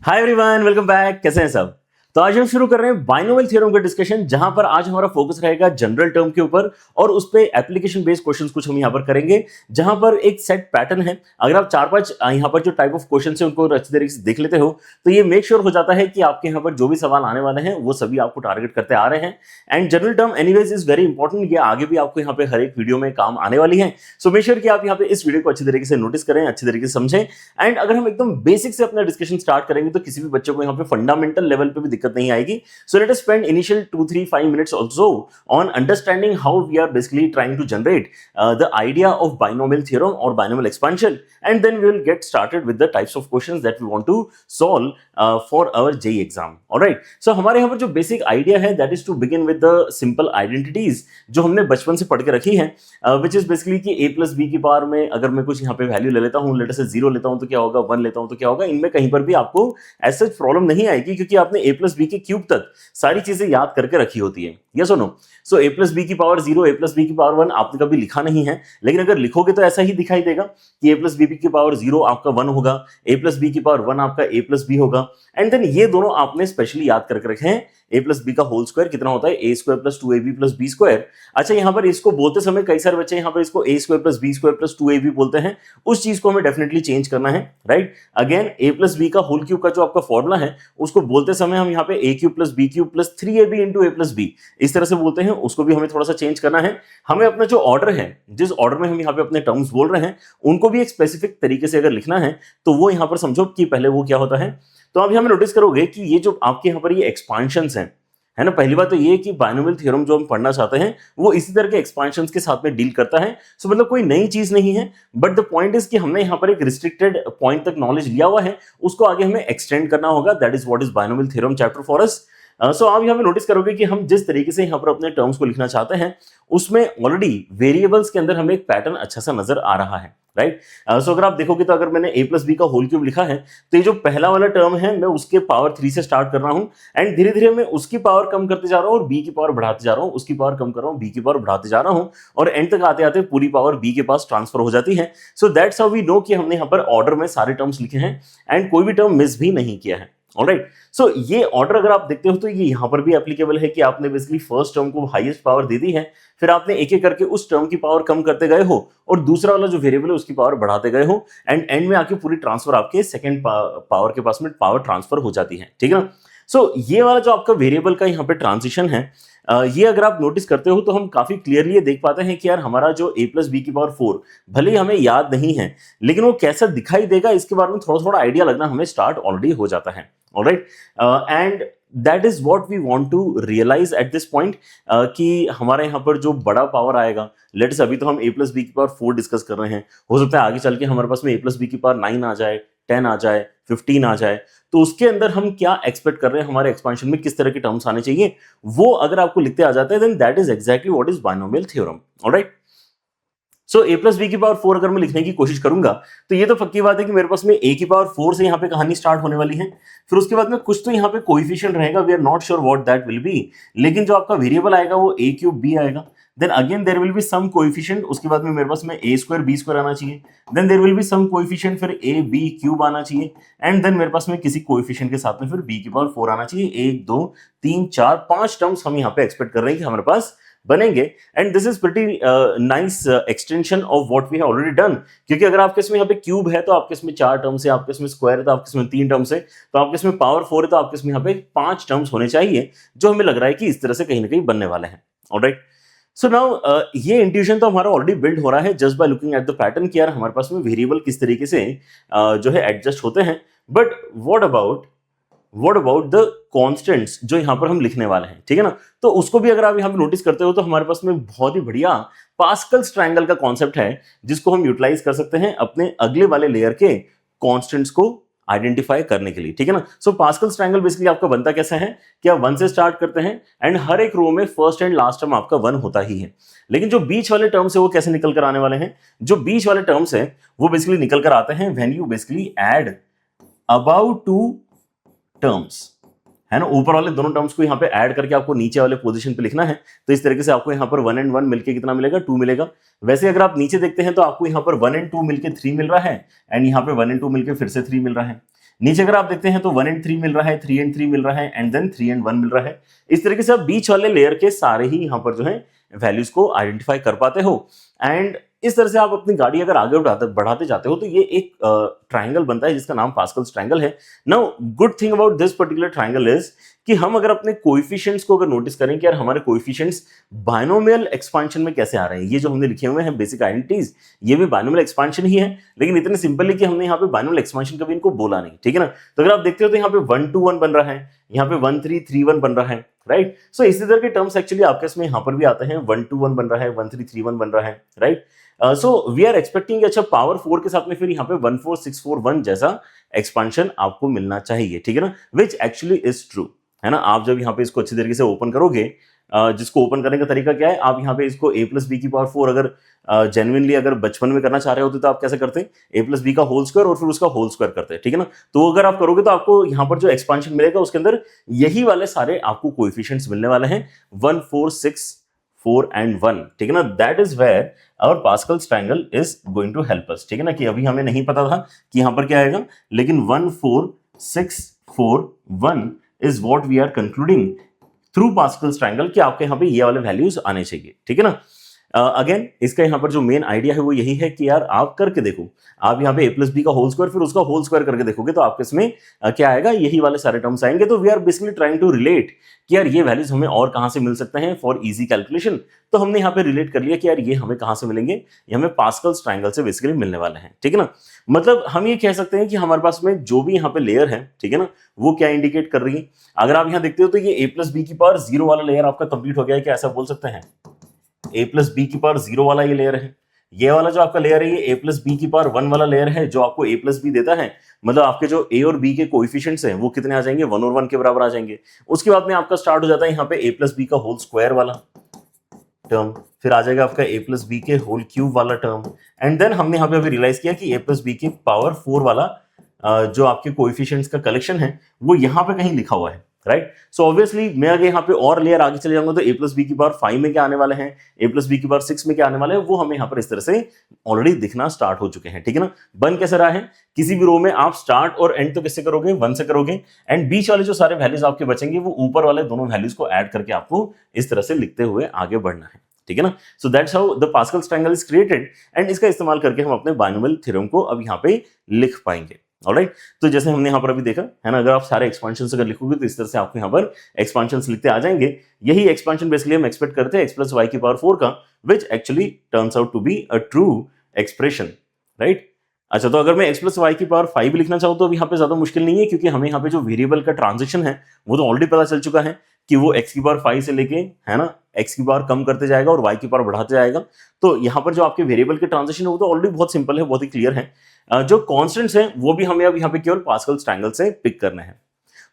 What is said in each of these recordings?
Hi everyone, welcome back. कैसे हैं सब? तो आज हम शुरू कर रहे हैं बाइनोमियल थ्योरम का डिस्कशन, जहां पर आज हमारा फोकस रहेगा जनरल टर्म के ऊपर और उस पे एप्लीकेशन बेस्ड क्वेश्चंस कुछ हम यहां पर करेंगे, जहां पर एक सेट पैटर्न है। अगर आप चार पांच यहां पर जो टाइप ऑफ क्वेश्चन है उनको अच्छी तरीके से देख लेते हो तो ये मेक श्योर हो जाता है कि आपके यहां पर जो भी सवाल आने वाले हैं वो सभी आपको टारगेट करते आ रहे हैं। And general term anyways is very important, ये आगे भी आपको यहाँ पे हर एक वीडियो में काम आने वाली है। सो मेक श्योर कि आप यहाँ पे इस वीडियो को अच्छी तरीके से नोटिस करें, अच्छी तरीके से समझें। एंड अगर हम एकदम बेसिक से अपना डिस्कशन स्टार्ट करेंगे तो किसी भी बच्चे को यहाँ पे फंडामेंटल लेवल पे भी दिक्कत नहीं आएगी। So let us spend initial 2-3-5 minutes also on understanding how we are basically trying to generate the idea of binomial theorem or binomial expansion, and then we will get started with the types of questions that we want to solve for our JEE exam. All right. So हमारे यहाँ पर जो basic idea है that is to begin with the simple identities जो हमने बचपन से पढ़ के रखी हैं, which is basically कि a plus b की पावर में अगर मैं कुछ यहाँ पे वैल्यू ले लेता हूँ, लेट से 0 लेता हूँ तो क्या होगा, 1 लेता हूँ तो क्या होगा, इनमें कहीं पर भी आपको ऐसा प्रॉब्लम नहीं आएगी क्योंकि आपने a plus b के क्यूब तक सारी चीजें याद करके रखी होती है। यस और no? So a plus b की पावर 0, a plus b की पावर 1 आपने कभी लिखा नहीं है, लेकिन अगर लिखोगे तो ऐसा ही दिखाई देगा कि a plus b की पावर 0 आपका 1 होगा, a plus b की पावर 1 आपका a plus b होगा। एंड देन ये दोनों आपने स्पेशली याद करके रखे हैं। a plus b का होल स्क्वायर कितना होता है, a square plus 2ab plus b square. अच्छा, यहाँ पर इसको बोलते समय कई सारे बच्चे यहाँ पर इसको a square plus b square plus 2ab बोलते हैं, उस चीज को हमें डेफिनेटली चेंज करना है। Right, again a plus b का होल क्यूब का जो आपका फॉर्मूला है उसको बोलते समय हम यहाँ पे a cube plus b cube plus 3ab into a plus b इस तरह से बोलते हैं, उसको भी हमें थोड़ा सा चेंज करना है। हमें अपना जो ऑर्डर है, जिस ऑर्डर में हम यहाँ पे अपने टर्म्स बोल रहे हैं, उनको भी एक स्पेसिफिक तरीके से अगर लिखना है तो वो यहाँ पर समझो कि पहले वो क्या होता है। तो आप यहाँ में नोटिस करोगे कि ये जो आपके यहाँ पर ये एक्सपांशंस हैं, है ना, पहली बात तो ये कि बाइनोमियल थ्योरम जो हम पढ़ना चाहते हैं वो इसी तरह के एक्सपांशंस के साथ में डील करता है। सो मतलब कोई नई चीज नहीं है, बट द पॉइंट इज कि हमने यहाँ पर एक रिस्ट्रिक्टेड पॉइंट तक नॉलेज लिया हुआ है, उसको आगे हमें एक्सटेंड करना होगा। That is what is binomial theorem chapter for us. So आप यहाँ पे नोटिस करोगे कि हम जिस तरीके से यहाँ पर अपने टर्म्स को लिखना चाहते हैं उसमें ऑलरेडी वेरिएबल्स के अंदर हमें एक पैटर्न अच्छा सा नजर आ रहा है। राइट, सो अगर आप देखोगे तो अगर मैंने a प्लस बी का होल क्यूब लिखा है तो ये जो पहला वाला टर्म है मैं उसके पावर 3 से स्टार्ट कर रहा हूं एंड धीरे धीरे मैं उसकी पावर कम करते जा रहा हूं और b की पावर बढ़ाते जा रहा हूं, उसकी पावर कम कर रहा हूं, b की पावर बढ़ाते जा रहा हूं और एंड तक आते आते पूरी पावर b के पास ट्रांसफर हो जाती है। So that's how we know कि हमने यहाँ पर ऑर्डर में सारे टर्म्स लिखे हैं एंड कोई भी टर्म मिस भी नहीं किया है। ऑलराइट, सो ये ऑर्डर अगर आप देखते हो तो ये यहाँ पर भी एप्लीकेबल है कि आपने बेसिकली फर्स्ट टर्म को हाईएस्ट पावर दे दी है, फिर आपने एक एक करके उस टर्म की पावर कम करते गए हो और दूसरा वाला जो वेरिएबल है उसकी पावर बढ़ाते गए हो एंड एंड में आके पूरी ट्रांसफर आपके सेकंड पावर के पास में पावर ट्रांसफर हो जाती है। ठीक है ना? सो ये वाला जो आपका वेरिएबल का यहाँ पे ट्रांजिशन है, ये अगर आप नोटिस करते हो तो हम काफी क्लियरली ये देख पाते हैं कि यार हमारा जो a प्लस बी की पावर 4 भले ही हमें याद नहीं है, लेकिन वो कैसा दिखाई देगा इसके बारे में थोड़ा थोड़ा आइडिया लगना हमें स्टार्ट ऑलरेडी हो जाता है। Alright, and that is what we want to realise at this point कि हमारे यहाँ पर जो बड़ा पावर आएगा, लेट्स अभी तो हम a प्लस बी की पावर 4 डिस्कस कर रहे हैं, हो सकता है आगे चल के हमारे पास में a प्लस बी की पावर 9 आ जाए, 10 आ जाए, 15 आ जाए, तो उसके अंदर हम क्या एक्सपेक्ट कर रहे हैं, हमारे एक्सपेंशन में किस तरह के टर्म्स आने चाहिए, वो अगर आपको लिखते आ जाता है then that is exactly what is binomial theorem. Alright, so a plus B की पावर 4 अगर मैं लिखने की कोशिश करूंगा तो ये तो पक्की बात है कि मेरे पास में a की पावर 4 से यहाँ पे कहानी स्टार्ट होने वाली है। फिर उसके बाद में कुछ तो यहाँ पे कोएफिशिएंट रहेगा, we are not sure what that will be, लेकिन जो आपका वेरिएबल आएगा वो a क्यूब b आएगा। Then again there will be some coefficient, उसके बाद में मेरे पास में a स्क्वायर b स्क्वायर आना चाहिए, then there will be some coefficient फिर a b क्यूब आना चाहिए एंड देन मेरे पास में किसी कोएफिशिएंट के साथ में फिर b की पावर 4 आना चाहिए। 1 2 3 4 5 टर्म्स हम यहाँ पे एक्सपेक्ट कर रहे हैं कि हमारे पास बनेंगे and this is pretty nice extension of what we have already done. क्योंकि अगर आपके इसमें यहाँ पे क्यूब है तो आपके इसमें 4 टर्म्स है, आपके इसमें स्क्वायर है तो आपके इसमें 3 टर्म्स है, तो आपके इसमें पावर 4 है तो आपके इसमें यहाँ पे 5 टर्म्स होने चाहिए, जो हमें लग रहा है कि इस तरह से कहीं ना कहीं बनने वाले हैं। ऑलराइट, सो नाउ ये इंट्यूशन तो हमारा ऑलरेडी बिल्ड हो रहा है just by looking at the pattern कि यार हमारे पास में वेरिएबल किस तरीके से जो है एडजस्ट होते हैं। But what about the constants जो यहाँ पर हम लिखने वाले हैं, ठीक है ना? तो उसको भी अगर आप यहाँ पे नोटिस करते हो तो हमारे पास में बहुत ही बढ़िया पास्कल्स ट्रायंगल का कॉन्सेप्ट है जिसको हम यूटिलाइज कर सकते हैं अपने अगले वाले लेयर के कॉन्स्टेंट्स को आइडेंटिफाई करने के लिए। ठीक है ना? सो पास्कल्स ट्रायंगल बेसिकली आपका बनता कैसा है कि आप 1 से स्टार्ट करते हैं एंड हर एक रो में फर्स्ट एंड लास्ट टर्म आपका 1 होता ही है, लेकिन जो बीच वाले टर्म्स है वो कैसे निकल कर आने वाले हैं? जो बीच वाले टर्म्स है वो बेसिकली निकल कर आते हैं when you basically add about 2 terms, है ना? ऊपर वाले दोनों टर्म्स को यहाँ पे ऐड करके आपको नीचे वाले पोजीशन पे लिखना है, तो इस तरीके से आपको यहाँ पर 1 and 1 मिलके कितना मिलेगा? 2 मिलेगा। वैसे अगर आप नीचे देखते हैं तो आपको यहाँ पर 1 and 2 मिलके 3 मिल रहा है एंड यहाँ पे 1 and 2 मिलके फिर से 3 मिल रहा है। नीचे अगर आप देखते हैं तो 1 and 3 मिल रहा है, 3 and 3 मिल रहा है, एंड देन 3 and 1 मिल रहा है। इस तरीके से आप बीच वाले लेयर के सारे ही यहाँ पर जो है वैल्यूज को आइडेंटिफाई कर पाते हो। एंड इस तरह से आप अपनी गाड़ी अगर आगे बढ़ाते जाते हो तो ये एक ट्राइंगल बनता है जिसका नाम पास्कल्स ट्राइंगल है। Now good thing about this particular triangle is कि हम अगर अपने कोएफिशिएंट्स को अगर नोटिस करें कि यार हमारे कोएफिशिएंट्स बायनोमियल एक्सपांशन में कैसे आ रहे हैं, ये जो हमने लिखे हुए हैं बेसिक आइडेंटिटीज, ये भी बायनोमियल एक्सपांशन ही है, लेकिन इतने सिंपल है कि हमने यहाँ पे बायनोमियल एक्सपांशन कभी इनको बोला नहीं, ठीक है ना। तो अगर आप देखते हो तो यहाँ पे 1 2 1 बन रहा है, यहाँ पे 1 3 3 1 बन रहा है, राइट। सो इसी तरह के टर्म्स एक्चुअली आपके इसमें यहाँ पर भी आते हैं, 1 2 1 बन रहा है, 1 3 3 1 बन रहा है, right. So we are expecting अच्छा पावर 4 के साथ में फिर यहाँ पे 1 4 6 4 1 जैसा एक्सपांशन आपको मिलना चाहिए, ठीक है ना, विच एक्चुअली इज ट्रू, है ना। आप जब यहाँ पे इसको अच्छी तरीके से ओपन करोगे, जिसको ओपन करने का तरीका क्या है, आप यहाँ पे इसको a प्लस बी की पावर 4 अगर जेन्युइनली अगर बचपन में करना चाह रहे होते तो आप कैसे करते हैं, a प्लस बी का होल स्क्वायर और फिर उसका होल स्क्वायर करते हैं, ठीक है ना। तो अगर आप करोगे तो आपको यहाँ पर जो एक्सपांशन मिलेगा उसके अंदर यही वाले सारे आपको कोएफिशिएंट्स मिलने वाले हैं, 1 4 6 4 and 1, ठीक है ना। That is where our Pascal's triangle is going to help us, ठीक है ना, कि अभी हमें नहीं पता था कि यहाँ पर क्या आएगा, लेकिन 1 4 6 4 1 is what we are concluding through Pascal's triangle कि आपके यहाँ पे ये वाले वैल्यूज आने चाहिए, ठीक है ना। अगेन इसका यहाँ पर जो मेन आइडिया है वो यही है कि यार आप करके देखो, आप यहाँ पे a प्लस बी का होल स्क्वायर फिर उसका होल स्क्वायर करके देखोगे तो आपके इसमें क्या आएगा, यही वाले सारे टर्म्स आएंगे। तो we are basically trying to relate कि यार ये वैल्यूज हमें और कहाँ से मिल सकते हैं फॉर इजी कैलकुलेशन। तो हमने यहाँ पे रिलेट कर लिया कि यार ये हमें कहाँ से मिलेंगे, ये हमें पास्कल्स ट्रायंगल से बेसिकली मिलने वाले हैं, ठीक है ना। मतलब हम ये कह सकते हैं कि हमारे पास में जो भी यहाँ पे लेयर है, ठीक है ना, वो क्या इंडिकेट कर रही है। अगर आप यहाँ देखते हो तो ये a प्लस बी की पावर 0 वाला लेयर आपका कंप्लीट हो गया है, क्या ऐसा बोल सकते हैं, a प्लस बी की पावर 0 वाला ये लेयर है। ये वाला जो आपका लेयर है ये a प्लस बी की पावर 1 वाला लेयर है जो आपको a प्लस बी देता है। मतलब आपके जो a और b के कोएफिशिएंट्स हैं वो कितने आ जाएंगे, 1 और 1 के बराबर आ जाएंगे। उसके बाद में आपका स्टार्ट हो जाता है यहाँ पे a प्लस बी का होल स्क्वायर वाला टर्म, फिर आ जाएगा आपका a प्लस बी के होल क्यूब वाला टर्म, एंड देन हमने यहाँ पे अभी रियलाइज किया कि a प्लस बी की पावर 4 वाला जो आपके कोएफिशिएंट्स का कलेक्शन है वो यहाँ पे कहीं लिखा हुआ है, राइट। सो ऑब्वियसली मैं अगर यहाँ पे और लेयर आगे चले जाऊंगा तो a प्लस बी की पावर 5 में क्या आने वाले हैं, a प्लस बी की पावर 6 में क्या आने वाले हैं, वो हमें यहाँ पर इस तरह से ऑलरेडी दिखना स्टार्ट हो चुके हैं, ठीक है ना। बन कैसे रहा है, किसी भी रो में आप स्टार्ट और एंड तो किससे करोगे, 1 से करोगे, एंड बीच वाले जो सारे वैल्यूज आपके बचेंगे वो ऊपर वाले दोनों वैल्यूज को ऐड करके आपको इस तरह से लिखते हुए आगे बढ़ना है, ठीक है ना। So that's how the Pascal's triangle is created, and इसका इस्तेमाल करके हम अपने बायनोमियल थ्योरम को अब यहाँ पे लिख पाएंगे, ऑलराइट। तो जैसे हमने यहाँ पर अभी देखा है ना, अगर आप सारे एक्सपेंशंस अगर लिखोगे तो इस तरह से आपको यहाँ पर एक्सपेंशंस लिखते आ जाएंगे। यही एक्सपेंशन बेसिकली हम एक्सपेक्ट करते हैं x प्लस वाई की पावर 4 का, which actually turns out to be a true expression, right. अच्छा, तो अगर मैं x प्लस वाई की पावर 5 लिखना चाहूँ तो अब यहाँ पे ज्यादा मुश्किल नहीं है, क्योंकि हमें यहाँ पे जो वेरिएबल का ट्रांजिशन है वो तो ऑलरेडी पता चल चुका है कि वो x की पावर 5 से लेके, है ना, x की पावर कम करते जाएगा और y की पावर बढ़ाते जाएगा। तो यहाँ पर जो आपके वेरिएबल के ट्रांजिशन है वो तो ऑलरेडी बहुत सिंपल है, बहुत ही क्लियर है। जो कॉन्स्टेंट्स हैं वो भी हमें अब यहाँ पे केवल पास्कल्स ट्रायंगल से पिक करना है।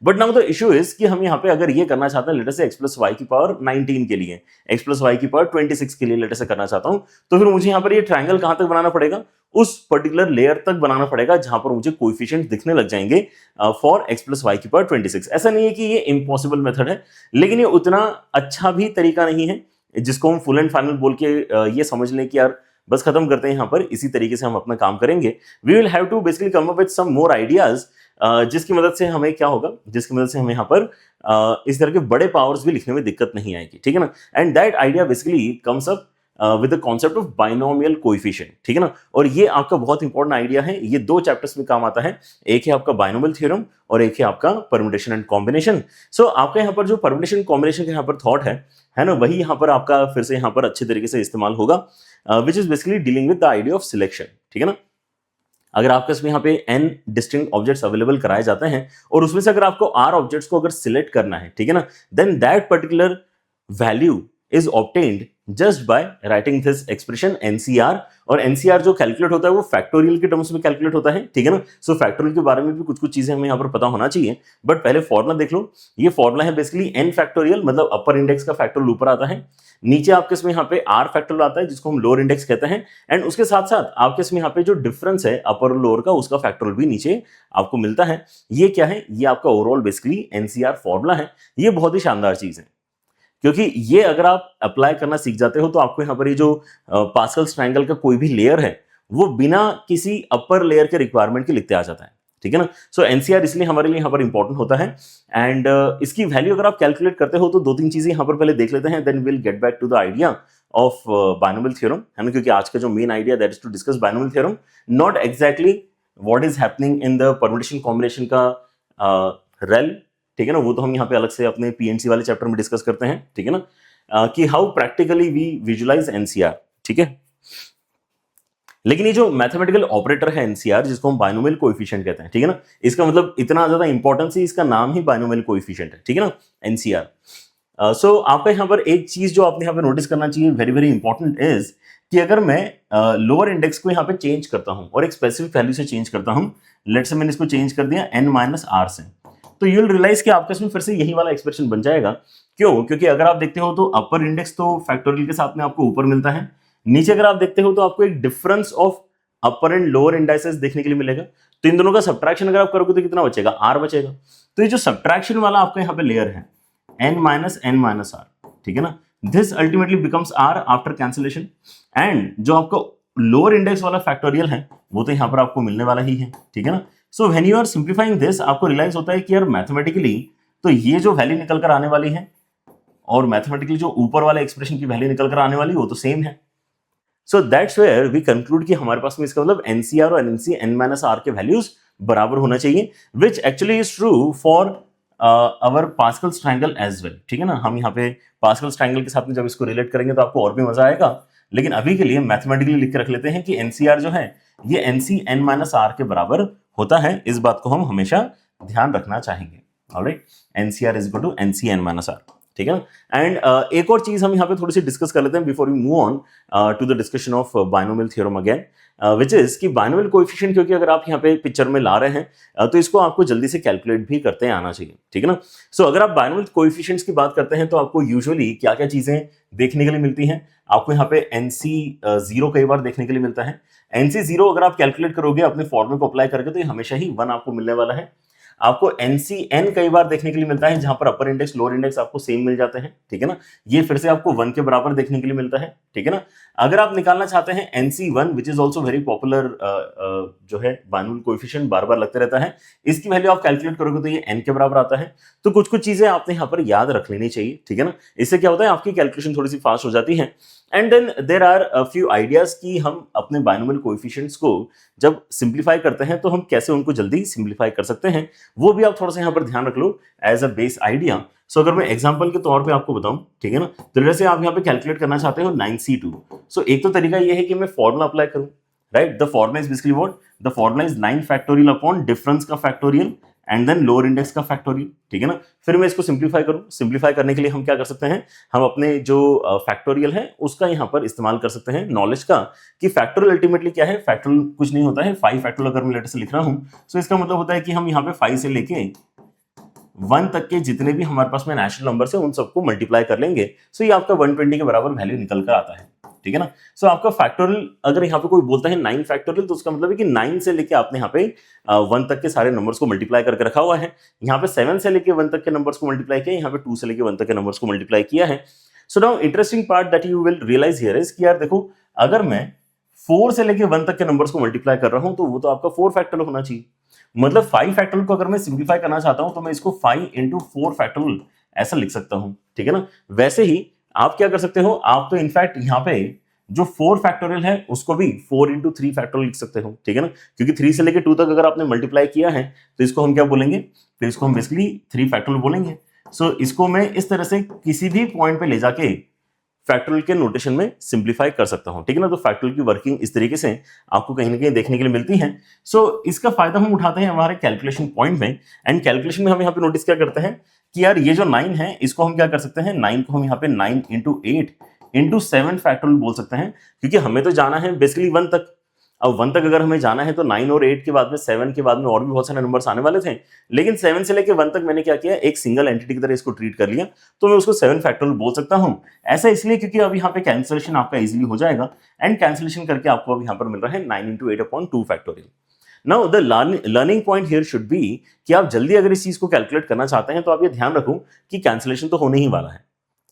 But now the issue is कि हम यहाँ पे अगर ये करना चाहते हैं लेटर से x प्लस वाई की पावर 19 के लिए, x प्लस वाई की पावर 26 के लिए लेटर से करना चाहता हूं, तो फिर मुझे यहाँ पर ये ट्रायंगल कहां तक बनाना पड़ेगा, उस पर्टिकुलर लेयर तक बनाना पड़ेगा जहां पर मुझे कोएफिशिएंट दिखने लग जाएंगे फॉर x प्लस वाई की पावर 26। ऐसा नहीं है कि ये इम्पॉसिबल मेथड है, लेकिन ये उतना अच्छा भी तरीका नहीं है जिसको हम फुल एंड फाइनल बोल के ये समझ लें कि यार बस खत्म करते हैं यहाँ पर, इसी तरीके से हम अपना काम करेंगे। We will have to basically come up with some more ideas, जिसकी मदद से हमें क्या होगा, जिसकी मदद से हमें यहाँ पर इस तरह के बड़े पावर्स भी लिखने में दिक्कत नहीं आएगी, ठीक है ना। And that idea basically comes up with the concept of binomial coefficient, ठीक है ना। और ये आपका बहुत इंपॉर्टेंट आइडिया है, ये 2 चैप्टर्स में काम आता है, एक है आपका बाइनोमियल थ्योरम और एक है आपका परम्यूटेशन एंड कॉम्बिनेशन। सो आपका यहाँ पर जो परम्यूटेशन कॉम्बिनेशन का यहाँ पर थॉट है ना, वही यहाँ पर आपका फिर से यहाँ पर अच्छे तरीके से इस्तेमाल होगा, which is basically dealing with the idea of selection, ठीक है ना। अगर आपके इसमें यहाँ पे n डिस्टिंक्ट ऑब्जेक्ट्स अवेलेबल कराए जाते हैं और उसमें से अगर आपको r ऑब्जेक्ट्स को अगर सिलेक्ट करना है, ठीक है ना, then that particular value is obtained just by writing this expression NCR, और NCR जो कैलकुलेट होता है वो फैक्टोरियल के टर्म्स में कैलकुलेट होता है, ठीक है ना। सो फैक्टोरियल के बारे में भी कुछ कुछ चीजें हमें यहाँ पर पता होना चाहिए, बट पहले फॉर्मूला देख लो। ये फॉर्मूला है बेसिकली n फैक्टोरियल, मतलब अपर इंडेक्स का फैक्टोरियल ऊपर आता है, नीचे आपके इसमें यहाँ पे r फैक्टोरियल आता है जिसको हम लोअर इंडेक्स कहते हैं, एंड उसके साथ साथ आपके इसमें यहाँ पे जो डिफरेंस है अपर और लोअर का उसका फैक्टोरियल भी नीचे आपको मिलता है। ये क्या है, ये आपका ओवरऑल बेसिकली NCR फॉर्मूला है। ये बहुत ही शानदार चीज है, क्योंकि ये अगर आप अप्लाई करना सीख जाते हो तो आपको यहाँ पर ये जो पास्कल्स ट्रायंगल का कोई भी लेयर है वो बिना किसी अपर लेयर के रिक्वायरमेंट के लिखते आ जाता है, ठीक है ना। सो एनसीआर इसलिए हमारे लिए यहाँ पर इंपॉर्टेंट होता है। एंड इसकी वैल्यू अगर आप कैलकुलेट करते हो तो दो तीन चीजें यहाँ पर पहले देख लेते हैं, then will get back to the idea of binomial theorem, है ना, क्योंकि आज का जो main idea that is to discuss binomial theorem, not exactly what is happening in the permutation combination का रेल, ठीक है ना, वो तो हम यहाँ पे अलग से अपने पीएनसी वाले चैप्टर में डिस्कस करते हैं, ठीक है ना, कि how practically we visualise NCR, ठीक है। लेकिन ये जो मैथमेटिकल ऑपरेटर है एनसीआर, जिसको हम बाइनोमियल कोएफिशिएंट कहते हैं, ठीक है ना, इसका मतलब इतना ज्यादा इंपॉर्टेंस है, इसका नाम ही बाइनोमियल कोएफिशिएंट है, ठीक है ना, एनसीआर। सो आपका यहाँ पर एक चीज जो आपने यहाँ पे नोटिस करना चाहिए, वेरी वेरी इंपॉर्टेंट इज कि अगर मैं लोअर इंडेक्स को यहाँ पे चेंज करता हूँ और एक स्पेसिफिक वैल्यू से चेंज करता हूँ, लेट्स से मैंने इसको चेंज कर दिया n-r से, तो यू विल रियलाइज कि आपके इसमें फिर से यही वाला एक्सप्रेशन बन जाएगा। क्यों? क्योंकि अगर आप देखते हो तो अपर इंडेक्स तो फैक्टोरियल के साथ में आपको ऊपर मिलता है, नीचे अगर आप देखते हो तो आपको एक difference of upper and lower indices देखने के लिए मिलेगा। तो इन दोनों का सब्ट्रैक्शन अगर आप करोगे तो कितना बचेगा? r बचेगा। तो ये जो सब्ट्रैक्शन वाला आपका यहाँ पे लेयर है n-r, ठीक है ना, this ultimately becomes r after cancellation. And जो आपको लोअर इंडेक्स वाला फैक्टोरियल है वो तो यहाँ पर आपको मिलने वाला ही है, ठीक है ना। So when you are simplifying this, आपको रियलाइज होता है कि यार मैथमेटिकली तो ये जो वैल्यू निकल कर आने वाली है और मैथमेटिकली जो ऊपर वाले एक्सप्रेशन की वैल्यू निकल कर आने वाली वो तो सेम है। So that's where we conclude कि हमारे पास में इसका मतलब एनसीआर और एनसी n-r के वैल्यूज बराबर होना चाहिए, which actually is true for our Pascal's triangle as well, ठीक है ना। हम यहाँ पे पास्कल्स ट्रायंगल के साथ में जब इसको रिलेट करेंगे तो आपको और भी मजा आएगा, लेकिन अभी के लिए मैथमेटिकली लिख के रख लेते हैं कि एनसीआर जो है ये एनसी n-r के बराबर होता है। इस बात को हम हमेशा ध्यान रखना चाहेंगे। Alright, NCR is equal to NC n-r, ठीक है ना। एंड एक और चीज हम यहाँ पे थोड़ी सी डिस्कस कर लेते हैं before we move on to the discussion of binomial theorem again, which is कि बाइनोमियल कोएफिशिएंट, क्योंकि अगर आप यहाँ पे पिक्चर में ला रहे हैं तो इसको आपको जल्दी से कैलकुलेट भी करते आना चाहिए, ठीक है ना। सो अगर आप बाइनोमियल कोएफिशिएंट्स की बात करते हैं तो आपको यूजुअली क्या क्या चीजें देखने के लिए मिलती हैं? आपको यहाँ पे एनसी जीरो कई बार देखने के लिए मिलता है। एनसी जीरो अगर आप कैलकुलेट करोगे अपने फॉर्मूले को अप्लाई करके तो ये हमेशा ही 1 आपको मिलने वाला है। आपको एनसीएन कई बार देखने के लिए मिलता है, जहां पर अपर इंडेक्स लोअर इंडेक्स आपको सेम मिल जाते हैं, ठीक है ना। ये फिर से आपको 1 के बराबर देखने के लिए मिलता है, ठीक है ना। अगर आप निकालना चाहते हैं NC1, which is also very popular, जो है बाइनोमियल कोएफिशिएंट बार बार लगते रहता है, इसकी वैल्यू आप कैलकुलेट करोगे तो ये n के बराबर आता है। तो कुछ कुछ चीजें आपने यहाँ पर याद रख लेनी चाहिए, ठीक है ना। इससे क्या होता है, आपकी कैलकुलेशन थोड़ी सी फास्ट हो जाती है। And then there are a few ideas कि हम अपने बाइनोमियल कोएफिशिएंट्स को जब सिंप्लीफाई करते हैं तो हम कैसे उनको जल्दी सिंप्लीफाई कर सकते हैं, वो भी आप थोड़ा सा यहाँ पर ध्यान रख लो एज अ बेस आइडिया। सो अगर मैं एग्जांपल के तौर पे आपको बताऊं, ठीक है ना, तो जैसे आप यहाँ पे कैलकुलेट करना चाहते हो 9c2। सो एक तो तरीका ये है कि मैं फॉर्मूला अप्लाई करूं, right. The formula is basically what? The formula is 9 factorial upon difference का factorial and then lower index का फैक्टोरियल, ठीक है ना। फिर मैं इसको सिंप्लीफाई करूं। सिंप्लीफाई करने के लिए हम क्या कर सकते हैं, हम अपने जो फैक्टोरियल है उसका यहाँ पर इस्तेमाल कर सकते हैं, नॉलेज का, कि फैक्टोरियल अल्टीमेटली क्या है। फैक्टोरियल कुछ नहीं होता है, 5 फैक्टोरियल अगर मैं लेटर से लिख रहा हूँ, सो इसका मतलब होता है कि हम यहाँ पे 5 से लेके 1 तक के जितने भी हमारे पास में नेचुरल नंबर है उन सबको मल्टीप्लाई कर लेंगे। सो ये आपका 120 के बराबर वैल्यू निकल कर आता है, ठीक है ना। सो आपका फैक्टोरियल, अगर यहाँ पे कोई बोलता है 9 फैक्टोरियल, तो उसका मतलब है कि 9 से लेके आपने यहाँ पे 1 तक के सारे नंबर्स को मल्टीप्लाई करके रखा हुआ है। यहाँ पे 7 से लेके 1 तक के नंबर्स को मल्टीप्लाई किया, यहाँ पे 2 से लेके 1 तक के नंबर्स को मल्टीप्लाई किया है। So now interesting part that you will realise here is कि यार देखो, अगर मैं 4 से लेके 1 तक के नंबर्स को मल्टीप्लाई कर रहा हूं तो वो तो आपका 4 फैक्टोरियल होना चाहिए। मतलब 5 फैक्टोरियल को अगर मैं सिंप्लीफाई करना चाहता हूं तो मैं इसको 5 into 4 फैक्टोरियल ऐसा लिख सकता हूं, ठीक है ना। वैसे ही आप क्या कर सकते हो, आप तो इनफैक्ट यहाँ पे जो 4 फैक्टोरियल है उसको भी 4 into 3 फैक्टोरियल लिख सकते हो, ठीक है ना, क्योंकि 3 से लेके 2 तक अगर आपने मल्टीप्लाई किया है तो इसको हम क्या बोलेंगे, तो इसको हम बेसिकली 3 फैक्टोरियल बोलेंगे। सो इसको मैं इस तरह से किसी भी पॉइंट पे ले जाके फैक्टोरियल के नोटेशन में सिंप्लीफाई कर सकता हूं, ठीक है ना। तो फैक्टोरियल की वर्किंग इस तरीके से आपको कहीं ना कहीं देखने के लिए मिलती है। सो इसका फायदा हम उठाते हैं हमारे कैलकुलेशन पॉइंट में। एंड कैलकुलेशन में हम यहाँ पे नोटिस क्या करते हैं कि यार ये जो 9 है इसको हम क्या कर सकते हैं, 9 को हम यहाँ पे 9 into 8 into 7 फैक्टोरियल बोल सकते हैं, क्योंकि हमें तो जाना है बेसिकली 1 तक। अब 1 तक अगर हमें जाना है तो 9 और 8 के बाद में 7 के बाद में और भी बहुत सारे नंबर्स आने वाले थे, लेकिन 7 से लेके 1 तक मैंने क्या किया, एक सिंगल एंटिटी की तरह इसको ट्रीट कर लिया, तो मैं उसको 7 फैक्टोरियल बोल सकता हूं। ऐसा इसलिए क्योंकि अब यहाँ पे कैंसिलेशन आपका इजीली हो जाएगा, एंड कैंसिलेशन करके आपको अब यहाँ पर मिल रहा है 9 into 8 upon 2 factorial. Now the learning point here should be कि आप जल्दी अगर इस चीज को कैलकुलेट करना चाहते हैं तो आप ये ध्यान रखो कि कैंसिलेशन तो होने ही वाला है,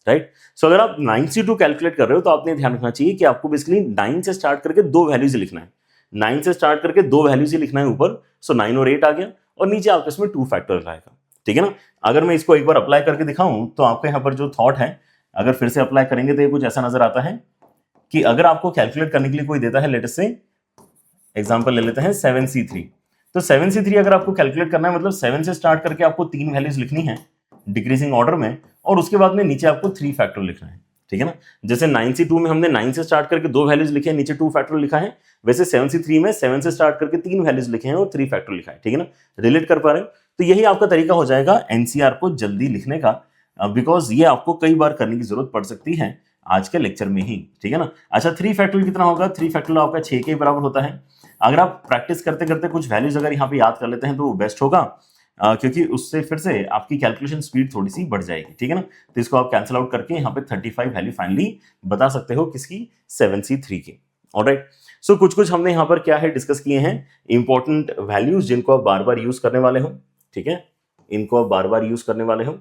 राइट। सो अगर आप 9c2 कैलकुलेट कर रहे हो तो आपने ध्यान रखना चाहिए कि आपको बेसिकली 9 से स्टार्ट करके 2 वैल्यूज लिखना है। 9 से स्टार्ट करके 2 वैल्यूज ही लिखना है ऊपर, सो 9 और 8 आ गया, और नीचे आपके इसमें 2 फैक्टोरियल आएगा, ठीक है ना। अगर मैं इसको एक बार अप्लाई करके दिखाऊं तो आपको यहाँ पर जो थॉट है, अगर फिर से अप्लाई करेंगे तो ये कुछ ऐसा नजर आता है कि अगर आपको कैलकुलेट करने के लिए कोई देता है, लेट अस से एग्जांपल ले लेते हैं 7C3, तो 7C3 अगर आपको कैलकुलेट करना है, मतलब 7 से स्टार्ट करके आपको 3 वैल्यूज लिखनी है डिक्रीजिंग ऑर्डर में, और उसके बाद में नीचे आपको 3 फैक्टोरियल लिखना है, ठीक है ना। जैसे 9C2 में हमने 9 से स्टार्ट करके 2 वैल्यूज लिखे हैं, नीचे 2 फैक्टोरियल लिखा है, वैसे 7C3 में 7 से स्टार्ट करके 3 वैल्यूज लिखे हैं और 3 फैक्टोरियल लिखा है, ठीक है ना। रिलेट कर पा रहे हो? तो यही आपका तरीका हो जाएगा एनसीआर को जल्दी लिखने का, बिकॉज ये आपको कई बार करने की जरूरत पड़ सकती है आज के लेक्चर में ही, ठीक है ना। अच्छा, 3 फैक्टोरियल कितना होगा? 3 फैक्टोरियल आपका 6 के बराबर होता है। अगर आप प्रैक्टिस करते करते कुछ वैल्यूज अगर यहाँ पे याद कर लेते हैं तो वो बेस्ट होगा, क्योंकि उससे फिर से आपकी कैलकुलेशन स्पीड थोड़ी सी बढ़ जाएगी, ठीक है ना। तो इसको आप कैंसिल आउट करके यहाँ पे 35 वैल्यू फाइनली बता सकते हो किसकी? 7C3 की। ऑलराइट, सो कुछ हमने यहाँ पर क्या है डिस्कस किए हैं, इंपॉर्टेंट वैल्यूज जिनको आप बार बार यूज करने वाले हो, ठीक है, इनको आप बार बार यूज करने वाले हो।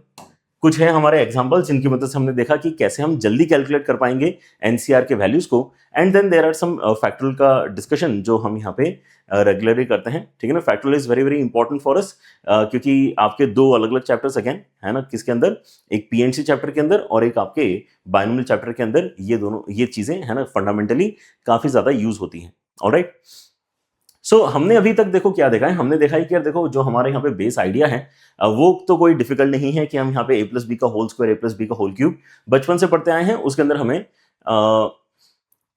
कुछ है हमारे एग्जांपल्स जिनकी मदद से हमने देखा कि कैसे हम जल्दी कैलकुलेट कर पाएंगे एनसीआर के वैल्यूज को, and then there are some factorial का डिस्कशन जो हम यहाँ पे रेगुलरली करते हैं, ठीक है ना। Factorial is very very important for us, क्योंकि आपके 2 अलग अलग चैप्टर्स अगेन है ना, किसके अंदर? एक पीएनसी चैप्टर के अंदर और एक आपके बायनोमियल चैप्टर के अंदर, ये चीजें है ना फंडामेंटली काफी ज्यादा यूज होती हैं। ऑलराइट, सो हमने अभी तक देखो क्या देखा है, हमने देखा है कि यार देखो जो हमारे यहाँ पे बेस आइडिया है वो तो कोई डिफिकल्ट नहीं है कि हम यहाँ पे a+b का होल स्क्वायर a+b का होल क्यूब बचपन से पढ़ते आए हैं, उसके अंदर हमें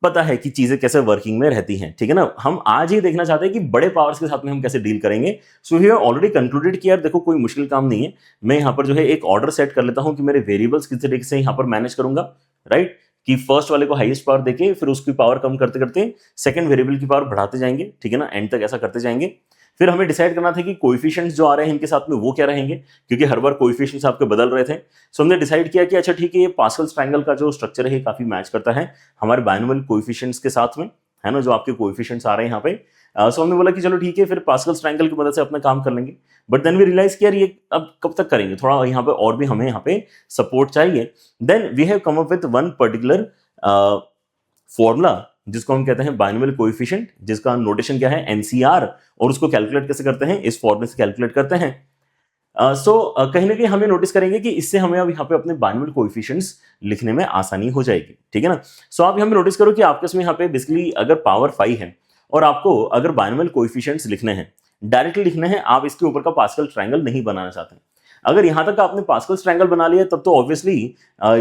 पता है कि चीजें कैसे वर्किंग में रहती हैं, ठीक है ना। हम आज ही देखना चाहते हैं कि बड़े पावर्स के साथ में हम कैसे डील करेंगे। सो हियर ऑलरेडी कंक्लूडेड कि यार देखो कोई मुश्किल काम नहीं है, मैं यहाँ पर जो है एक ऑर्डर सेट कर लेता हूँ कि मेरे वेरिएबल्स किस तरीके से यहाँ पर मैनेज करूंगा, राइट, कि फर्स्ट वाले को हाईएस्ट पावर देके फिर उसकी पावर कम करते करते सेकंड वेरिएबल की पावर बढ़ाते जाएंगे, ठीक है ना, एंड तक ऐसा करते जाएंगे। फिर हमें डिसाइड करना था कि कोएफिशिएंट्स जो आ रहे हैं इनके साथ में वो क्या रहेंगे, क्योंकि हर बार कोएफिशिएंट्स आपके बदल रहे थे। सो हमने डिसाइड किया कि अच्छा ठीक है, ये पास्कल्स ट्रायंगल का जो स्ट्रक्चर है काफी मैच करता है हमारे बायनोमियल कोएफिशिएंट्स के साथ में, है ना, जो आपके कोएफिशिएंट्स आ रहे हैं यहाँ पे। सो हमने बोला कि चलो ठीक है, फिर पास्कल्स ट्रायंगल की मदद से अपना काम कर लेंगे। बट देन वी रियलाइज कि यार ये अब कब तक करेंगे, थोड़ा यहाँ पे और भी हमें यहाँ पे सपोर्ट चाहिए। Then we have come up with one particular formula जिसको हम कहते हैं बायनोमियल कोएफिशिएंट, जिसका नोटेशन क्या है? एनसीआर, और उसको कैलकुलेट कैसे करते हैं? इस फॉर्मूले से कैलकुलेट करते हैं। कहीं ना कहीं हमें नोटिस करेंगे कि इससे हमें अब यहाँ पे अपने बायनोमियल कोएफिशिएंट्स लिखने में आसानी हो जाएगी, ठीक है ना। सो आप यहाँ पे नोटिस करो कि आपके इसमें यहाँ पे बेसिकली अगर पावर 5 है और आपको अगर बायनोमियल कोएफिशिएंट्स लिखने हैं, डायरेक्टली लिखने हैं, आप इसके ऊपर का पास्कल ट्रायंगल नहीं बनाना चाहते। अगर यहां तक आपने पास्कल ट्रायंगल बना लिया तब तो ऑब्वियसली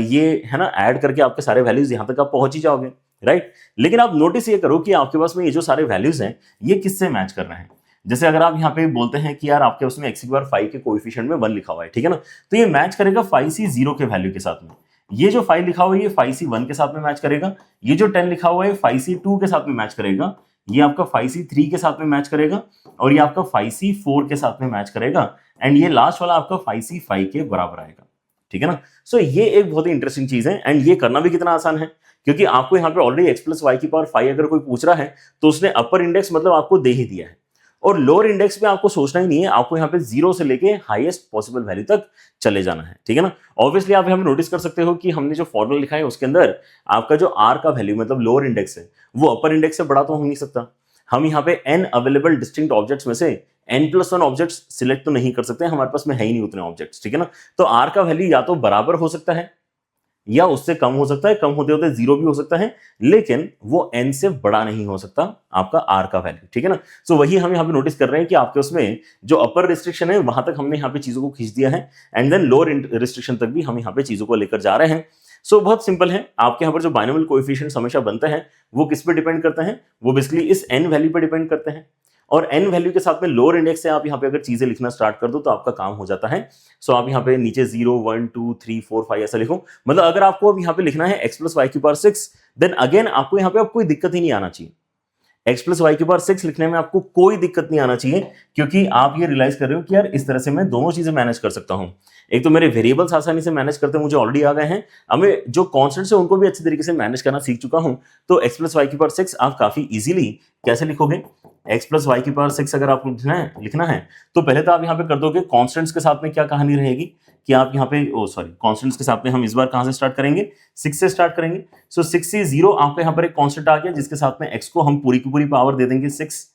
ये है ना ऐड करके आपके सारे वैल्यूज यहां तक आप पहुंच ही जाओगे, राइट। लेकिन आप नोटिस ये करो कि आपके पास में ये जो सारे वैल्यूज हैं ये किससे मैच कर रहे हैं। जैसे अगर आप यहाँ पे बोलते हैं कि यार आपके उसमें x की पावर 5 के कोएफिशिएंट में 1 लिखा हुआ है, ठीक है ना, तो ये मैच करेगा 5C0 के वैल्यू के साथ में। ये जो 5 लिखा हुआ है ये 5C1 के साथ में मैच करेगा। ये जो 10 लिखा हुआ है 5C2 के साथ में मैच करेगा। ये आपका 5C3 के साथ में मैच करेगा, और ये आपका 5C4 के साथ में मैच करेगा, एंड ये लास्ट वाला आपका 5C5 के बराबर आएगा, ठीक है ना। सो ये एक बहुत ही इंटरेस्टिंग चीज है, एंड ये करना भी कितना आसान है, क्योंकि आपको यहाँ पे ऑलरेडी x+y की पावर 5 अगर कोई पूछ रहा है तो उसने अपर इंडेक्स मतलब आपको दे ही दिया है, और लोअर इंडेक्स पे आपको सोचना ही नहीं है, आपको यहाँ पे 0 से लेके हाईएस्ट पॉसिबल वैल्यू तक चले जाना है, ठीक है ना। ऑब्वियसली आप यहाँ पे नोटिस कर सकते हो कि हमने जो फॉर्मूला लिखा है उसके अंदर आपका जो r का वैल्यू मतलब लोअर इंडेक्स है वो अपर इंडेक्स से बड़ा तो हो नहीं सकता। हम यहाँ पे n अवेलेबल डिस्टिंक्ट ऑब्जेक्ट्स में से n+1 ऑब्जेक्ट्स सिलेक्ट तो नहीं कर सकते, हमारे पास में है ही नहीं उतने ऑब्जेक्ट्स, ठीक है ना। तो r का वैल्यू या तो बराबर हो सकता है या उससे कम हो सकता है, कम होते होते 0 भी हो सकता है, लेकिन वो n से बड़ा नहीं हो सकता आपका r का वैल्यू, ठीक है ना। सो वही हम यहाँ पे नोटिस कर रहे हैं कि आपके उसमें जो अपर रिस्ट्रिक्शन है वहां तक हमने यहाँ पे चीजों को खींच दिया है, एंड देन लोअर रिस्ट्रिक्शन तक भी हम यहाँ पे चीजों को लेकर जा रहे हैं। सो बहुत सिंपल है, आपके यहाँ पर जो बायनोमियल कोएफिशिएंट्स हमेशा बनते हैं वो किस पे डिपेंड करते हैं? वो बेसिकली इस n वैल्यू पे डिपेंड करते हैं, और n वैल्यू के साथ में लोअर इंडेक्स से आप यहाँ पे अगर चीजें लिखना स्टार्ट कर दो तो आपका काम हो जाता है। सो आप यहाँ पे नीचे 0 1 2 3 4 5 ऐसा लिखो, मतलब अगर आपको अब यहाँ पे लिखना है x+y की पावर 6, देन अगेन आपको यहाँ पे अब कोई दिक्कत ही नहीं आना चाहिए। x+y की पावर 6 लिखने में आपको कोई दिक्कत नहीं आना चाहिए, क्योंकि आप ये रियलाइज कर रहे हो कि यार इस तरह से मैं दोनों चीजें मैनेज कर सकता हूं। एक तो मेरे वेरिएबल्स आसानी से मैनेज करते मुझे ऑलरेडी आ गए हैं, अब मैं जो कॉन्स्टेंट्स है उनको भी अच्छी तरीके से मैनेज करना सीख चुका हूं, तो x+y की पावर 6 आप काफी इजीली कैसे लिखोगे? x प्लस वाई की पावर 6 अगर आपको लिखना है तो पहले तो आप यहाँ पे कर दोगे कॉन्स्टेंट्स के साथ में क्या कहानी रहेगी कि आप यहाँ पे कॉन्स्टेंट्स के साथ में हम इस बार कहां से स्टार्ट करेंगे? 6 से स्टार्ट करेंगे। सो 6 से 0 आपको यहाँ पर एक कॉन्स्टेंट आ गया जिसके साथ में x को हम पूरी की पूरी पावर दे देंगे 6।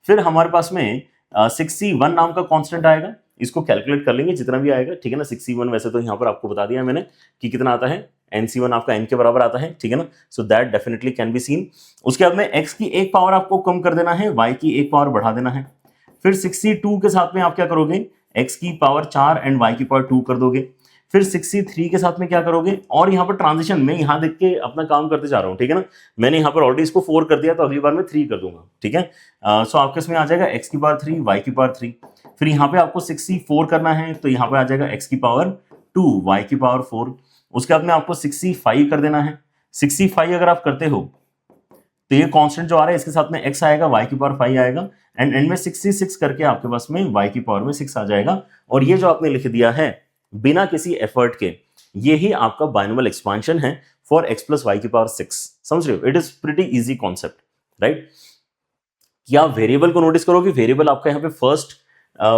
फिर हमारे पास में 6c1 नाम का कॉन्स्टेंट आएगा, इसको कैलकुलेट कर लेंगे जितना भी आएगा, ठीक है ना। 6c1 वैसे तो यहाँ पर आपको बता दिया मैंने कि कितना आता है, nc1 आपका n के बराबर आता है, ठीक है ना। So that definitely can be seen. उसके बाद में x की एक पावर आपको कम कर देना है, y की एक पावर बढ़ा देना है। फिर 62 के साथ में आप क्या करोगे? x की पावर 4 एंड y की पावर 2 कर दोगे। फिर 63 के साथ में क्या करोगे? और यहाँ पर ट्रांजिशन में यहाँ देख के अपना काम करते जा रहा हूँ, ठीक है ना। मैंने यहाँ पर ऑलरेडी इसको 4 कर दिया तो अगली बार मैं 3 कर दूंगा, ठीक है। सो आपके इसमें आ जाएगा x की पावर 3, y की पावर 3। फिर यहाँ पे आपको 64 करना है तो यहाँ पे आ जाएगा x की पावर 2, y की पावर 4। उसके बाद में आपको 65 कर देना है। 65 अगर आप करते हो तो ये कांस्टेंट जो आ रहा है इसके साथ में x आएगा, y की पावर 5 आएगा एंड एंड में 66 करके आपके पास में y की पावर में 6 आ जाएगा। और ये जो आपने लिख दिया है बिना किसी एफर्ट के, ये ही आपका बाइनोमियल एक्सपांशन है फॉर x प्लस वाई की पावर 6। समझ रहे हो? It is pretty easy concept, right. क्या वेरिएबल को नोटिस करो कि वेरिएबल आपका यहाँ पे फर्स्ट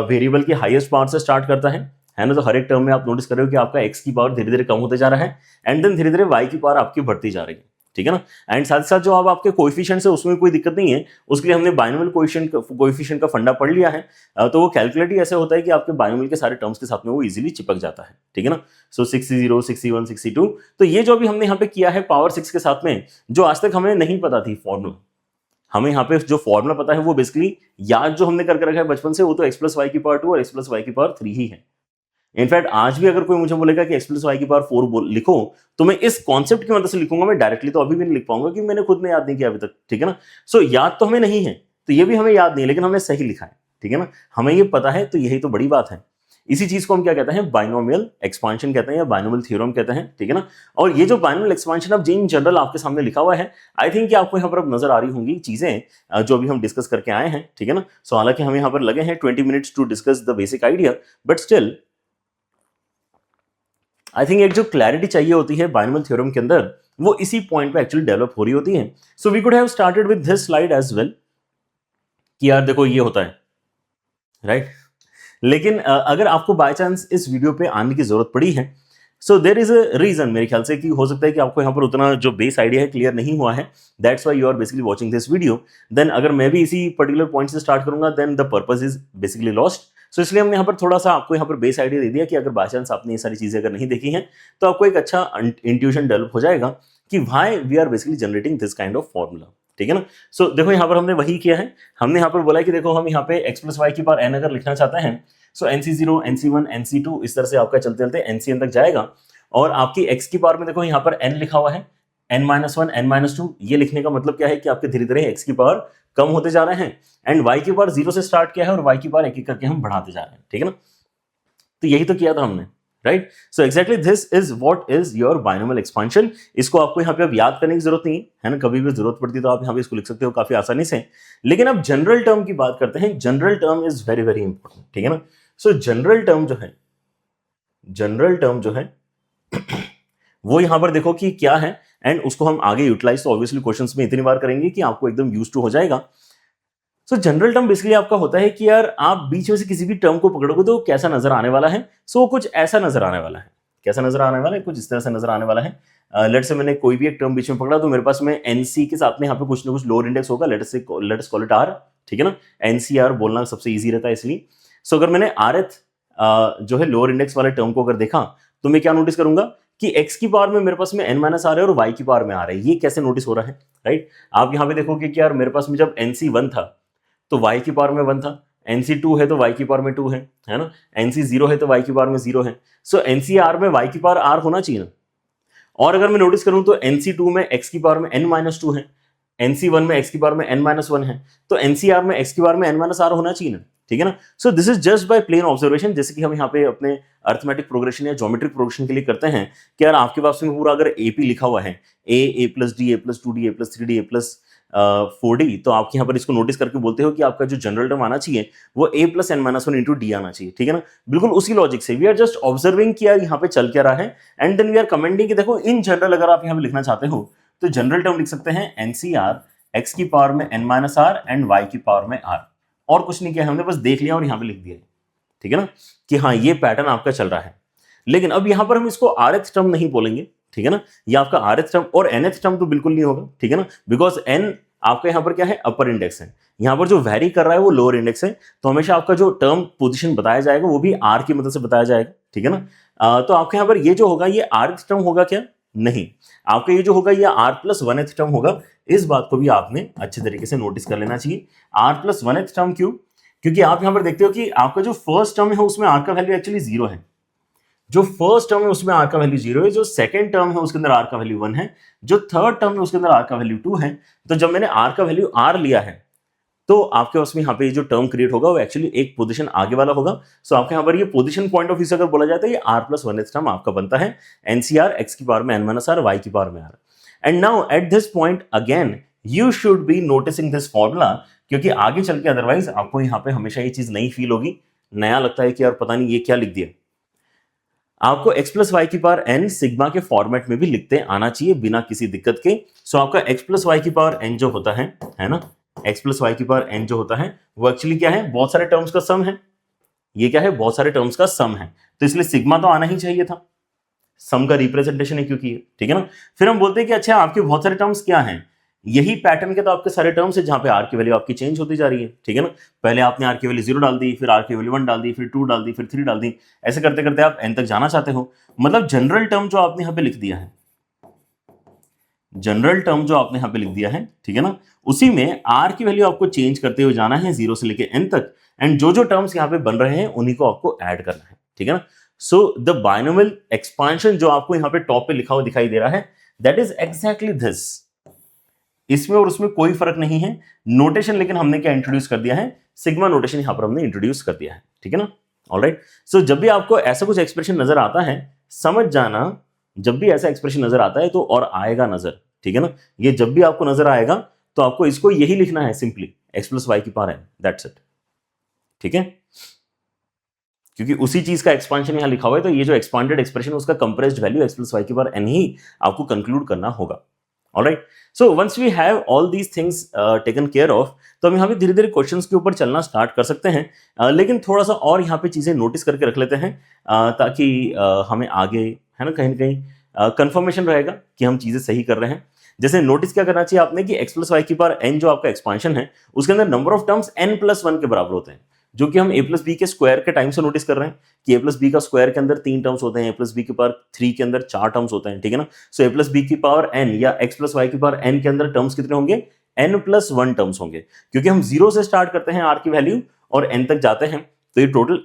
वेरिएबल की हाईएस्ट पावर से स्टार्ट करता है ना। तो हर एक टर्म में आप नोटिस कर रहे हो कि आपका x की पावर धीरे धीरे कम होते जा रहा है एंड देन धीरे धीरे y की पावर आपकी बढ़ती जा रही है, ठीक है ना। एंड साथ साथ जो अब आपके कोएफिशिएंट्स है उसमें कोई दिक्कत नहीं है, उसके लिए हमने बाइनोमियल कोएफिशिएंट का फंडा पढ़ लिया है। तो वो कैलकुलेट ही ऐसे होता है कि आपके बाइनोमियल के सारे टर्म्स के साथ में वो इजीली चिपक जाता है, ठीक है ना। सो 60, 61, 62, तो ये जो भी हमने यहाँ पे किया है पावर 6 के साथ में, जो आज तक हमें नहीं पता थी फॉर्मूला, हमें यहाँ पे जो फॉर्मूला पता है वो बेसिकली याद जो हमने करके रखा है बचपन से, वो तो x प्लस वाई की पावर 2 और x प्लस वाई की पावर 3 ही है। इनफैक्ट आज भी अगर कोई मुझे बोलेगा कि x प्लस वाई की पावर 4 लिखो तो मैं इस कॉन्सेप्ट की मदद से लिखूंगा, मैं डायरेक्टली तो अभी भी नहीं लिख पाऊंगा कि मैंने खुद ने याद नहीं किया अभी तक, ठीक है ना। सो याद तो हमें नहीं है, तो ये भी हमें याद नहीं है, लेकिन हमने सही लिखा है, ठीक है ना। हमें ये पता है, तो यही तो बड़ी बात है। इसी चीज को हम क्या कहते हैं? बाइनोमियल एक्सपांशन कहते हैं या बाइनोमियल थ्योरम कहते हैं, ठीक है ना। और ये जो बाइनोमियल एक्सपांशन अब इन जनरल आपके सामने लिखा हुआ है, आई थिंक कि आपको यहाँ पर अब नजर आ रही होंगी चीजें जो अभी हम डिस्कस करके आए हैं, ठीक है ना। सो हालांकि हमें यहाँ पर लगे हैं 20 minutes to discuss the basic idea, but still I think एक जो क्लैरिटी चाहिए होती है बाइनोमियल थ्योरम के अंदर, वो इसी पॉइंट पे एक्चुअली डेवलप हो रही होती है। So we could have started with this slide as well कि यार देखो ये होता है, राइट। लेकिन अगर आपको बाय चांस इस वीडियो पे आने की जरूरत पड़ी है, so there is a reason, मेरे ख्याल से कि हो सकता है कि आपको यहाँ पर उतना जो बेस आइडिया है क्लियर नहीं हुआ है, that's why you are basically watching this video. Then अगर मैं भी इसी पर्टिकुलर पॉइंट से स्टार्ट करूंगा then the purpose is basically lost. So इसलिए हमने यहाँ पर थोड़ा सा आपको यहाँ पर बेस आइडिया दे दिया कि अगर बाय चांस आपने ये सारी चीजें अगर नहीं देखी हैं तो आपको एक अच्छा इंट्यूशन डेवलप हो जाएगा कि why we are basically generating this kind of formula, ठीक है ना। सो देखो यहाँ पर हमने वही किया है, हमने यहाँ पर बोला कि देखो हम यहाँ पे x प्लस वाई की पावर n अगर लिखना चाहते हैं, सो nc0, nc1, nc2 इस तरह से आपका चलते चलते ncn तक जाएगा। और आपकी x की पावर में देखो यहाँ पर n लिखा हुआ है, n-1, n-2, ये लिखने का मतलब क्या है कि आपके धीरे धीरे x की पावर कम होते जा रहे हैं एंड y की पावर 0 से स्टार्ट किया है और y की पावर एक एक करके हम बढ़ाते जा रहे हैं, ठीक है ना। तो यही तो किया था हमने, right. So exactly this is what is your binomial expansion. इसको आपको यहाँ पे अब याद करने की जरूरत नहीं है ना, कभी भी जरूरत पड़ती तो आप यहाँ पे इसको लिख सकते हो काफी आसानी से। लेकिन अब जनरल टर्म की बात करते हैं, general term is very very important, ठीक है ना। सो जनरल टर्म जो है वो यहां पर देखो कि क्या है एंड उसको हम आगे यूटिलाइज तो ऑब्वियसली क्वेश्चंस में इतनी बार करेंगे कि आपको एकदम यूज्ड टू हो जाएगा। सो जनरल टर्म बेसिकली आपका होता है कि यार आप बीच में से किसी भी टर्म को पकड़ोगे तो कैसा नजर आने वाला है। सो कुछ ऐसा नजर आने वाला है, कैसा नजर आने वाला है, कुछ इस तरह से नजर आने वाला है। लेट्स से मैंने कोई भी एक टर्म बीच में पकड़ा तो मेरे पास में एनसी के साथ में यहाँ पे कुछ ना कुछ लोअर इंडेक्स होगा, लेट्स कॉल इट आर, ठीक है ना। एनसीआर बोलना सबसे ईजी रहता है इसलिए। सो अगर मैंने आरएथ जो है लोअर इंडेक्स वाले टर्म को अगर देखा तो मैं क्या नोटिस करूंगा कि x की पावर में मेरे पास में n माइनस आ रहा है और y की पावर में आ रहा है। ये कैसे नोटिस हो रहा है, राइट। आप यहाँ पे देखोगे कि यार मेरे पास में जब nc1 था तो y की पावर में 1 था, nc2 है तो y की पावर में 2 है ना, nc0 है तो y की पावर में 0 है। सो ncr में y की पावर r होना चाहिए ना। और अगर मैं नोटिस करूं तो nc2 में x की पावर में n-2 है, nc1 में x की पावर में n-1 है, तो ncr में x की पावर में n-r होना चाहिए ना, ठीक है ना। So this is just by plain observation, जैसे कि हम यहाँ पे अपने अर्थमेटिक प्रोग्रेशन या ज्योमेट्रिक प्रोग्रेशन के लिए करते हैं कि यार आपके पास में पूरा अगर AP लिखा हुआ है a plus D, a plus 2d, a plus 3d, a plus 4d, तो आप यहाँ पर इसको नोटिस करके बोलते हो कि आपका जो जनरल टर्म आना चाहिए वो a plus n-1 into D आना चाहिए, ठीक है ना। बिल्कुल उसी लॉजिक से वी आर जस्ट ऑब्जर्विंग कि यार यहाँ पे चल क्या रहा है and then we are commenting कि देखो इन जनरल अगर आप यहाँ पे लिखना चाहते हो तो जनरल टर्म लिख सकते हैं NCR एक्स की पावर में n minus r and y की पावर में r। और कुछ नहीं किया हमने, बस देख लिया और यहां पे लिख दिया, ठीक है ना, कि हाँ ये पैटर्न आपका चल रहा है। लेकिन अब यहां पर हम इसको rth टर्म नहीं बोलेंगे, ठीक है ना, ये आपका rth टर्म और nth टर्म तो बिल्कुल नहीं होगा, ठीक है ना, बिकॉज n आपका यहां पर क्या है, अपर इंडेक्स है, यहां पर जो वैरी कर रहा है वो लोअर इंडेक्स है, तो हमेशा आपका जो टर्म पोजीशन बताया जाएगा वो भी r की मदद से बताया जाएगा, ठीक है ना। तो आपके यहां पर ये जो होगा ये rth टर्म होगा क्या, नहीं, आपका ये जो होगा ये r प्लस 1th टर्म होगा। इस बात को भी आपने अच्छे तरीके से नोटिस कर लेना चाहिए। r प्लस 1th टर्म क्यों, क्योंकि आप यहां पर देखते हो कि आपका जो फर्स्ट टर्म है उसमें r का वैल्यू एक्चुअली 0 है, जो फर्स्ट टर्म है उसमें r का वैल्यू 0 है, जो सेकंड टर्म है उसके अंदर r का वैल्यू 1 है, जो थर्ड टर्म है उसके अंदर r का वैल्यू 2 है। तो जब मैंने r का वैल्यू r लिया है तो आपके उसमें यहाँ पे जो टर्म क्रिएट होगा वो एक्चुअली एक पोजीशन आगे वाला होगा। सो आपके यहाँ पर ये पोजीशन पॉइंट ऑफ व्यू से अगर बोला जाता है ये r प्लस 1th टर्म आपका बनता है NCR x की पावर में n माइनस r y की पावर में r। And now at this point again you should be noticing this formula, क्योंकि आगे चल के अदरवाइज आपको यहाँ पे हमेशा ये चीज नहीं फील होगी, नया लगता है कि यार पता नहीं ये क्या लिख दिया। आपको x प्लस वाई की पावर n सिग्मा के फॉर्मेट में भी लिखते आना चाहिए बिना किसी दिक्कत के। सो आपका x प्लस वाई की पावर n जो होता है ना, x प्लस वाई की पावर n जो होता है वो एक्चुअली क्या है, बहुत सारे टर्म्स का सम है। ये क्या है, बहुत सारे टर्म्स का सम है, तो इसलिए सिग्मा तो आना ही चाहिए था, सम का रिप्रेजेंटेशन है क्योंकि, ठीक है ना। फिर हम बोलते हैं कि अच्छा आपके बहुत सारे टर्म्स क्या हैं, यही पैटर्न के तो आपके सारे टर्म्स है जहां पे r की वैल्यू आपकी चेंज होती जा रही है, ठीक है ना। पहले आपने r की वैल्यू 0 डाल दी, फिर r की वैल्यू 1 डाल दी, फिर 2 डाल दी, फिर 3 डाल दी, ऐसे करते करते आप n तक जाना चाहते हो। मतलब जनरल टर्म जो आपने यहां पे लिख दिया है, जनरल टर्म जो आपने यहां पे लिख दिया है, ठीक है ना, उसी में r की वैल्यू आपको चेंज करते हुए जाना है 0 से लेके n तक, एंड जो जो टर्म्स यहां पे बन रहे हैं उन्हीं को आपको ऐड करना है, ठीक है ना। सो द बाइनोमियल एक्सपांशन जो आपको यहां पे टॉप पे लिखा हुआ दिखाई दे रहा है, दैट इज एग्जैक्टली दिस। इसमें और उसमें कोई फर्क नहीं है, नोटेशन लेकिन हमने क्या इंट्रोड्यूस कर दिया है, सिग्मा नोटेशन यहां पर हमने इंट्रोड्यूस कर दिया है, ठीक है ना। ऑलराइट, सो जब भी आपको ऐसा कुछ एक्सप्रेशन नजर आता है समझ जाना, जब भी ऐसा एक्सप्रेशन नजर आता है तो और आएगा नजर, ठीक है ना, ये जब भी आपको नजर आएगा तो आपको इसको यही लिखना है सिंपली x प्लस वाई की पावर n, दैट्स इट, ठीक है, क्योंकि उसी चीज का एक्सपांशन यहां लिखा हुआ है, तो ये जो एक्सपांडेड एक्सप्रेशन उसका compressed value x plus Y की पावर n ही आपको कंक्लूड करना होगा। Alright, so once we have all these things taken care of, तो हम यहाँ पे धीरे धीरे क्वेश्चंस के ऊपर चलना स्टार्ट कर सकते हैं, लेकिन थोड़ा सा और यहाँ पे चीजें नोटिस करके रख लेते हैं ताकि हमें आगे है ना कहीं कंफर्मेशन रहेगा कि हम चीजें सही कर रहे हैं। जैसे नोटिस क्या करना चाहिए आपने कि x प्लस वाई की पावर n जो आपका एक्सपांशन है उसके अंदर number of terms n plus 1 के बराबर होते हैं, जो कि हम a प्लस बी के स्क्वायर के टाइम से नोटिस कर रहे हैं कि a प्लस बी का स्क्वायर के अंदर 3 टर्म्स होते हैं, a प्लस बी की पावर 3 के अंदर 4 टर्म्स होते हैं, ठीक है ना। सो a प्लस बी की पावर n या x प्लस वाई की पावर n के अंदर टर्म्स कितने होंगे, n प्लस 1 टर्म्स होंगे, क्योंकि हम 0 से स्टार्ट करते हैं r की वैल्यू और n तक जाते हैं, तो ये टोटल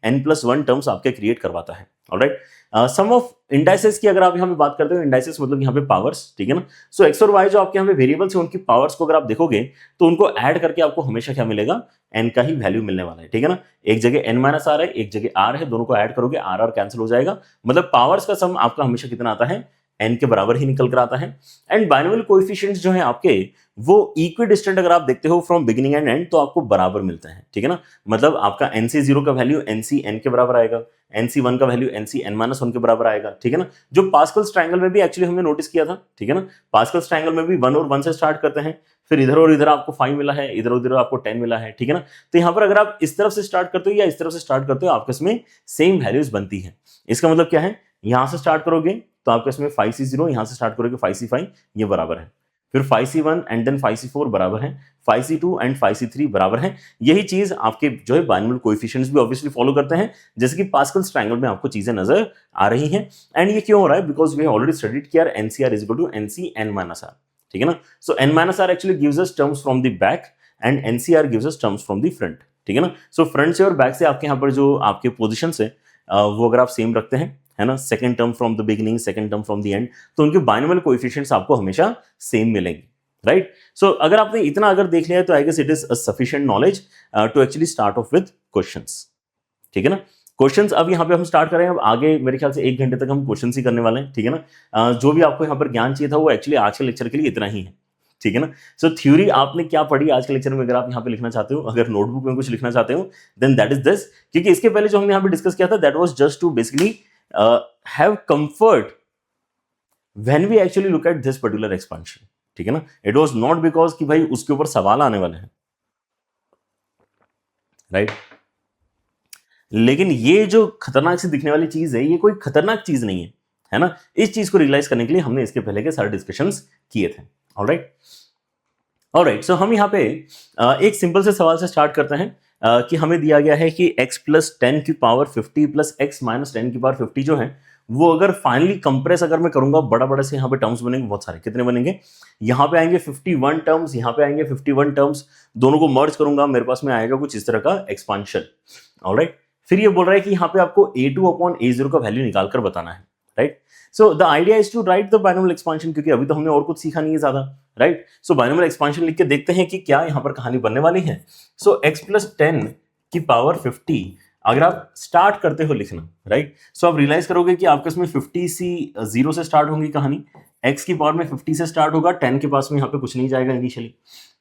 n प्लस 1 टर्म्स आपके क्रिएट करवाता है। ऑलराइट, सम ऑफ इंडाइसेस की अगर आप यहाँ पे बात करते हो, इंडाइसेस मतलब यहाँ पे पावर्स, ठीक है ना। सो एक्स और वाई जो आपके यहाँ पे वेरिएबल्स हैं उनकी पावर्स को अगर आप देखोगे तो उनको ऐड करके आपको हमेशा क्या मिलेगा, n का ही वैल्यू मिलने वाला है, ठीक है ना। एक जगह n माइनस आर है, एक जगह r है, दोनों को ऐड करोगे r कैंसिल हो जाएगा, मतलब पावर्स का सम आपका हमेशा कितना आता है, n के बराबर ही निकल कर आता है। एंड बाइनोमियल कोएफिशिएंट्स जो है आपके वो इक्विडिस्टेंट अगर आप देखते हो फ्रॉम बिगिनिंग एंड एंड तो आपको बराबर मिलते हैं, ठीक है ना। मतलब आपका nc0 का वैल्यू nc n के बराबर आएगा, nc1 का वैल्यू nc n माइनस 1 के बराबर आएगा, ठीक है ना। जो पास्कल्स ट्रायंगल में भी एक्चुअली हमने नोटिस किया था, ठीक है ना, पास्कल्स ट्रायंगल में भी 1 और 1 से स्टार्ट करते हैं, फिर इधर और इधर आपको 5 मिला है, इधर उधर आपको 10 मिला है, ठीक है ना। तो यहाँ पर अगर आप इस तरफ से स्टार्ट करते हो या इस तरफ से स्टार्ट करते हो आपके इसमें सेम वैल्यूज बनती है। इसका मतलब क्या है, यहां से स्टार्ट करोगे तो आपके इसमें 5c0, यहां से स्टार्ट करोगे 5c5, ये बराबर है, फिर 5c1 एंड देन 5c4 बराबर है, 5c2 एंड 5c3 बराबर है। यही चीज आपके जो है बाइनोमियल कोएफिशिएंट्स भी ऑब्वियसली फॉलो करते हैं, जैसे कि पास्कल्स ट्रायंगल में आपको चीजें नजर आ रही हैं। एंड ये क्यों हो रहा है, because we have already studied किया NCR is equal to NC n minus r, ठीक है ना। So n minus r actually gives us terms from the back end NCR gives us terms from the front, ठीक है ना। So front से और back से आपके यहाँ पर जो आपके पोजिशन है वो अगर आप सेम रखते हैं, है ना, second term from the beginning, second term from the and, तो उनके बाइनोमियल कोएफिशिएंट्स आपको हमेशा सेम मिलेंगे, राइट। सो अगर आपने इतना अगर देख लिया तो I guess it is a sufficient knowledge to actually start off with questions, ठीक है ना। क्वेश्चंस अब यहाँ पे हम स्टार्ट करें, अब आगे मेरे ख्याल से 1 घंटे तक हम क्वेश्चंस ही करने वाले हैं, ठीक है ना। जो भी आपको यहाँ पर ज्ञान चाहिए था वो एक्चुअली आज के लेक्चर के लिए इतना ही है, ठीक है ना। सो थ्योरी आपने क्या पढ़ी आज के लेक्चर में, अगर आप यहाँ पे लिखना चाहते हो, अगर नोटबुक में कुछ लिखना चाहते हो, देन दैट इज दिस, क्योंकि इसके पहले जो हमने यहाँ पे डिस्कस किया था that was just to basically have comfort when we actually look at this particular expansion, ठीक है ना, इट वॉज नॉट बिकॉज कि भाई उसके ऊपर सवाल आने वाले हैं, राइट। लेकिन ये जो खतरनाक सी दिखने वाली चीज है, ये कोई खतरनाक चीज नहीं है ना। इस चीज को रियलाइज करने के लिए हमने इसके पहले के सारे डिस्कशंस किए थे। ऑलराइट, ऑलराइट, सो हम यहाँ पे एक सिंपल से सवाल से स्टार्ट करते हैं कि हमें दिया गया है कि x प्लस 10 की पावर 50 प्लस x माइनस 10 की पावर 50 जो है वो अगर फाइनली कंप्रेस अगर मैं करूंगा, बड़ा बड़ा से यहाँ पे टर्म्स बनेंगे बहुत सारे। कितने बनेंगे? यहाँ पे आएंगे 51 टर्म्स, यहाँ पे आएंगे 51 टर्म्स, दोनों को मर्ज करूंगा, मेरे पास में आएगा कुछ इस तरह का एक्सपांशन। ऑलराइट, फिर ये बोल रहा है कि यहाँ पे आपको a2 अपॉन a0 का वैल्यू निकाल कर बताना है, right. So the idea is to write the binomial expansion, क्योंकि अभी तो हमने और कुछ सीखा नहीं है ज्यादा, राइट। सो बाइनोमियल एक्सपांशन लिख के देखते हैं कि क्या यहाँ पर कहानी बनने वाली है। सो x प्लस 10 की पावर 50 अगर आप स्टार्ट करते हो लिखना, राइट, सो आप रियलाइज करोगे कि आपके इसमें 50 सी 0 से स्टार्ट होगी कहानी, x की पावर में 50 से स्टार्ट होगा, 10 के पास में यहाँ पे कुछ नहीं जाएगा इनिशियली,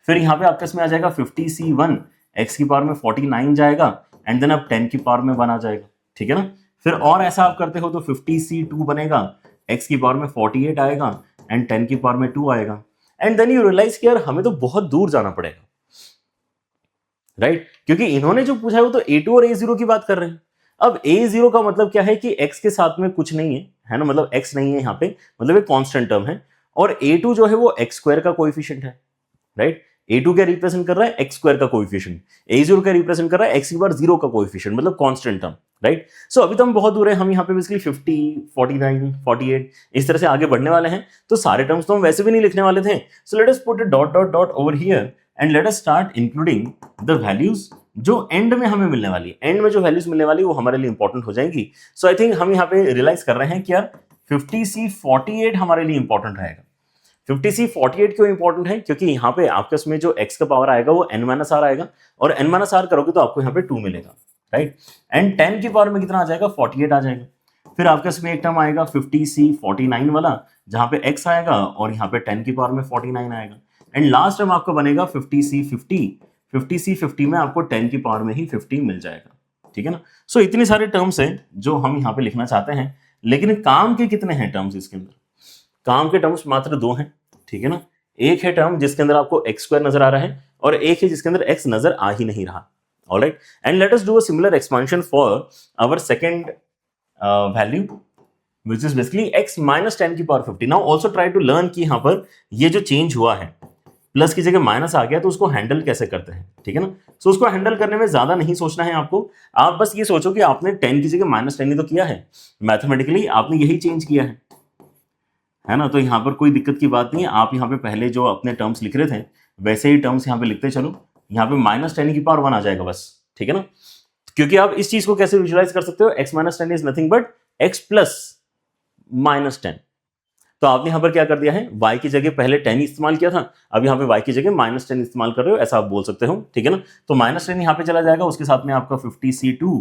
फिर यहाँ पे आपके इसमें आ जाएगा 50 सी 1, x की पावर में 49 जाएगा, एंड देन अब 10 की पावर में 1 आ जाएगा, ठीक है ना। फिर और ऐसा आप करते हो तो 50 सी 2 बनेगा, x की पावर में 48 आएगा, एंड 10 की पावर में 2 आएगा, एंड देन यू रियलाइज कि यार हमें तो बहुत दूर जाना पड़ेगा, राइट, क्योंकि इन्होंने जो पूछा है वो तो a2 और a0 की बात कर रहे हैं। अब a0 का मतलब क्या है कि x के साथ में कुछ नहीं है ना, मतलब x नहीं है यहाँ पे, मतलब एक कांस्टेंट टर्म है, और a2 जो है वो x स्क्वायर का कोएफिशिएंट है, राइट। a2 क्या रिप्रेजेंट कर रहा है? x स्क्वायर का कोएफिशिएंट। a0 क्या रिप्रेजेंट कर रहा है? x की पावर 0 का कोएफिशिएंट, मतलब कांस्टेंट टर्म, राइट। सो अभी तो हम बहुत दूर है, हम यहाँ पे बेसिकली 50, 49, 48 इस तरह से आगे बढ़ने वाले हैं, तो सारे टर्म्स तो हम वैसे भी नहीं लिखने वाले थे। सो let us put a dot dot dot over here and let us start including the values जो एंड में हमें मिलने वाली है। एंड में जो वैल्यूज मिलने वाली है वो हमारे लिए इंपॉर्टेंट हो जाएंगी। सो आई थिंक हम यहाँ पे रियलाइज कर रहे हैं कि यार 50C48 हमारे लिए इंपॉर्टेंट रहेगा। 50C48 क्यों इंपॉर्टेंट है? क्योंकि यहाँ पे आपके उसमें जो x का पावर आएगा वो n-r आएगा, और n-r करोगे तो आपको यहाँ पे 2 मिलेगा, राइट। एंड 10 की पावर में कितना आ जाएगा? 48 आ जाएगा। फिर आपके उसमें एक टर्म आएगा 50C49 वाला, जहां पे x आएगा और यहाँ पे 10 की पावर में 49 आएगा, एंड लास्ट टर्म आपका बनेगा 50C50। 50C50 में आपको 10 की पावर में ही 50 मिल जाएगा, ठीक है ना। सो इतने सारे टर्म्स हैं जो हम यहाँ पे लिखना चाहते हैं, लेकिन काम के कितने हैं टर्म्स इसके अंदर? काम के टर्म्स मात्र 2 हैं, ठीक है ना। एक है टर्म जिसके अंदर आपको x स्क्वायर नजर आ रहा है, और एक है जिसके अंदर x नजर आ ही नहीं रहा। Alright, and let us do a similar expansion for our second value which is basically x minus 10 की power 50। Now also try to learn कि यहां पर ये जो चेंज हुआ है, प्लस की जगह माइनस आ गया, तो उसको हैंडल कैसे करते हैं, ठीक है ना। सो उसको हैंडल करने में ज्यादा नहीं सोचना है आपको, आप बस ये सोचो कि आपने 10 की जगह माइनस 10 ही तो किया है, मैथमेटिकली आपने यही चेंज किया है ना। तो यहाँ पर कोई दिक्कत की बात नहीं है, आप यहाँ पे पहले जो अपने टर्म्स लिख रहे थे वैसे ही टर्म्स यहाँ पे लिखते चलो। यहाँ पे माइनस 10 की पावर 1 आ जाएगा बस, ठीक है ना। क्योंकि आप इस चीज को कैसे विजुलाइज कर सकते हो? x minus 10 is nothing but x plus minus 10। तो आपने यहाँ पर क्या कर दिया है? y की जगह पहले 10 इस्तेमाल किया था, अब यहाँ पे y की जगह माइनस 10 इस्तेमाल कर रहे हो, ऐसा आप बोल सकते हो, ठीक है ना। तो माइनस 10 यहाँ पे चला जाएगा, उसके साथ में आपका 50C2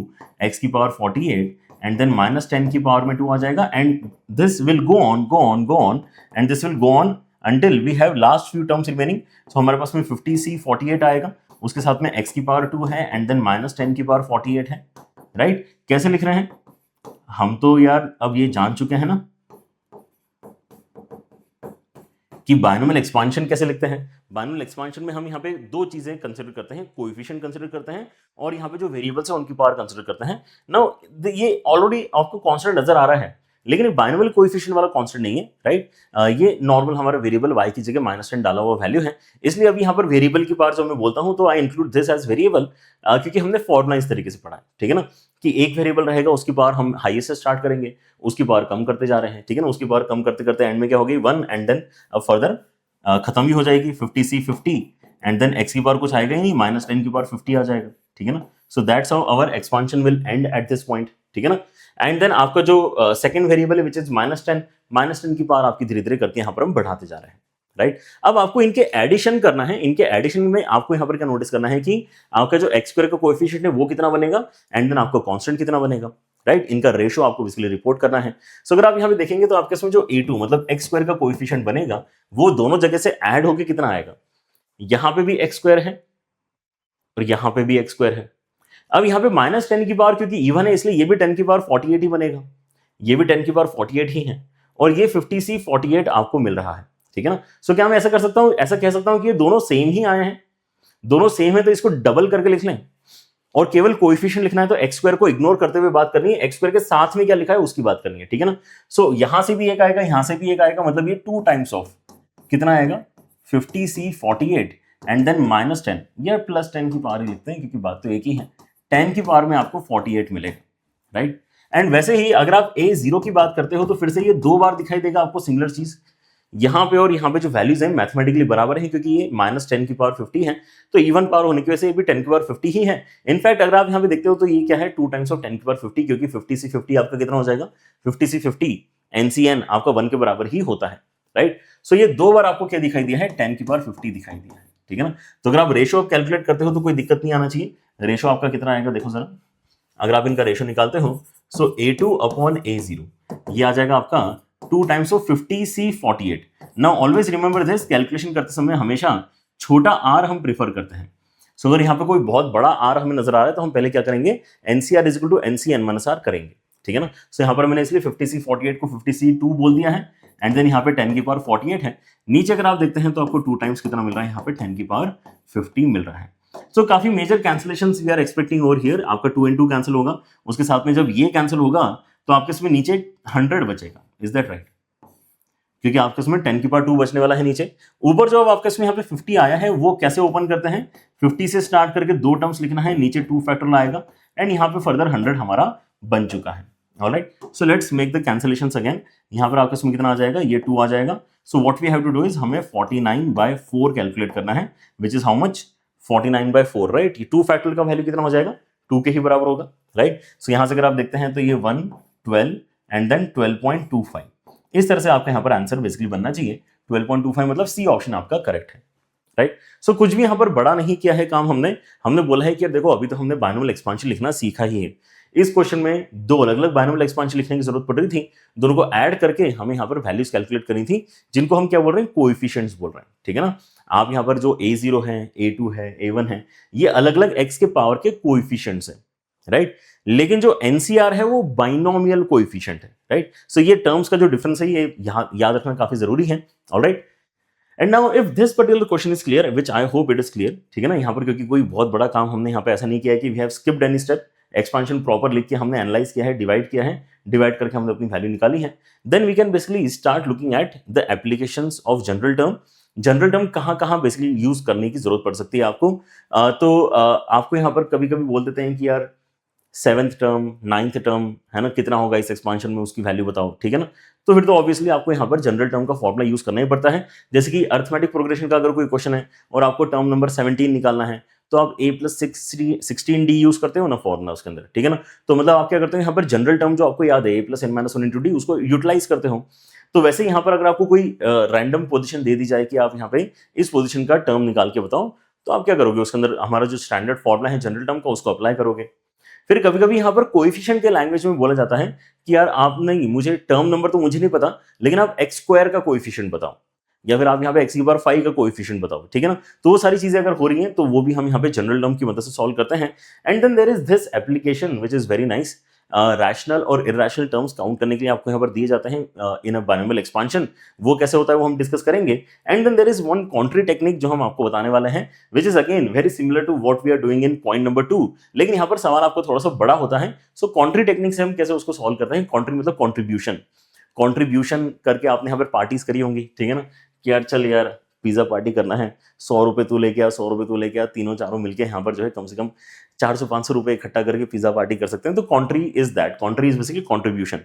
x की पावर 48, एंड देन माइनस 10 की पावर में 2 आ जाएगा, and this will go on and this will go on until we have last few terms remaining. So हमारे पास में 50C48 आएगा, उसके साथ में x की पावर 2 है, एंड देन माइनस 10 की पावर 48 है, राइट। कैसे लिख रहे हैं हम? तो यार अब ये जान चुके हैं ना कि बाइनोमियल एक्सपांशन कैसे लिखते हैं। बाइनोमियल एक्सपांशन में हम यहाँ पे 2 चीजें कंसिडर करते हैं, कोएफिशिएंट कंसिडर करते हैं, और यहाँ पे जो वेरिएबल्स है उनकी पावर कंसिडर करते हैं। नाउ ये ऑलरेडी आपको कांस्टेंट नजर आ रहा है, लेकिन बाइनोमियल कोएफिशिएंट वाला कांस्टेंट नहीं है, राइट। ये नॉर्मल हमारा वेरिएबल y की जगह माइनस 10 डाला हुआ वैल्यू है, इसलिए अब यहाँ पर वेरिएबल की पावर जो मैं बोलता हूँ तो I include this as variable, क्योंकि हमने फॉर्मूला इस तरीके से पढ़ा है, ठीक है ना, कि एक वेरिएबल रहेगा, उसकी पावर हम हाईएस्ट से स्टार्ट करेंगे, उसकी पावर कम करते जा रहे हैं, ठीक है ना, उसकी पावर कम करते करते एंड में क्या होगी 1, एंड देन अब फर्दर खत्म ही हो जाएगी 50C50, एंड देन x की पावर कुछ आएगा ही नहीं, माइनस 10 की पावर 50 आ जाएगा, ठीक है ना। So that's how our expansion will end at this point, ठीक है ना। एंड देन आपका जो सेकंड वेरिएबल है विच इज माइनस 10 की पावर आपकी धीरे धीरे करके यहाँ पर हम बढ़ाते जा रहे हैं, राइट। अब आपको इनके एडिशन करना है, इनके एडिशन में आपको यहाँ पर क्या नोटिस करना है कि आपका जो x स्क्वायर का कोएफिशिएंट है वो कितना बनेगा, एंड देन आपका कांस्टेंट कितना बनेगा, राइट। इनका रेशियो आपको बेसिकली रिपोर्ट करना है। सो अगर आप यहाँ पे देखेंगे तो आपके इसमें जो a2 मतलब x स्क्वायर का कोएफिशिएंट बनेगा वो दोनों जगह से ऐड होके कितना आएगा, यहाँ पे भी x स्क्वायर है और यहाँ पे भी x स्क्वायर है। अब यहाँ पे माइनस 10 की पावर क्योंकि इवन है इसलिए ये भी 10 की पावर 48 ही बनेगा, ये भी 10 की पावर 48 ही है, और ये 50C48 आपको मिल रहा है, ठीक है ना। सो क्या मैं ऐसा कर सकता हूं, ऐसा कह सकता हूं कि ये दोनों सेम ही आए हैं, दोनों सेम है तो इसको डबल करके लिख लें, और केवल कोएफिशिएंट लिखना है तो एक्स स्क्वायर को इग्नोर करते हुए बात करनी है, एक्स स्क्वायर के साथ में क्या लिखा है उसकी बात करनी है, ठीक है ना। सो यहां से भी एक आएगा, यहां से भी एक आएगा, मतलब ये 2 टाइम्स ऑफ कितना आएगा 50c 48 एंड देन -10 या +10 की पावर ही लिखते हैं क्योंकि बात तो एक ही है, 10 की पावर में आपको 48 मिलेगा, राइट। एंड वैसे ही अगर आप a0 की बात करते हो तो फिर से ये 2 बार दिखाई देगा आपको सिमिलर चीज, यहां पे और यहां पे जो वैल्यूज हैं मैथमेटिकली बराबर है क्योंकि ये -10 की पावर 50 है, तो इवन पावर होने की वजह से ये भी 10 की पावर 50 ही है। इनफैक्ट अगर आप यहां पे देखते हो तो ये क्या है 2 टाइम्स ऑफ 10 की पावर 50, क्योंकि 50 से 50 आपका कितना हो जाएगा 50 से 50 NCN आपका 1 के बराबर ही होता है, राइट। सो ये 2 बार आपको क्या दिखाई दिया है 10 की पावर 50 दिखाई दिया है, ठीक है ना। तो अगर आप रेशो कैलकुलेट करते हो तो कोई दिक्कत नहीं आना चाहिए। रेशो आपका कितना आएगा देखो जरा, अगर आप इनका रेशो निकालते हो सो A2/A0 ये आ जाएगा आपका 2 times of 50c 48। Now always remember this, calculation करते समय हमेशा छोटा r हम प्रेफर करते हैं। सो अगर यहाँ पे कोई बहुत बड़ा r हमें नजर आ रहा है तो हम पहले क्या करेंगे NCR is equal to NCN -r करेंगे, ठीक है ना। सो यहाँ पर मैंने इसलिए 50c 48 को 50c2 बोल दिया है एंड देन यहाँ पे 10 की पावर 48 है। नीचे अगर आप देखते हैं तो आपको 2 टाइम्स कितना मिल रहा है, यहाँ पे 10 की पावर 50 मिल रहा है। सो काफी major cancellations we are expecting over here, आपका 2 and 2 कैंसिल होगा, उसके साथ में जब ये कैंसिल होगा तो आपके इसमें नीचे 100 बचेगा, इज दैट राइट, क्योंकि आपके इसमें 10 की पावर 2 बचने वाला है नीचे। ऊपर जो अब आपके इसमें यहाँ पे 50 आया है वो कैसे ओपन करते हैं, 50 से स्टार्ट करके 2 टर्म्स लिखना है, नीचे 2 फैक्टोरियल आएगा एंड यहाँ पे फर्दर 100 हमारा बन चुका है। Alright, so let's make the cancellations again. यहाँ पर आपके इसमें कितना आ जाएगा, ये 2 आ जाएगा। So what we have to do is हमें 49/4 कैलकुलेट करना है, which is how much 49/4, right. ये 2 फैक्टोरियल का वैल्यू कितना हो जाएगा 2 के ही बराबर होगा, राइट। सो यहाँ से अगर आप देखते हैं तो ये 1 12 एंड देन 12.25, इस तरह से आपका यहाँ पर आंसर बेसिकली बनना चाहिए। 12.25 मतलब सी ऑप्शन आपका करेक्ट है, राइट। सो कुछ भी यहाँ पर बड़ा नहीं किया है काम हमने बोला है कि देखो अभी तो हमने बाइनोमियल एक्सपांशन लिखना सीखा ही है। इस क्वेश्चन में 2 अलग अलग बाइनोमियल एक्सपांशन लिखने की जरूरत पड़ रही थी, दोनों को ऐड करके हमें यहाँ पर वैल्यूज कैलकुलेट करनी थी, जिनको हम क्या बोल रहे हैं कोएफिशिएंट्स बोल रहे हैं, ठीक है ना। आप यहाँ पर जो A0 है, A2 है, A1 है, ये अलग अलग x के पावर के कोएफिशिएंट्स हैं, राइट। लेकिन जो NCR है वो बाइनोमियल कोएफिशिएंट है, राइट। सो ये टर्म्स का जो डिफरेंस है ये यहाँ याद रखना काफी जरूरी है, alright. And now if this particular question is clear, which I hope it is clear, ठीक है ना। यहाँ पर क्योंकि कोई बहुत बड़ा काम हमने यहाँ पे ऐसा नहीं किया है कि we have skipped any step, expansion proper लिख के हमने एनालाइज किया है, डिवाइड किया है, डिवाइड करके हमने अपनी वैल्यू निकाली है। Then we can basically start looking at the applications of general term. General term कहाँ कहाँ बेसिकली यूज करने की जरूरत पड़ सकती है आपको। आपको यहाँ पर कभी कभी बोल देते हैं कि यार 7th टर्म 9th टर्म है ना, कितना होगा इस एक्सपांशन में उसकी वैल्यू बताओ, ठीक है ना। तो फिर तो ऑब्वियसली आपको यहाँ पर जनरल टर्म का फॉर्मुला यूज करना ही पड़ता है। जैसे कि अर्थमेटिक प्रोग्रेशन का अगर कोई क्वेश्चन है और आपको टर्म नंबर 17 निकालना है तो आप a+16d यूज करते हो ना फॉर्मुला उसके अंदर, ठीक है ना। तो मतलब आप क्या करते हो यहाँ पर जनरल टर्म जो आपको याद है a+n-1 × d उसको यूटिलाइज करते हो। तो वैसे यहाँ पर अगर आपको कोई रैंडम पोजीशन दे दी जाए कि आप यहाँ पे इस पोजीशन का टर्म निकाल के बताओ, तो आप क्या करोगे, उसके अंदर हमारा जो स्टैंडर्ड फॉर्मुला है जनरल टर्म का उसको अप्लाई करोगे। फिर कभी कभी यहाँ पर कोएफिशिएंट के लैंग्वेज में बोला जाता है कि यार आप नहीं, मुझे टर्म नंबर तो मुझे नहीं पता, लेकिन आप x² का कोएफिशिएंट बताओ, या फिर आप यहाँ पे x⁵ का कोएफिशिएंट बताओ, ठीक है ना। तो वो सारी चीजें अगर हो रही हैं तो वो भी हम यहाँ पे जनरल टर्म की मदद से सॉल्व करते हैं। And then there is this application which is very nice, rational और इरैशनल टर्म्स काउंट करने के लिए आपको यहाँ पर दिए जाते हैं इन अ बाइनोमियल एक्सपांशन। वो कैसे होता है वो हम डिस्कस करेंगे। And then there is one contri technique जो हम आपको बताने वाले हैं, which is again very similar to what we are doing in point number 2, लेकिन यहाँ पर सवाल आपको थोड़ा सा बड़ा होता है। सो कॉन्ट्री टेक्निक से हम कैसे उसको सॉल्व करते हैं। कॉन्ट्री मतलब कॉन्ट्रीब्यूशन करके आपने यहाँ पर पार्टीज करी होंगी, ठीक है ना, कि यार चल यार पिज्जा पार्टी करना है, 100 रुपए तू लेके आ, 100 रुपए तू लेके आ, तीनों चारों मिलके यहाँ पर जो है कम से कम 400-500 रुपए इकट्ठा करके पिज्जा पार्टी कर सकते हैं। तो contri is that, contri is basically contribution.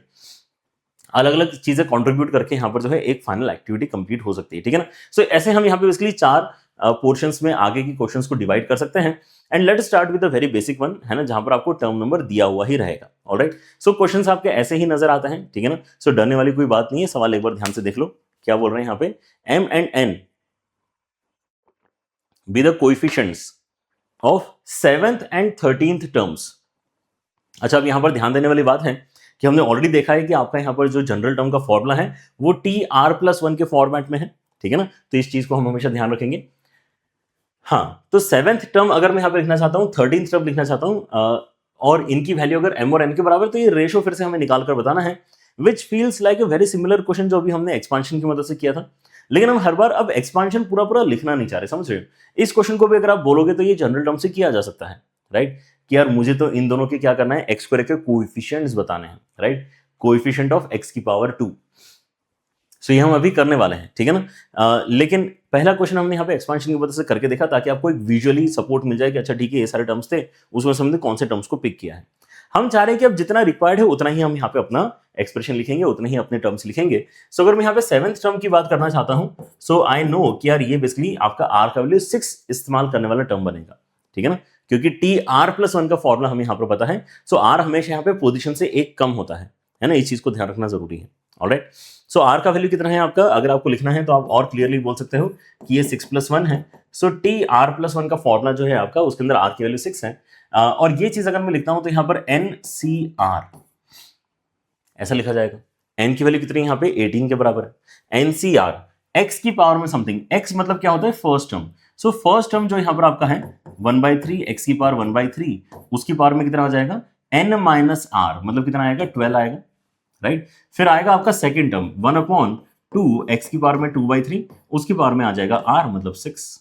अलग अलग चीजें कंट्रीब्यूट करके यहाँ पर जो है एक फाइनल एक्टिविटी कंप्लीट हो सकती है, ठीक है ना। सो ऐसे हम यहाँ पे बेसिकली 4 पोर्शंस में आगे की क्वेश्चंस को डिवाइड कर सकते हैं। And let's start with the very basic one, है ना, जहां पर आपको टर्म नंबर दिया हुआ ही रहेगा। ऑलराइट, सो क्वेश्चंस आपके ऐसे ही नजर आते हैं, ठीक है ना। सो डरने वाली कोई बात नहीं है, सवाल एक बार ध्यान से देख लो क्या बोल रहे हैं यहाँ पे। m and n be the coefficients of 7th and 13th terms। अच्छा, अब यहां पर ध्यान देने वाली बात है कि हमने ऑलरेडी देखा है कि आपका यहां पर जो जनरल टर्म का फॉर्मूला है वो TR+1 के फॉर्मेट में है, ठीक है ना। तो इस चीज को हम हमेशा ध्यान रखेंगे। हाँ, तो 7th टर्म अगर मैं यहां पर लिखना चाहता हूं, 13th टर्म लिखना चाहता हूं और इनकी वैल्यू अगर m और n के बराबर, तो ये रेशो फिर से हमें निकाल कर बताना है, विच feels like a very similar question जो अभी हमने एक्सपांशन की मदद से किया था। लेकिन हम हर बार अब एक्सपांशन पूरा पूरा लिखना नहीं चाह रहे, समझ रहे हो? इस क्वेश्चन को भी अगर आप बोलोगे तो ये जनरल टर्म से किया जा सकता है, राइट? कि यार मुझे तो इन दोनों के क्या करना है, एक्स स्क्वायर के कोएफिशिएंट्स बताने हैं, राइट? कोएफिशिएंट ऑफ एक्स की पावर 2। सो ये हम अभी करने वाले हैं, ठीक है ना? लेकिन पहला क्वेश्चन हमने यहाँ पे एक्सपांशन की वजह से करके देखा ताकि आपको एक विजुअली सपोर्ट मिल जाए कि अच्छा ठीक है ये सारे टर्म्स थे, उसमें से हमने कौन से टर्म्स को पिक किया है। हम चाह रहे हैं कि अब जितना रिक्वायर्ड है उतना ही हम यहाँ पे अपना एक्सप्रेशन लिखेंगे, उतने ही अपने टर्म्स लिखेंगे। सो अगर मैं यहाँ पे 7th टर्म की बात करना चाहता हूँ, सो आई नो कि यार ये बेसिकली आपका आर का वैल्यू 6 इस्तेमाल करने वाला टर्म बनेगा, ठीक है ना? क्योंकि टी आर प्लस 1 का फॉर्मूला हमें यहाँ पर पता है। सो आर हमेशा यहाँ पे पोजिशन से एक कम होता है ना? इस चीज को ध्यान रखना जरूरी है। ऑलराइट, सो आर का वैल्यू कितना है आपका, अगर आपको लिखना है तो आप और क्लियरली बोल सकते हो कि ये 6+1 है। सो टी आर प्लस 1 का फॉर्मूला जो है आपका, उसके अंदर आर की वैल्यू 6 है। और ये चीज अगर मैं लिखता हूं तो यहां पर एन सी आर ऐसा लिखा जाएगा। एन की वैल्यू कितनी है यहाँ पे, 18 के बराबर है। एन सी आर एक्स की पावर में समथिंग, एक्स मतलब क्या होता है, first term. So first term जो यहाँ पर आपका है 1/3, एक्स की पावर 1/3, उसकी पावर में कितना आ जाएगा, n माइनस आर, मतलब कितना आएगा, 12 आएगा, राइट? फिर आएगा आपका सेकेंड टर्म 1/2, एक्स की पावर में 2/3, उसकी पावर में आ जाएगा r मतलब 6।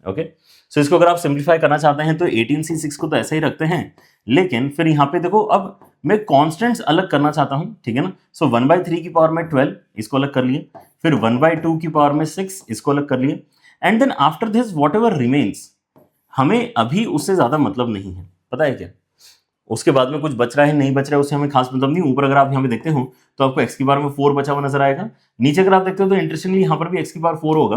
ओके, सो इसको अगर आप सिंप्लीफाई करना चाहते हैं तो 18c6 को तो ऐसे ही रखते हैं, लेकिन फिर यहाँ पे देखो अब मैं कॉन्स्टेंट्स अलग करना चाहता हूं, ठीक है ना? सो 1/3 की पावर में 12, इसको अलग कर लिए, फिर 1/2 की पावर में 6, इसको अलग कर लिए, and then after this whatever remains, हमें अभी उससे ज्यादा मतलब नहीं है, पता है क्या? उसके बाद में कुछ बच रहा है नहीं बच रहा है उससे हमें खास मतलब नहीं। ऊपर अगर आप यहाँ पे देखते हो तो आपको एक्स की पावर में 4 बचा हुआ नजर आएगा, नीचे अगर आप देखते हो तो इंटरेस्टिंगली यहाँ पर भी एक्स की पावर 4 होगा,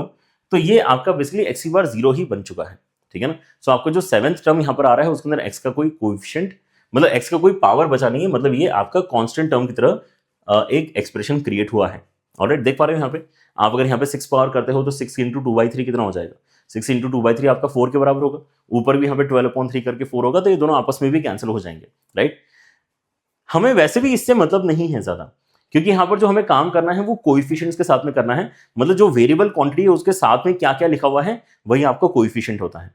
तो ये आपका बेसिकली एक्स की पावर 0 ही बन चुका है, ठीक है ना? सो आपको जो 7th टर्म यहाँ पर आ रहा है उसके अंदर एक्स का कोई कोएफिशिएंट, मतलब एक्स का कोई पावर बचा नहीं है, मतलब ये आपका कांस्टेंट टर्म की तरह एक एक्सप्रेशन क्रिएट हुआ है। ऑलराइट, देख पा रहे हो यहाँ पे, आप अगर यहाँ पे 6 पावर करते हो तो 6 × 2/3 कितना हो जाएगा, 6 × 2/3 आपका 4 के बराबर होगा, ऊपर भी यहाँ पे 12/3 करके 4 होगा, तो ये दोनों आपस में भी कैंसिल हो जाएंगे, राइट? हमें वैसे भी इससे मतलब नहीं है ज्यादा, क्योंकि यहाँ पर जो हमें काम करना है वो कोएफिशिएंट्स के साथ में करना है, मतलब जो वेरिएबल क्वांटिटी है उसके साथ में क्या क्या लिखा हुआ है वही आपका कोएफिशिएंट होता है।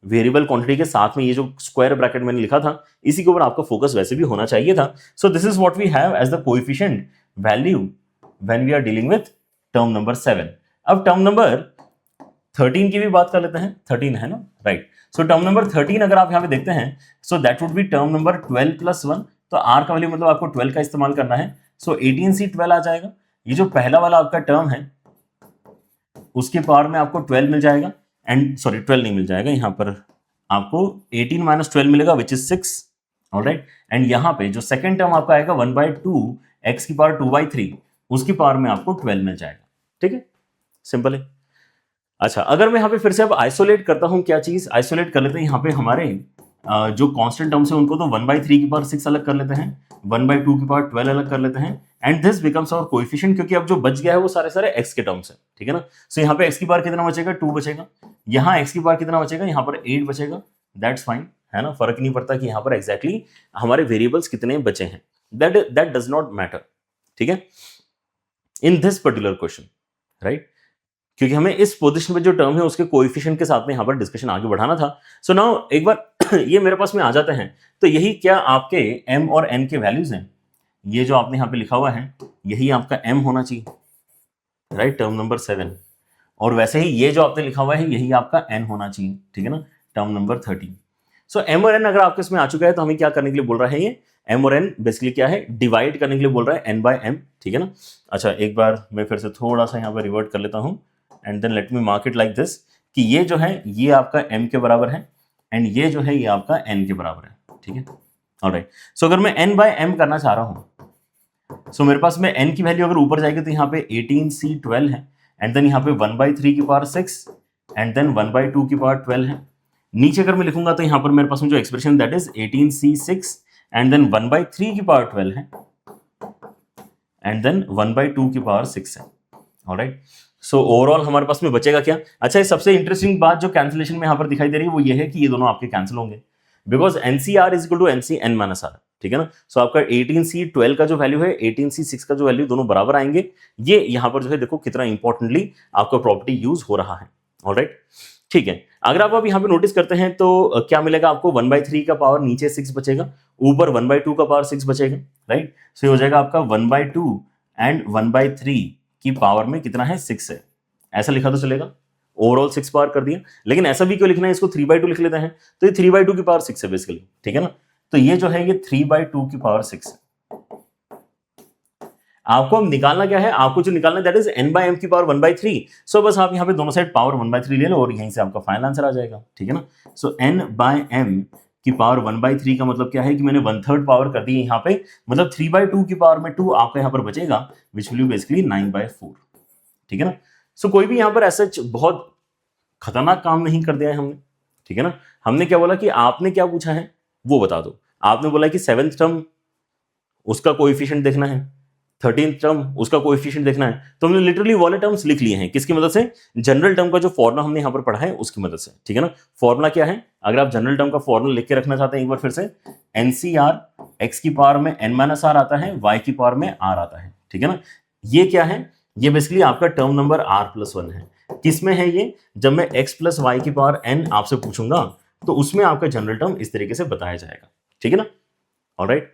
वेरिएबल क्वांटिटी के साथ में ये जो स्क्वायर ब्रैकेट मैंने लिखा था इसी के ऊपर आपका फोकस वैसे भी होना चाहिए था। So this is what we have as the coefficient value when we are dealing with term number 7। अब टर्म नंबर 13 की भी बात कर लेते हैं, 13 है ना, राइट? सो टर्म नंबर 13 अगर आप यहाँ पे देखते हैं, so that would be term number 12+1, तो आर का वैल्यू मतलब आपको 12 का इस्तेमाल करना है। सो 18c12 आ जाएगा। ये जो पहला वाला आपका टर्म है उसके पावर में आपको 12 मिल जाएगा, एंड सॉरी 12 नहीं मिल जाएगा, यहाँ पर आपको 18 - 12 मिलेगा विच इज 6। ऑलराइट, एंड यहाँ पे जो सेकेंड टर्म आपका आएगा 1/2, एक्स की पावर 2/3, उसकी पावर में आपको 12 मिल जाएगा, ठीक है? सिंपल है। अच्छा, अगर मैं यहाँ पे फिर से अब आइसोलेट करता हूँ, क्या चीज आइसोलेट कर लेते हैं, यहाँ पे हमारे जो कांस्टेंट टर्म्स है उनको तो 1/3 की पावर 6 अलग कर लेते हैं, 1/2 की पावर 12 अलग कर लेते हैं, and this becomes our coefficient, क्योंकि अब जो बच गया है वो सारे सारे एक्स के टर्म्स है, ठीक है ना? सो यहाँ पे एक्स की पावर कितना बचेगा, 2 बचेगा, यहाँ एक्स की पावर कितना बचेगा, यहाँ पर 8 बचेगा, दैट्स फाइन, है ना? फर्क नहीं पड़ता कि यहाँ पर एग्जैक्टली हमारे वेरिएबल्स कितने बचे हैं, दैट डज नॉट मैटर, ठीक है, in this particular question, right? क्योंकि हमें इस पोजीशन पे जो टर्म है उसके कोएफिशिएंट के साथ में यहाँ पर डिस्कशन आगे बढ़ाना था। सो नाउ एक बार ये मेरे पास में आ जाते हैं, तो यही क्या आपके m और n के वैल्यूज हैं, ये जो आपने यहाँ पे लिखा हुआ है यही आपका m होना चाहिए, राइट? टर्म नंबर 7, और वैसे ही ये जो आपने लिखा हुआ है यही आपका n होना चाहिए, ठीक है ना? Term number 13। सो m और n अगर आपके इसमें आ चुका है तो हमें क्या करने के लिए बोल रहा है, ये m और n बेसिकली क्या है, डिवाइड करने के लिए बोल रहा है n/m, ठीक है ना? अच्छा, एक बार मैं फिर से थोड़ा सा यहाँ पर रिवर्ट कर लेता हूँ, and then let me mark it like this, कि ये जो है ये आपका m के बराबर है, एंड ये जो है ये आपका n के बराबर है, ठीक है? ऑलराइट, सो अगर मैं n/m करना चाह रहा हूँ, सो मेरे पास में n की वैल्यू अगर ऊपर जाएगी तो यहाँ पे 18c12 है, एंड देन यहाँ पे 1/3 की पावर 6, एंड देन 1/2 की पावर 12 है। नीचे अगर मैं लिखूंगा तो यहाँ पर मेरे पास में जो expression that is 18c6, and then 1/3 की पावर 12 है, एंड देन 1/2 की पावर 6 है। ऑलराइट, सो ओवरऑल हमारे पास में बचेगा क्या? अच्छा, ये सबसे इंटरेस्टिंग बात जो कैंसिलेशन में यहाँ पर दिखाई दे रही है वो ये है कि ये दोनों आपके कैंसिल होंगे, because NCR is equal to NCn-r, ठीक है ना? सो आपका 18c12 का जो वैल्यू है 18c6 का जो वैल्यू दोनों बराबर आएंगे। ये यहाँ पर जो है देखो कितना इंपॉर्टेंटली आपका प्रॉपर्टी यूज हो रहा है। ऑलराइट, ठीक है, अगर आप अब यहाँ पे नोटिस करते हैं तो क्या मिलेगा आपको, 1/3 का पावर नीचे 6 बचेगा, ऊपर 1/2 का पावर 6 बचेगा, राइट? सो ये हो जाएगा आपका 1/2 एंड 1/3 की पावर में कितना है, 6 है, ऐसा लिखा तो चलेगा, ओवरऑल 6 पावर कर दिया। लेकिन ऐसा भी क्यों लिखना है, इसको 3/2 लिख लेते हैं, तो ये 3/2 की पावर 6 है बेसिकली, ठीक है ना। तो ये जो है ये 3/2 की पावर 6 है। आपको अब निकालना क्या है, आपको जो निकालना है दैट इज n/m की पावर 1/3। सो बस आप यहाँ पे दोनों साइड पावर 1/3 ले लो और यहीं से आपका फाइनल आंसर आ जाएगा, ठीक है ना। सो n/m की पावर 1/3 का मतलब क्या है कि मैंने 1/3 पावर कर दी है यहाँ पे, मतलब 3/2 की पावर में 2 आपका यहाँ पर बचेगा, विच विल बी बेसिकली 9/4, ठीक है ना। सो कोई भी यहाँ पर ऐसा बहुत खतरनाक काम नहीं कर दिया है हमने, ठीक है ना। हमने क्या बोला कि आपने क्या पूछा है वो बता दो। आपने बोला कि 7th टर्म उसका कोएफिशिएंट देखना है, 13th टर्म उसका कोएफिशिएंट देखना है, तो हमने लिटरली वाले टर्म्स लिख लिए हैं। किसकी मदद से, जनरल टर्म का जो फॉर्मूला हमने यहां पर पढ़ा है उसकी मदद से, ठीक है ना। फॉर्मूला क्या है, अगर आप जनरल टर्म का फॉर्मूला लिख के रखना चाहते हैं एक बार फिर से, एनसीआर एक्स की पावर में n-r आता है, y की पावर में r आता है, ठीक है ना। ये क्या है, ये बेसिकली आपका टर्म नंबर r+1 है। किसमें है ये, जब मैं x + y की पावर n आपसे पूछूंगा तो उसमें आपका जनरल टर्म इस तरीके से बताया जाएगा, ठीक है ना। ऑलराइट,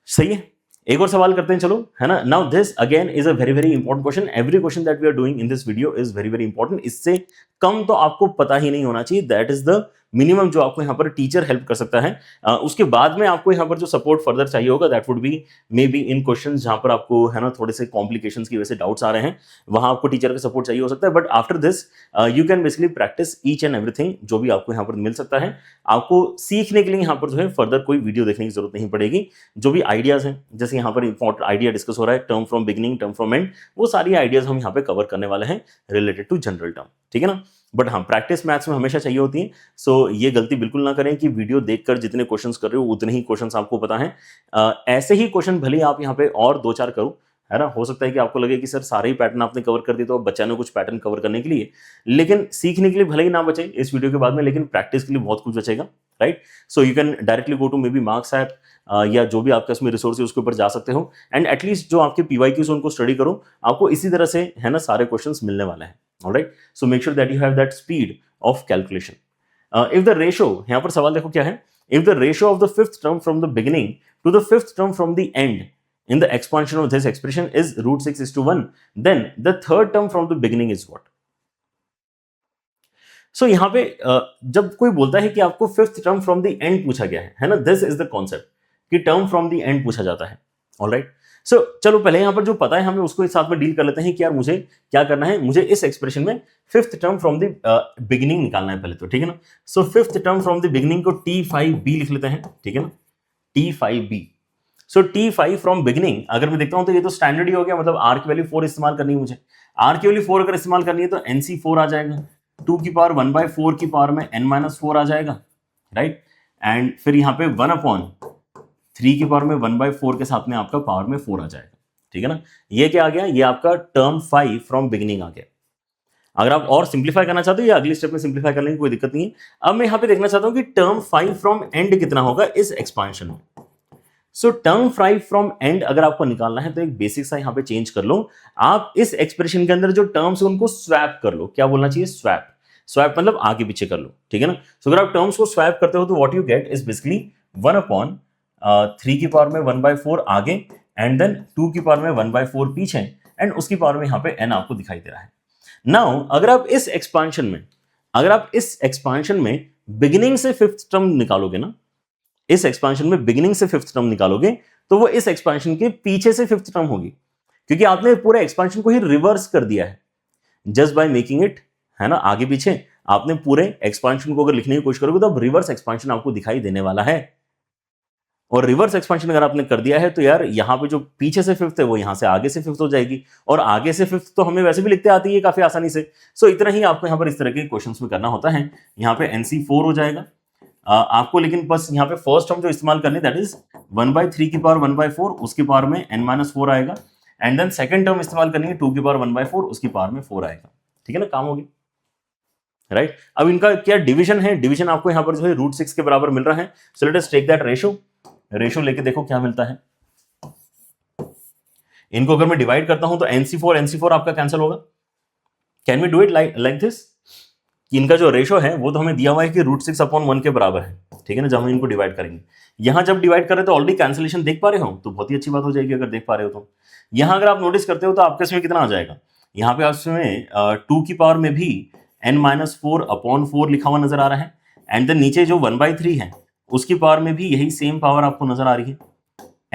सही है। एक और सवाल करते हैं चलो, है ना। Now this again is a very very important question. Every question that we are doing in this video is very very important. इससे कम तो आपको पता ही नहीं होना चाहिए, दैट इज द मिनिमम जो आपको यहाँ पर टीचर हेल्प कर सकता है। उसके बाद में आपको यहाँ पर जो सपोर्ट फर्दर चाहिए होगा that would be may be in question जहां पर आपको, है ना, थोड़े से कॉम्प्लिकेशंस की वजह से डाउट्स आ रहे हैं, वहां आपको टीचर का सपोर्ट चाहिए हो सकता है। But after this you can basically practice each and everything जो भी आपको यहाँ पर मिल सकता है। आपको सीखने के लिए यहाँ पर जो है फर्दर कोई वीडियो देखने की जरूरत नहीं पड़ेगी। जो भी आइडियाज हैं, जैसे यहाँ पर इंपॉर्टेंट आइडिया डिस्कस हो रहा है, term from beginning, term from and, वो सारी आइडियाज हम यहाँ पे कवर करने वाले हैं रिलेटेड टू जनरल टर्म, ठीक है ना। बट हाँ, प्रैक्टिस मैथ्स में हमेशा चाहिए होती है। सो ये गलती बिल्कुल ना करें कि वीडियो देखकर जितने क्वेश्चंस कर रहे हो उतने ही क्वेश्चंस आपको पता है। ऐसे ही क्वेश्चन भले ही आप यहाँ पे और 2-4 करो, है ना। हो सकता है कि आपको लगे कि सर सारे ही पैटर्न आपने कवर कर दिए तो अब बच्चा ने कुछ पैटर्न कवर करने के लिए, लेकिन सीखने के लिए भले ही ना बचे इस वीडियो के बाद में, लेकिन प्रैक्टिस के लिए बहुत कुछ बचेगा, right. So you can directly go to maybe marks app या जो भी आपके इसमें रिसोर्स है उसके ऊपर जा सकते हो, एंड एटलीस्ट जो आपके PYQs उनको स्टडी करो। आपको इसी तरह से, है ना, सारे क्वेश्चंस मिलने वाले हैं, alright. So make sure that you have that speed of calculation. If the ratio, यहाँ पर सवाल देखो क्या है, if the ratio of the 5th term from the beginning to the 5th term from the end in the expansion of this expression is √6:1, then the 3rd term from the beginning is what? So यहाँ पे जब कोई बोलता है कि आपको 5th term from the end पूछा गया है ना, this is the concept कि term from the end पूछा जाता है, alright। So चलो पहले यहाँ पर जो पता है हमें उसको इस साथ में डील कर लेते हैं कि यार मुझे क्या करना है, मुझे इस एक्सप्रेशन में 5th term from the beginning निकालना है पहले तो, ठीक है ना। So 5th term from the beginning को T5b लिख लेते हैं, ठीक है ना, T5b। So T5 from beginning अगर मैं देखता हूं तो ये तो स्टैंडर्ड ही हो गया, मतलब R की वैल्यू 4 इस्तेमाल करनी है मुझे। R की वैल्यू 4 अगर इस्तेमाल करनी है तो NC4 आ जाएगा, 2 की पावर 1/4 की पावर में n-4 आ जाएगा, राइट। एंड फिर यहाँ पे 1/3 की पावर में 1/4 के साथ में आपका पावर में 4 आ जाएगा, ठीक है ना। ये क्या आ गया, ये आपका टर्म 5 फ्रॉम बिगिनिंग आ गया। अगर आप और सिंप्लीफाई करना चाहते हो या अगली स्टेप में सिंप्लीफाई करने की कोई दिक्कत नहीं है। अब मैं यहाँ पे देखना चाहता हूँ कि टर्म 5 फ्रॉम एंड कितना होगा इस एक्सपांशन में। सो टर्म 5 फ्रॉम एंड अगर आपको निकालना है तो एक बेसिक सा यहाँ पे चेंज कर लो। आप इस एक्सप्रेशन के अंदर जो टर्म्स है उनको स्वैप कर लो। क्या बोलना चाहिए, स्वैप। स्वैप मतलब आगे पीछे कर लो, ठीक है ना। सो अगर आप टर्म्स को स्वैप करते हो तो what you get is basically 1/3 की पावर में 1/4 आगे एंड देन 2 की पावर में 1/4 पीछे एंड उसकी पावर में यहाँ पे n आपको दिखाई दे रहा है। नाउ अगर आप इस एक्सपांशन में बिगिनिंग से 5th टर्म निकालोगे ना, इस एक्सपांशन में बिगिनिंग से 5th टर्म निकालोगे तो वो इस एक्सपांशन के पीछे से 5th टर्म होगी, क्योंकि आपने पूरे एक्सपांशन को ही रिवर्स कर दिया है जस्ट बाय मेकिंग इट, है ना, आगे पीछे। आपने पूरे एक्सपांशन को अगर लिखने की कोशिश करोगे तो अब रिवर्स एक्सपांशन आपको दिखाई देने वाला है। और रिवर्स एक्सपांशन अगर आपने कर दिया है तो यार यहाँ पे जो पीछे से 5th है वो यहाँ से आगे से 5th हो जाएगी, और आगे से 5th तो हमें वैसे भी लिखते आती है काफी आसानी से। सो इतना ही आपको यहाँ पर इस तरह के क्वेश्चंस में करना होता है। यहाँ पे NC4 हो जाएगा आपको, लेकिन बस यहाँ पे फर्स्ट टर्म जो इस्तेमाल करनी दैट इज 1/3 की पावर 1/4 उसकी पावर में n-4 आएगा, एंड देन सेकंड टर्म इस्तेमाल करनी है 2 की पावर 1/4 उसकी पावर में 4 आएगा, ठीक है ना, काम हो गया, राइट। अब इनका क्या डिवीजन है, डिवीजन आपको यहाँ पर जो है √6 के बराबर मिल रहा है। So let us take that ratio लेके देखो क्या मिलता है। इनको अगर मैं डिवाइड करता हूं तो NC4 आपका कैंसिल होगा। Can we do it like this, इनका जो रेशो है वो तो हमें दिया हुआ है कि √6/1 के बराबर है, ठीक है ना, जब हम इनको डिवाइड करेंगे। यहां जब डिवाइड करें तो ऑलरेडी कैंसिलेशन देख पा रहे हो तो बहुत ही अच्छी बात हो जाएगी अगर देख पा रहे हो तो। यहां अगर आप नोटिस करते हो तो आपके इसमें कितना आ जाएगा, यहाँ पे उसमें 2 की पावर में भी n-4/4 लिखा हुआ नजर आ रहा है, एंड देन नीचे जो 1/3 है उसकी पावर में भी यही सेम पावर आपको नजर आ रही है,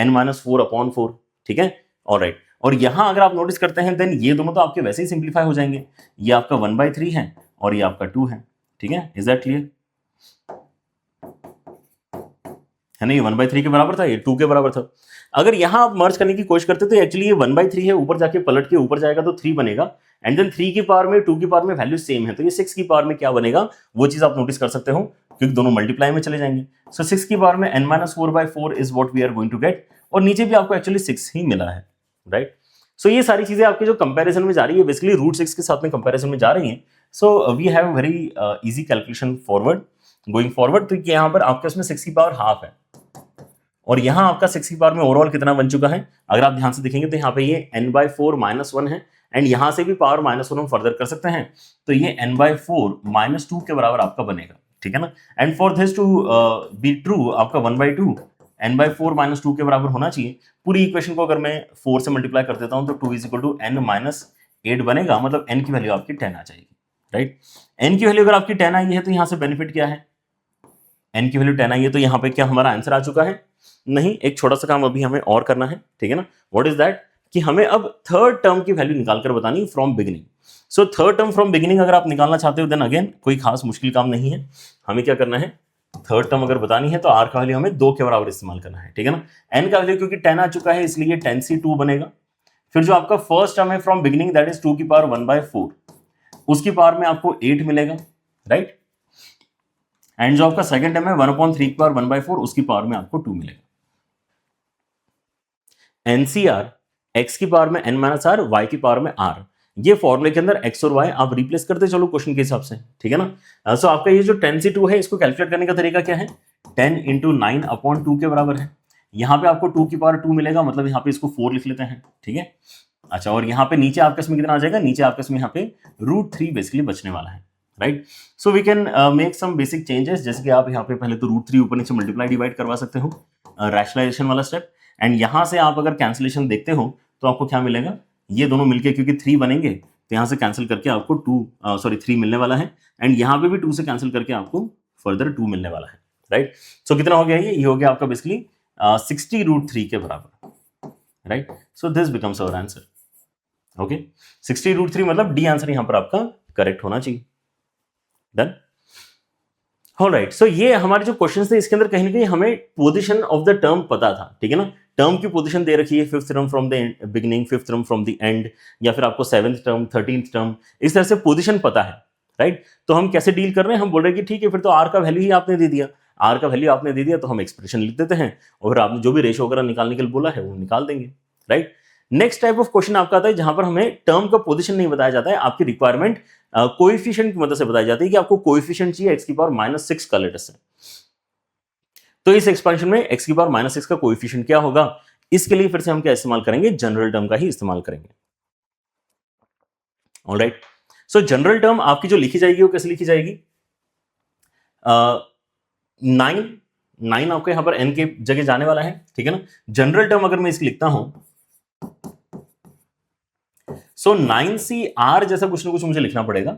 n-4/4। ठीक है, ऑलराइट। और यहां अगर आप नोटिस करते हैं देन ये दोनों तो आपके वैसे ही सिंप्लीफाई हो जाएंगे, ये आपका 1/3 है और ये आपका 2 है। ठीक है, इज दैट क्लियर? है ना, ये 1/3 के बराबर था, ये 2 के बराबर था। अगर यहां आप मर्ज करने की कोशिश करते तो एक्चुअली ये 1/3 है, ऊपर जाके पलट के ऊपर जाएगा तो 3 बनेगा, एंड देन 3 की पावर में 2 की पावर में वैल्यू सेम है, तो ये 6 की पावर में क्या बनेगा वो चीज आप नोटिस कर सकते हो, क्योंकि दोनों मल्टीप्लाई में चले जाएंगे। सो 6 की पावर में n-4/4 is what we are going to get, और नीचे भी आपको एक्चुअली 6 ही मिला है, राइट। सो ये सारी चीजें आपके जो कंपैरिजन में जा रही है बेसिकली √6 के साथ में कंपैरिजन में जा रही हैं। So we have very easy calculation forward, going forward. तो यहाँ पर आपके उसमें 6 की पावर हाफ है, और यहां आपका 6 की पावर में ओवरऑल कितना बन चुका है, अगर आप ध्यान से देखेंगे तो यहाँ पे ये n/4 -1 है, एंड यहां से भी पावर -1 हम फर्दर कर सकते हैं, तो ये n/4 -2 के बराबर आपका बनेगा। ठीक है ना, and for this to be true आपका 1/2 n/4 -2 के बराबर होना चाहिए। पूरी इक्वेशन को अगर मैं 4 से मल्टीप्लाई कर देता हूं तो 2 = n-8 बनेगा, मतलब n की वैल्यू आपकी 10 आ जाएगी, राइट। n की वैल्यू अगर आपकी 10 आई है तो यहां से बेनिफिट क्या है, n की वैल्यू 10 आई है तो यहाँ पे क्या हमारा आंसर आ चुका है? नहीं, एक छोटा सा काम अभी हमें और करना है। ठीक है ना, व्हाट इज दैट, कि हमें अब थर्ड टर्म की वैल्यू निकाल कर बतानी from beginning. So third term from beginning अगर आप निकालना चाहते हो देन अगेन कोई खास मुश्किल काम नहीं है। हमें क्या करना है, थर्ड टर्म अगर बतानी है तो r का वैल्यू हमें 2 के बराबर इस्तेमाल करना है। ठीक है ना, n का वैल्यू क्योंकि 10 आ चुका है इसलिए 10c2 बनेगा। फिर जो आपका फर्स्ट टर्म है फ्रॉम बिगिनिंग दैट इज 2 की पावर 1/4, उसकी पावर में आपको 8 मिलेगा, राइट। एंड जो आपका सेकंड टर्म है 1/3 की पावर 1/4, उसकी पावर में आपको 2 मिलेगा। NCR x की पावर में n-r, y की पावर में r, ये फॉर्मूले के अंदर x और y आप रिप्लेस करते चलो क्वेश्चन के हिसाब से। ठीक है ना, सो आपका ये जो 10c2 है इसको कैलकुलेट करने का तरीका क्या है, 10 × 9/2 के बराबर है। यहाँ पे आपको 2 की पावर 2 मिलेगा, मतलब यहाँ पे इसको 4 लिख लेते हैं। ठीक है, अच्छा, और यहाँ पे नीचे आपके इसमें कितना आ जाएगा, नीचे आपके इसमें यहाँ पे √3 बेसिकली बचने वाला है, right. So we can make some basic changes, जैसे कि आप यहाँ पे पहले तो √3 ऊपर नीचे मल्टीप्लाई डिवाइड करवा सकते हो, रैशनलाइजेशन वाला स्टेप। एंड यहां से आप अगर कैंसिलेशन देखते हो तो आपको क्या मिलेगा, ये दोनों मिलके क्योंकि 3 बनेंगे तो यहां से कैंसिल करके आपको 3 मिलने वाला है, एंड यहां पे भी 2 से कैंसिल करके आपको फर्दर 2 मिलने वाला है, राइट। सो कितना हो गया, ये हो गया आपका बेसिकली 60√3 के बराबर, right. So this becomes our answer, okay. 60√3 मतलब डी आंसर यहां पर आपका करेक्ट होना चाहिए, डन। ऑलराइट, सो ये हमारे जो क्वेश्चंस थे इसके अंदर कहीं ना कहीं हमें पोजीशन ऑफ द टर्म पता था। ठीक है ना, टर्म की पोजीशन दे रखी है, 5th term from the beginning, 5th term from the and, या फिर आपको 7th टर्म, 13th टर्म, इस तरह से पोजीशन पता है, राइट। तो हम कैसे डील कर रहे हैं, हम बोल रहे हैं कि ठीक है फिर तो आर का वैल्यू ही आपने दे दिया, आर का वैल्यू आपने दे दिया तो हम एक्सप्रेशन लिख देते हैं, और फिर आपने जो भी रेशो वगैरह निकालने के लिए बोला है वो निकाल देंगे, right. Next type of question आपका आता है जहां पर हमें टर्म का पोजीशन नहीं बताया जाता है, आपकी रिक्वायरमेंट कोएफिशिएंट की मदद से बताई जाती है कि आपको कोएफिशिएंट चाहिए x की पावर -6 का लेटेस्ट है, तो इस एक्सपेंशन में x की पावर -6 का कोएफिशिएंट क्या होगा, इसके लिए फिर से हम क्या इस्तेमाल करेंगे, जनरल टर्म का ही इस्तेमाल करेंगे। ऑलराइट, सो जनरल टर्म आपकी जो लिखी जाएगी वो कैसे लिखी जाएगी, 9 आपको यहां पर n के जगह जाने वाला है। ठीक है ना, जनरल टर्म अगर मैं इसकी लिखता हूं सो 9CR जैसा कुछ ना कुछ मुझे लिखना पड़ेगा।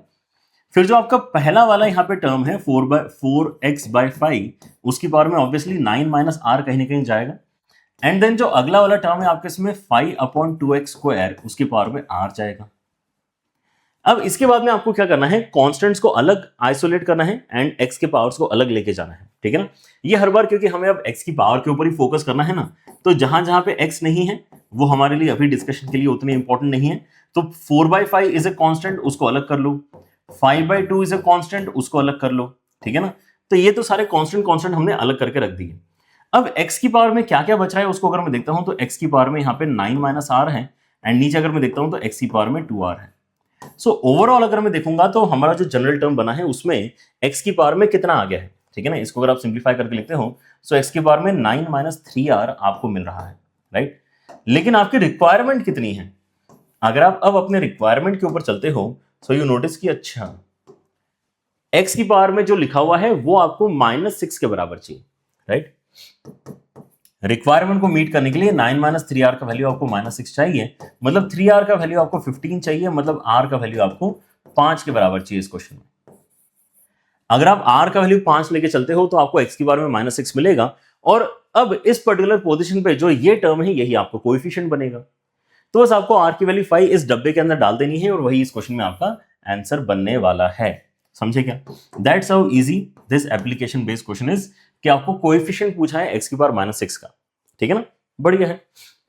फिर जो आपका पहला वाला यहाँ पे टर्म है 4x/5, उसकी पावर में ऑब्वियसली 9 - r कहीं ना कहीं जाएगा, एंड देन जो अगला वाला टर्म है आपके इसमें 5/2x², उसकी पावर में r जाएगा। अब इसके बाद में आपको क्या करना है, कॉन्स्टेंट्स को अलग आइसोलेट करना है एंड x के पावर्स को अलग लेके जाना है। ठीक है ना, ये हर बार क्योंकि हमें अब x की पावर के ऊपर ही फोकस करना है ना, तो जहां जहां पे x नहीं है वो हमारे लिए अभी डिस्कशन के लिए उतने इंपॉर्टेंट नहीं है। तो 4/5 इज ए कांस्टेंट, उसको अलग कर लो, 5/2 इज ए कांस्टेंट, उसको अलग कर लो। ठीक है ना, तो ये तो सारे कांस्टेंट हमने अलग करके रख दिए। अब x की पावर में क्या क्या बच रहा है उसको अगर मैं देखता हूं तो x की पावर में यहाँ पे 9 - r है, एंड नीचे अगर मैं देखता हूं तो x की पावर में 2r है। सो ओवरऑल अगर मैं देखूंगा तो हमारा जो जनरल टर्म बना है उसमें x की पावर में कितना आ गया है। ठीक है ना, इसको अगर आप सिंप्लीफाई करके लिखते हो सो x की पावर में 9 - 3r आपको मिल रहा है, राइट। लेकिन आपकी रिक्वायरमेंट कितनी है, अगर आप अब अपने रिक्वायरमेंट के ऊपर चलते हो सो यू नोटिस कि अच्छा x की पावर में जो लिखा हुआ है वो आपको -6 के बराबर चाहिए, राइट। रिक्वायरमेंट को मीट करने के लिए 9 माइनस 3r का वैल्यू आपको -6 चाहिए, मतलब 3r का वैल्यू आपको 15 चाहिए, मतलब r का वैल्यू आपको 5 के बराबर चाहिए इस क्वेश्चन में। अगर आप r का वैल्यू 5 लेके चलते हो तो आपको x की बार में -6 मिलेगा, और अब इस पर्टिकुलर पोजीशन पे जो ये टर्म है यही आपको कोएफिशिएंट बनेगा। तो बस आपको r की वैल्यू 5 इस डब्बे के अंदर डाल देनी है और वही इस क्वेश्चन में आपका आंसर बनने वाला है। समझे क्या? That's how easy this application based question is, कि आपको कोएफिशिएंट पूछा है x की पावर -6 का। ठीक है ना, बढ़िया है।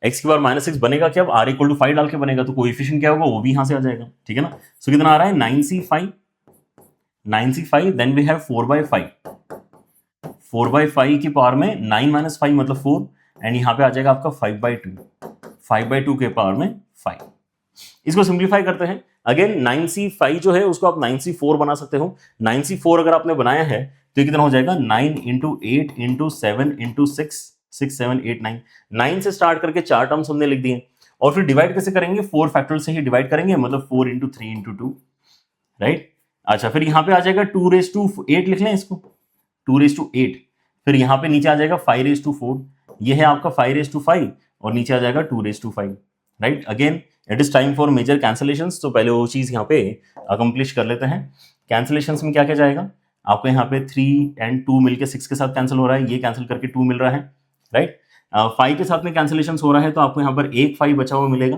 x की पावर -6 बनेगा क्या? अब r इक्वल टू 5 डाल के बनेगा, तो कोएफिशिएंट क्या होगा वो भी यहां से आ जाएगा। ठीक है ना, सो कितना आ रहा है? 9c5 देन वी हैव 4/5, 4/5 की पावर में 9 माइनस 5 मतलब 4, एंड यहां पे आ जाएगा आपका 5/2, 5/2 के पावर में 5। इसको सिंप्लीफाई करते हैं। अगेन 9c5 जो है उसको आप 9c4 बना सकते हो। 9c4 अगर आपने बनाया है तो ये कितना हो जाएगा? 9 इंटू 8 इंटू 7 इंटू 6, 6 7 8 9, 9 से स्टार्ट करके 4 टर्म्स हमने लिख दिए, और फिर डिवाइड कैसे करेंगे? 4 फैक्टोरियल से ही डिवाइड करेंगे, मतलब 4 इंटू 3 इंटू 2, राइट। अच्छा, फिर यहां पे आ जाएगा 2⁸8 लिख लें इसको, 2⁸8। फिर यहां पे नीचे आ जाएगा 5⁴, ये है आपका 5⁵5, और नीचे आ जाएगा 2⁵5, right. Again it is time for major cancellations, तो पहले वो चीज यहाँ पे अकम्प्लिश कर लेते हैं। कैंसलेशंस में क्या क्या जाएगा? आपको यहाँ पे 3 एंड 2 मिलके 6 के साथ कैंसिल हो रहा है, ये कैंसिल करके 2 मिल रहा है, राइट। 5 के साथ में कैंसिलेशन हो रहा है तो आपको यहाँ पर एक 5 बचा हुआ मिलेगा।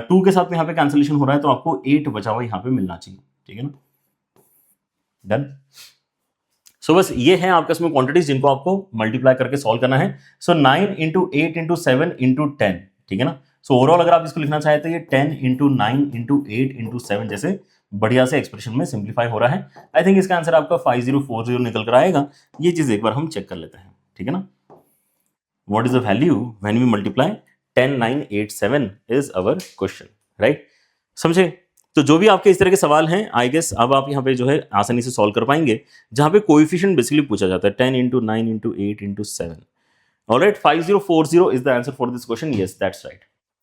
2 के साथ में यहाँ पे कैंसिलेशन हो रहा है तो आपको 8 बचा हुआ यहाँ पे मिलना चाहिए। ठीक है ना, डन। सो बस ये है आपके इसमें क्वांटिटीज जिनको आपको मल्टीप्लाई करके सॉल्व करना है। सो 9 इंटू 8 इंटू 7 इंटू 10, ठीक है ना। सो ओवरऑल अगर आप इसको लिखना चाहे तो ये 10 इंटू 9 इंटू 8 इंटू 7 जैसे बढ़िया से एक्सप्रेशन में सिंप्लीफाई हो रहा है। आई थिंक इसका आंसर आपका 5040 निकल कर आएगा। ये चीज एक बार हम चेक कर लेते हैं, ठीक है ना। What is the value when we multiply 10987 is our question, right. समझे? तो जो भी आपके इस तरह के सवाल हैं, आई गेस अब आप यहाँ पे जो है आसानी से सॉल्व कर पाएंगे, जहां पे कोएफिशिएंट बेसिकली पूछा जाता है 10 into 9 into 8 into 7। Alright, 5040 is the answer for this question. Yes, that's right.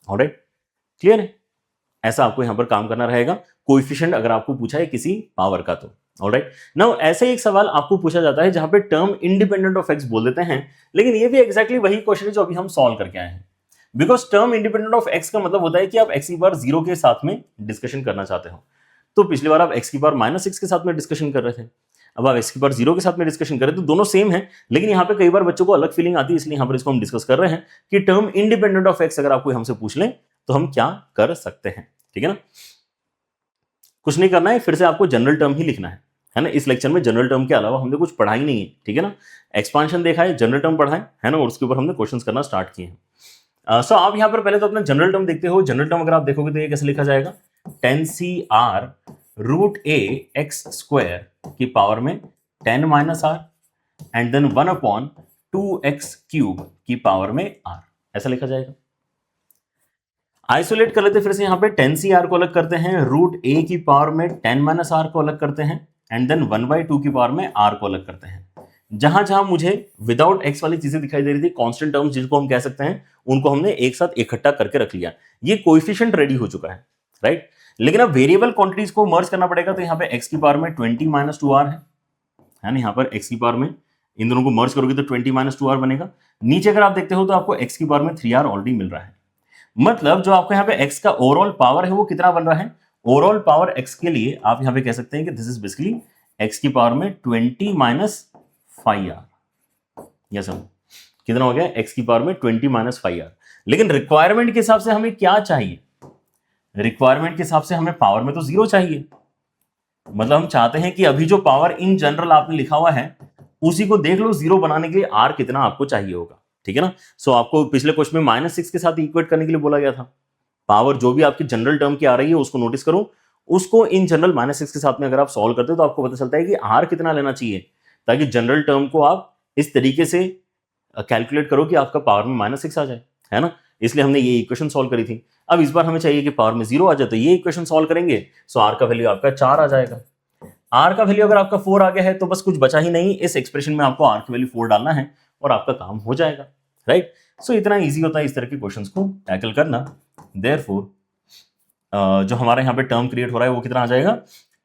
Alright, clear है? ऐसा आपको यहाँ पर काम करना रहेगा। कोएफिशिएंट अगर आपको पूछा है किसी पावर का तो, ऑलराइट। नाउ ऐसे ही एक सवाल आपको पूछा जाता है जहां पे टर्म इंडिपेंडेंट ऑफ एक्स बोल देते हैं, लेकिन ये भी एग्जैक्टली वही क्वेश्चन है जो अभी हम सॉल्व करके आए हैं। Because term independent of x का मतलब होता है कि आप एक्स की पावर 0 के साथ में डिस्कशन करना चाहते हो। तो पिछली बार आप एक्स की पावर -6 के साथ में डिस्कशन कर रहे थे, अब आप एक्स की पावर 0 के साथ में डिस्कशन कर रहे हैं, तो दोनों सेम है, लेकिन यहाँ पे कई बार बच्चों को अलग फीलिंग आती है, इसलिए यहाँ पर इसको हम डिस्कस कर रहे हैं कि टर्म इंडिपेंडेंट ऑफ एक्स अगर आपको हमसे पूछ लें तो हम क्या कर सकते हैं। ठीक है ना, कुछ नहीं करना है, फिर से आपको जनरल टर्म ही लिखना है ना। इस लेक्चर में जनरल टर्म के अलावा हमने कुछ पढ़ा ही नहीं है, ठीक है ना। एक्सपांशन देखा है, जनरल टर्म पढ़ा है ना, और उसके ऊपर हमने क्वेश्चंस करना स्टार्ट किए हैं। सो आप यहाँ पर पहले तो अपना जनरल टर्म देखते हो। जनरल टर्म अगर आप देखोगे तो ये कैसे लिखा जाएगा? 10cr root a x square की पावर में 10 minus r and then 1/2x cube की पावर में r, ऐसा लिखा जाएगा। आइसोलेट कर लेते फिर से यहाँ पे 10cr को अलग करते हैं, रूट a की पावर में 10 माइनस आर को अलग करते हैं, एंड देन 1/2 की पावर में r को अलग करते हैं। जहां जहां मुझे विदाउट x वाली चीजें दिखाई दे रही थी, कांस्टेंट टर्म्स जिनको हम कह सकते हैं, उनको हमने एक साथ इकट्ठा करके रख लिया। ये कोएफिशिएंट रेडी हो चुका है, राइट। लेकिन अब वेरिएबल क्वांटिटीज को मर्ज करना पड़ेगा, तो यहाँ पे x की पावर में 20 माइनस 2r है ना। यहाँ पर x की पावर में इन दोनों को मर्ज करोगे तो 20 माइनस 2r बनेगा। नीचे अगर आप देखते हो तो आपको x की पावर में 3r ऑलरेडी मिल रहा है। मतलब जो आपको यहाँ पे x का ओवरऑल पावर है वो कितना बन रहा है? ओवरऑल पावर x के लिए आप यहाँ पे कह सकते हैं कि दिस इज बेसिकली x की पावर में 20 माइनस 5r। यस, कितना हो गया? x की पावर में 20 माइनस 5r। लेकिन रिक्वायरमेंट के हिसाब से हमें क्या चाहिए? रिक्वायरमेंट के हिसाब से हमें पावर में तो 0 चाहिए। मतलब हम चाहते हैं कि अभी जो पावर इन जनरल आपने लिखा हुआ है उसी को देख लो, 0 बनाने के लिए r कितना आपको चाहिए होगा, ठीक है ना। सो आपको पिछले क्वेश्चन में -6 के साथ इक्वेट करने के लिए बोला गया था। पावर जो भी आपकी जनरल टर्म की आ रही है उसको नोटिस करो, उसको इन जनरल -6 के साथ में अगर आप सॉल्व करते हो तो आपको पता चलता है कि r कितना लेना चाहिए, ताकि जनरल टर्म को आप इस तरीके से कैलकुलेट करो कि आपका पावर में -6 आ जाए, है ना। इसलिए हमने ये इक्वेशन सॉल्व करी थी। अब इस बार हमें चाहिए कि पावर में 0 आ जाए, तो ये इक्वेशन सॉल्व करेंगे, सो r का वैल्यू आपका 4 आ जाएगा। r का वैल्यू अगर आपका 4 आ गया है तो बस कुछ बचा ही नहीं, इस एक्सप्रेशन में आपको r की वैल्यू 4 डालना है और आपका काम हो जाएगा, राइट। सो इतना इजी होता है इस तरह के क्वेश्चंस को टैकल करना। देयरफॉर जो हमारे यहाँ पे टर्म क्रिएट हो रहा है वो कितना आ जाएगा?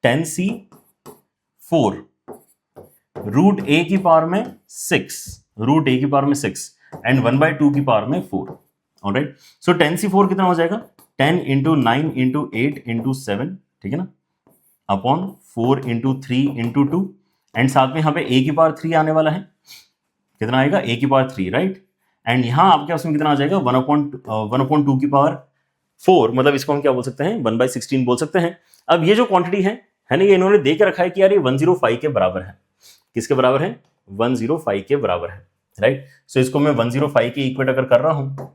10c4 रूट a की पावर में 6, रूट a की पावर में 6, एंड 1/2 की पावर में 4। ऑलराइट, सो 10c4 कितना हो जाएगा, 10 इंटू 9 इंटू 8 इंटू 7, ठीक है ना, अपॉन 4 इंटू 3 इंटू 2, एंड साथ में यहाँ पे a की पावर 3 आने वाला है, कितना आएगा, a की पावर 3, राइट। एंड यहाँ आपके उसमें कितना आ जाएगा, 1/2 की पावर 4, मतलब इसको हम क्या बोल सकते हैं, 1/16 बोल सकते हैं। अब ये जो क्वांटिटी है ना, ये इन्होंने दे के रखा है कि यार ये 105 के बराबर है। किसके बराबर है, 105 के बराबर है, राइट। सो इसको मैं 105 के इक्वेट अगर कर रहा हूं,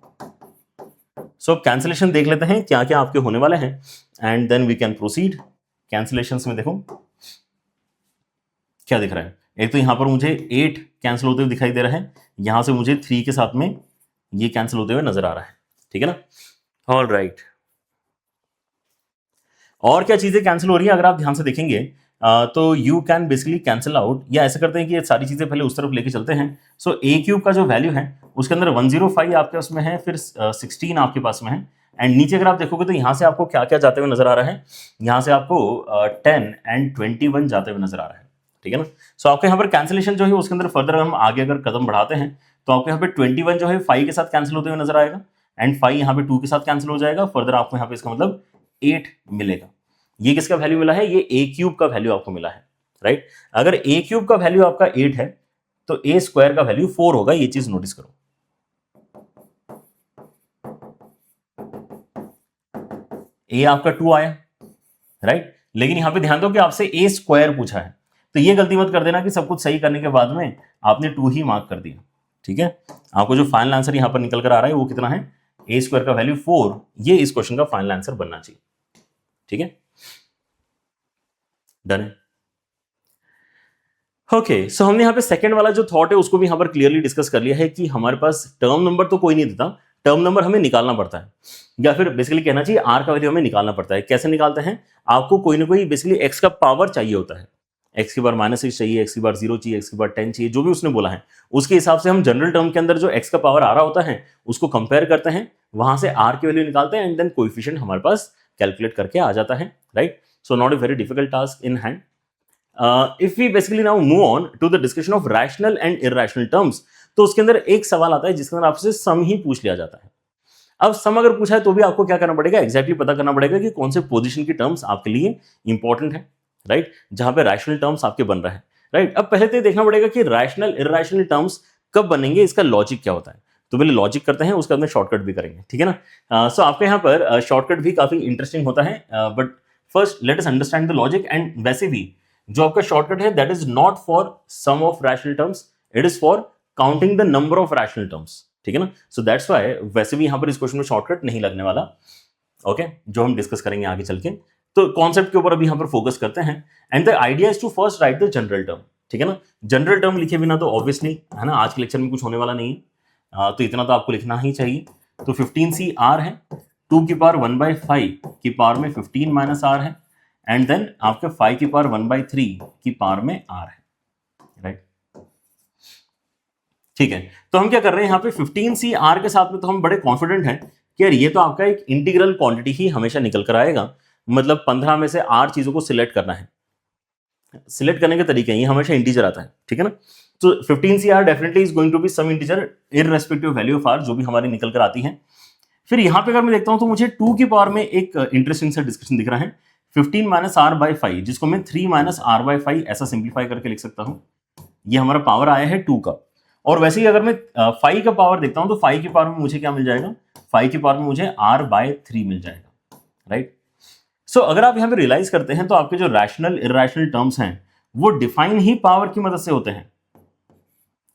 सो अब कैंसिलेशन देख लेते हैं क्या क्या आपके होने वाले हैं, and then we can proceed. Cancellations में देखो क्या दिख रहा है, एक तो यहां पर मुझे 8 कैंसिल होते हुए दिखाई दे रहा है, यहां से मुझे 3 के साथ में ये कैंसिल होते हुए नजर आ रहा है, ठीक है ना। ऑल राइट, और क्या चीजें कैंसिल हो रही है अगर आप ध्यान से देखेंगे, तो you can basically cancel out, या ऐसा करते हैं कि ये सारी चीजें पहले उस तरफ लेके चलते हैं। सो ए क्यूब का जो वैल्यू है उसके अंदर 105 आपके उसमें है, फिर 16 आपके पास में है, एंड नीचे अगर आप देखोगे तो यहां से आपको क्या क्या जाते हुए नजर आ रहा है, यहां से आपको 10 एंड 21 जाते हुए नजर आ रहा है, ठीक है ना। सो आपके यहाँ पर कैंसिलेशन जो है उसके अंदर फर्दर हम आगे अगर कदम बढ़ाते हैं तो आपको यहाँ पे 21 जो है 5 के साथ कैंसिल होते हुए नजर आएगा, एंड 5 यहाँ पे 2 के साथ कैंसिल हो जाएगा, फर्दर आपको यहाँ पे इसका मतलब 8 मिलेगा। ये किसका वैल्यू मिला है, ये ए क्यूब का वैल्यू आपको मिला है, राइट। अगर ए क्यूब का वैल्यू आपका 8 है तो ए स्क्वायर का वैल्यू 4 होगा, ये चीज नोटिस करो। ए आपका 2 आया, राइट, लेकिन यहां पे ध्यान दो कि आपसे ए स्क्वायर पूछा है, तो ये गलती मत कर देना कि सब कुछ सही करने के बाद में आपने 2 ही मार्क कर दिया, ठीक है। आपको जो फाइनल आंसर यहां पर निकल कर आ रहा है वो कितना है, ए स्क्वायर का वैल्यू 4, ये इस क्वेश्चन का फाइनल आंसर बनना चाहिए, ठीक है। डन है, ओके। सो हमने यहाँ पे सेकंड वाला जो थॉट है उसको भी यहाँ पर क्लियरली डिस्कस कर लिया है कि हमारे पास टर्म नंबर तो कोई नहीं देता, टर्म नंबर हमें निकालना पड़ता है, या फिर बेसिकली कहना चाहिए आर का वैल्यू हमें निकालना पड़ता है। कैसे निकालते हैं, आपको कोई ना कोई बेसिकली एक्स का पावर चाहिए होता है, एक्स की बार -6 चाहिए, एक्स की बार 0 चाहिए, एक्स की बार 10 चाहिए, जो भी उसने बोला है उसके हिसाब से हम जनरल टर्म के अंदर जो एक्स का पावर आ रहा होता है उसको कंपेयर करते हैं, वहां से आर की वैल्यू निकालते हैं, एंड देन कोएफिशिएंट हमारे पास कैलकुलेट करके आ जाता है, right. So not a very difficult task in hand. If we basically now move on to the discussion of rational and irrational terms, तो उसके अंदर एक सवाल आता है जिसके अंदर आपसे सम ही पूछ लिया जाता है। अब सम अगर पूछा है तो भी आपको क्या करना पड़ेगा, एग्जैक्टली पता करना पड़ेगा कि कौन से पोजीशन की टर्म्स आपके लिए इंपॉर्टेंट है, राइट, जहां पे रैशनल टर्म्स आपके बन रहे हैं, राइट। अब पहले तो देखना पड़ेगा कि रैशनल इरैशनल टर्म्स कब बनेंगे, इसका लॉजिक क्या होता है, तो पहले लॉजिक करते हैं, उसके बाद में शॉर्टकट भी करेंगे, ठीक है ना। सो आपके यहाँ पर शॉर्टकट भी काफी इंटरेस्टिंग होता है, but first let us understand the logic. And वैसे भी जो आपका शॉर्टकट है that is not for sum of rational terms, it is for counting the number of rational terms, ठीक है ना। सो दैट्स व्हाई वैसे भी यहां पर इस क्वेश्चन में शॉर्टकट नहीं लगने वाला, ओके, जो हम डिस्कस करेंगे आगे चल के। तो कॉन्सेप्ट के ऊपर अभी यहां पर फोकस करते हैं, and the idea is to first write the general term, ठीक है ना। जनरल टर्म लिखे बिना तो ऑब्वियसली है ना आज के लेक्चर में कुछ होने वाला नहीं है, तो इतना तो आपको लिखना ही चाहिए। तो 15CR है, 2 की पावर 1/5 की पावर में 15 माइनस आर है, एंड देन आपके 5 की पावर 1/3 की पावर में आर है, राइट, ठीक है। तो हम क्या कर रहे हैं यहाँ पे 15CR के साथ में तो हम बड़े कॉन्फिडेंट हैं कि यार ये तो आपका एक इंटीग्रल क्वांटिटी ही हमेशा निकल कर आएगा, मतलब 15 में से 8 चीजों को सिलेक्ट करना है, सिलेक्ट करने के तरीके हैं, ये हमेशा इंटीजर आता है, ठीक है ना। तो 15CR definitely is going to be some integer irrespective value of r, जो भी हमारी निकल कर आती है। फिर यहां पे अगर मैं देखता हूं तो मुझे 2 की पावर में एक इंटरेस्टिंग सा डिस्कशन दिख रहा है, 15 माइनस आर बाई 5, जिसको मैं 3 माइनस आर बाई 5 ऐसा सिंप्लीफाई करके लिख सकता हूं। ये हमारा पावर आया है 2 का, और वैसे ही अगर मैं 5 का पावर देखता हूं तो 5 की पावर में मुझे क्या मिल जाएगा, 5 की पावर में मुझे r बाय 3 मिल जाएगा, राइट। सो अगर आप यहां पे रियलाइज करते हैं तो आपके जो रैशनल इरैशनल टर्म्स हैं वो डिफाइन ही पावर की मदद से होते हैं,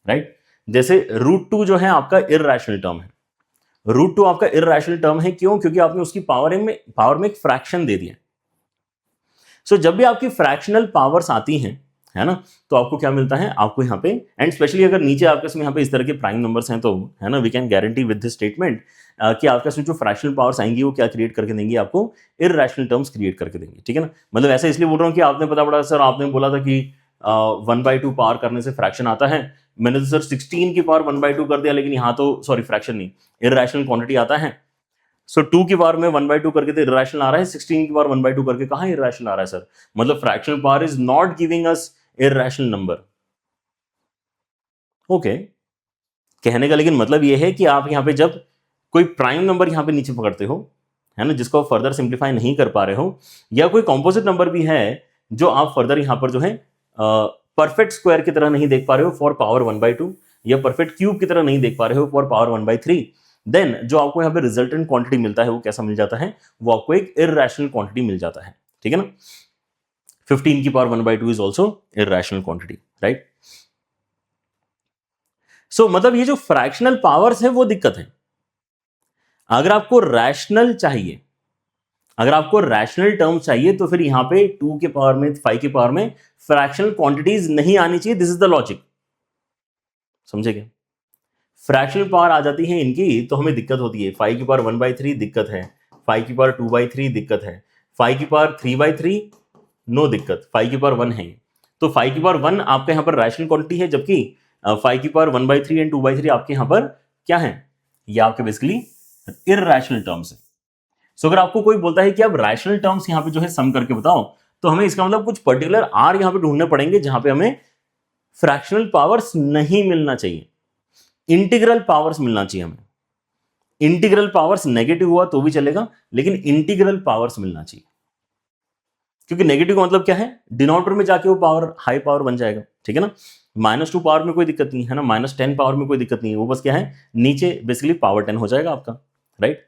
राइट। जैसे √2 जो है आपका इरैशनल टर्म है, √2 आपका इरैशनल टर्म है, क्यों, क्योंकि आपने उसकी पावर में एक फ्रैक्शन दे दिया। सो जब भी आपकी फ्रैक्शनल पावर्स आती हैं, है ना, तो आपको क्या मिलता है, आपको यहाँ पे, एंड स्पेशली अगर नीचे आपके इसमें यहाँ पे इस तरह के प्राइम नंबर्स हैं तो है ना, we can guarantee with this statement कि आपके इसमें जो फ्रैक्शनल पावर्स आएंगी वो क्या क्रिएट करके देंगी, आपको इरैशनल टर्म्स क्रिएट करके देंगी, ठीक है ना। मतलब ऐसा इसलिए बोल रहा हूँ कि आपने पता पड़ा सर, आपने बोला था कि 1/2 पावर करने से फ्रैक्शन आता है, मैंने तो सर 16 की पावर 1/2 कर दिया, लेकिन यहाँ तो सॉरी फ्रैक्शन नहीं, इरैशनल क्वांटिटी आता है। सो 2 की पावर में 1/2 करके तो इरैशनल आ रहा है, 16 की पावर 1/2 करके कहां इरैशनल आ रहा है सर, मतलब fractional power is not giving us irrational number, okay. कहने का लेकिन मतलब ये है कि आप यहाँ पे जब कोई प्राइम नंबर यहाँ पे नीचे पकड़ते हो, है ना, जिसको आप फर्दर सिंप्लीफाई नहीं कर पा रहे हो, या कोई कॉम्पोजिट नंबर भी है जो आप फर्दर यहाँ पर जो है परफेक्ट स्क्वायर की तरह नहीं देख पा रहे हो फॉर पावर 1/2, या परफेक्ट क्यूब की तरह नहीं देख पा रहे हो फॉर पावर 1/3, देन जो आपको यहाँ पे रिजल्टेंट क्वांटिटी मिलता है वो कैसा मिल जाता है, वो आपको एक इर्रेशनल क्वांटिटी मिल जाता है। ठीक है ना, 15 की power 1/2 is also irrational quantity, right. So मतलब ये जो फ्रैक्शनल पावर्स है वो दिक्कत है। अगर आपको रैशनल चाहिए, अगर आपको रैशनल टर्म चाहिए, तो फिर यहां पे 2 के पावर में, 5 के पावर में फ्रैक्शनल क्वांटिटीज नहीं आनी चाहिए। दिस इज द लॉजिक, समझे क्या? फ्रैक्शनल पावर आ जाती है इनकी तो हमें दिक्कत होती है। 5 की पावर 1/3 दिक्कत है, 5 की पावर 2/3 दिक्कत है, 5 की पावर 3/3 नो दिक्कत, 5 की पावर 1 है। तो 5 की पावर 1 आपके यहाँ पर रैशनल क्वांटिटी है, जबकि 5 की पावर 1/3 एंड 2/3 आपके यहाँ पर क्या है, ये आपके बेसिकली इररैशनल टर्म्स है। सो अगर आपको कोई बोलता है कि आप रैशनल टर्म्स यहाँ पे जो है सम करके बताओ, तो हमें इसका मतलब कुछ पर्टिकुलर आर यहाँ पे ढूंढने पड़ेंगे जहां पे हमें फ्रैक्शनल पावर्स नहीं मिलना चाहिए, इंटीग्रल पावर्स मिलना चाहिए हमें। इंटीग्रल पावर्स नेगेटिव हुआ तो भी चलेगा, लेकिन इंटीग्रल पावर्स मिलना चाहिए, क्योंकि नेगेटिव का मतलब क्या है, डिनोमिनेटर में जाके वो पावर हाई पावर बन जाएगा। ठीक है ना, -2 पावर में कोई दिक्कत नहीं है ना, -10 पावर में कोई दिक्कत नहीं है, वो बस क्या है, नीचे बेसिकली पावर 10 हो जाएगा आपका, right.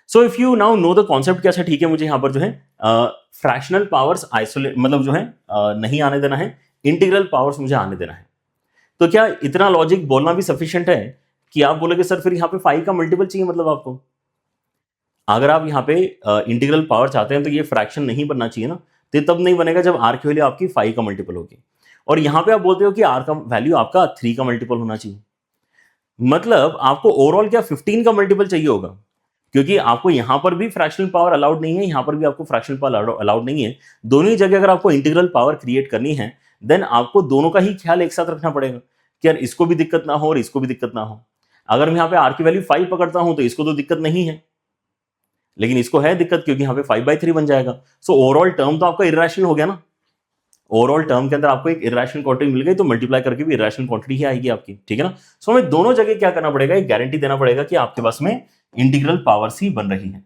So if you now know the concept, क्या ठीक है, मुझे यहां पर जो है फ्रैक्शनल पावर्स आइसोलेट मतलब जो है नहीं आने देना है, इंटीग्रल पावर्स मुझे आने देना है। तो क्या इतना लॉजिक बोलना भी सफिशिएंट है कि आप बोलोगे सर फिर यहाँ पे 5 का मल्टीपल चाहिए, मतलब आपको अगर आप यहाँ पे इंटीग्रल पावर चाहते हैं तो ये फ्रैक्शन नहीं बनना चाहिए ना, तो तब नहीं बनेगा जब आर की वैल्यू आपकी 5 का मल्टीपल होगी, और यहाँ पे आप बोलते हो कि आर का वैल्यू आपका 3 का मल्टीपल होना चाहिए। मतलब आपको ओवरऑल क्या 15 का मल्टीपल चाहिए होगा, क्योंकि आपको यहां पर भी फ्रैक्शनल पावर अलाउड नहीं है, यहां पर भी आपको फ्रैक्शनल पावर अलाउड नहीं है। दोनों ही जगह अगर आपको इंटीग्रल पावर क्रिएट करनी है, देन आपको दोनों का ही ख्याल एक साथ रखना पड़ेगा कि यार इसको भी दिक्कत ना हो और इसको भी दिक्कत ना हो। अगर मैं यहाँ पे आर की वैल्यू 5 पकड़ता हूं तो इसको तो दिक्कत नहीं है, लेकिन इसको है दिक्कत, क्योंकि यहाँ पे 5/3 बन जाएगा। सो ओवरऑल टर्म तो आपका इरेशनल हो गया ना, ओवरऑल टर्म के अंदर आपको एक इरेशनल क्वांटिटी मिल गई, तो मल्टीप्लाई करके भी इरेशनल क्वांटिटी ही आएगी आपकी। ठीक है ना, सो हमें दोनों जगह क्या करना पड़ेगा, एक गारंटी देना पड़ेगा कि आपके पास में इंटीग्रल पावर्स ही बन रही है।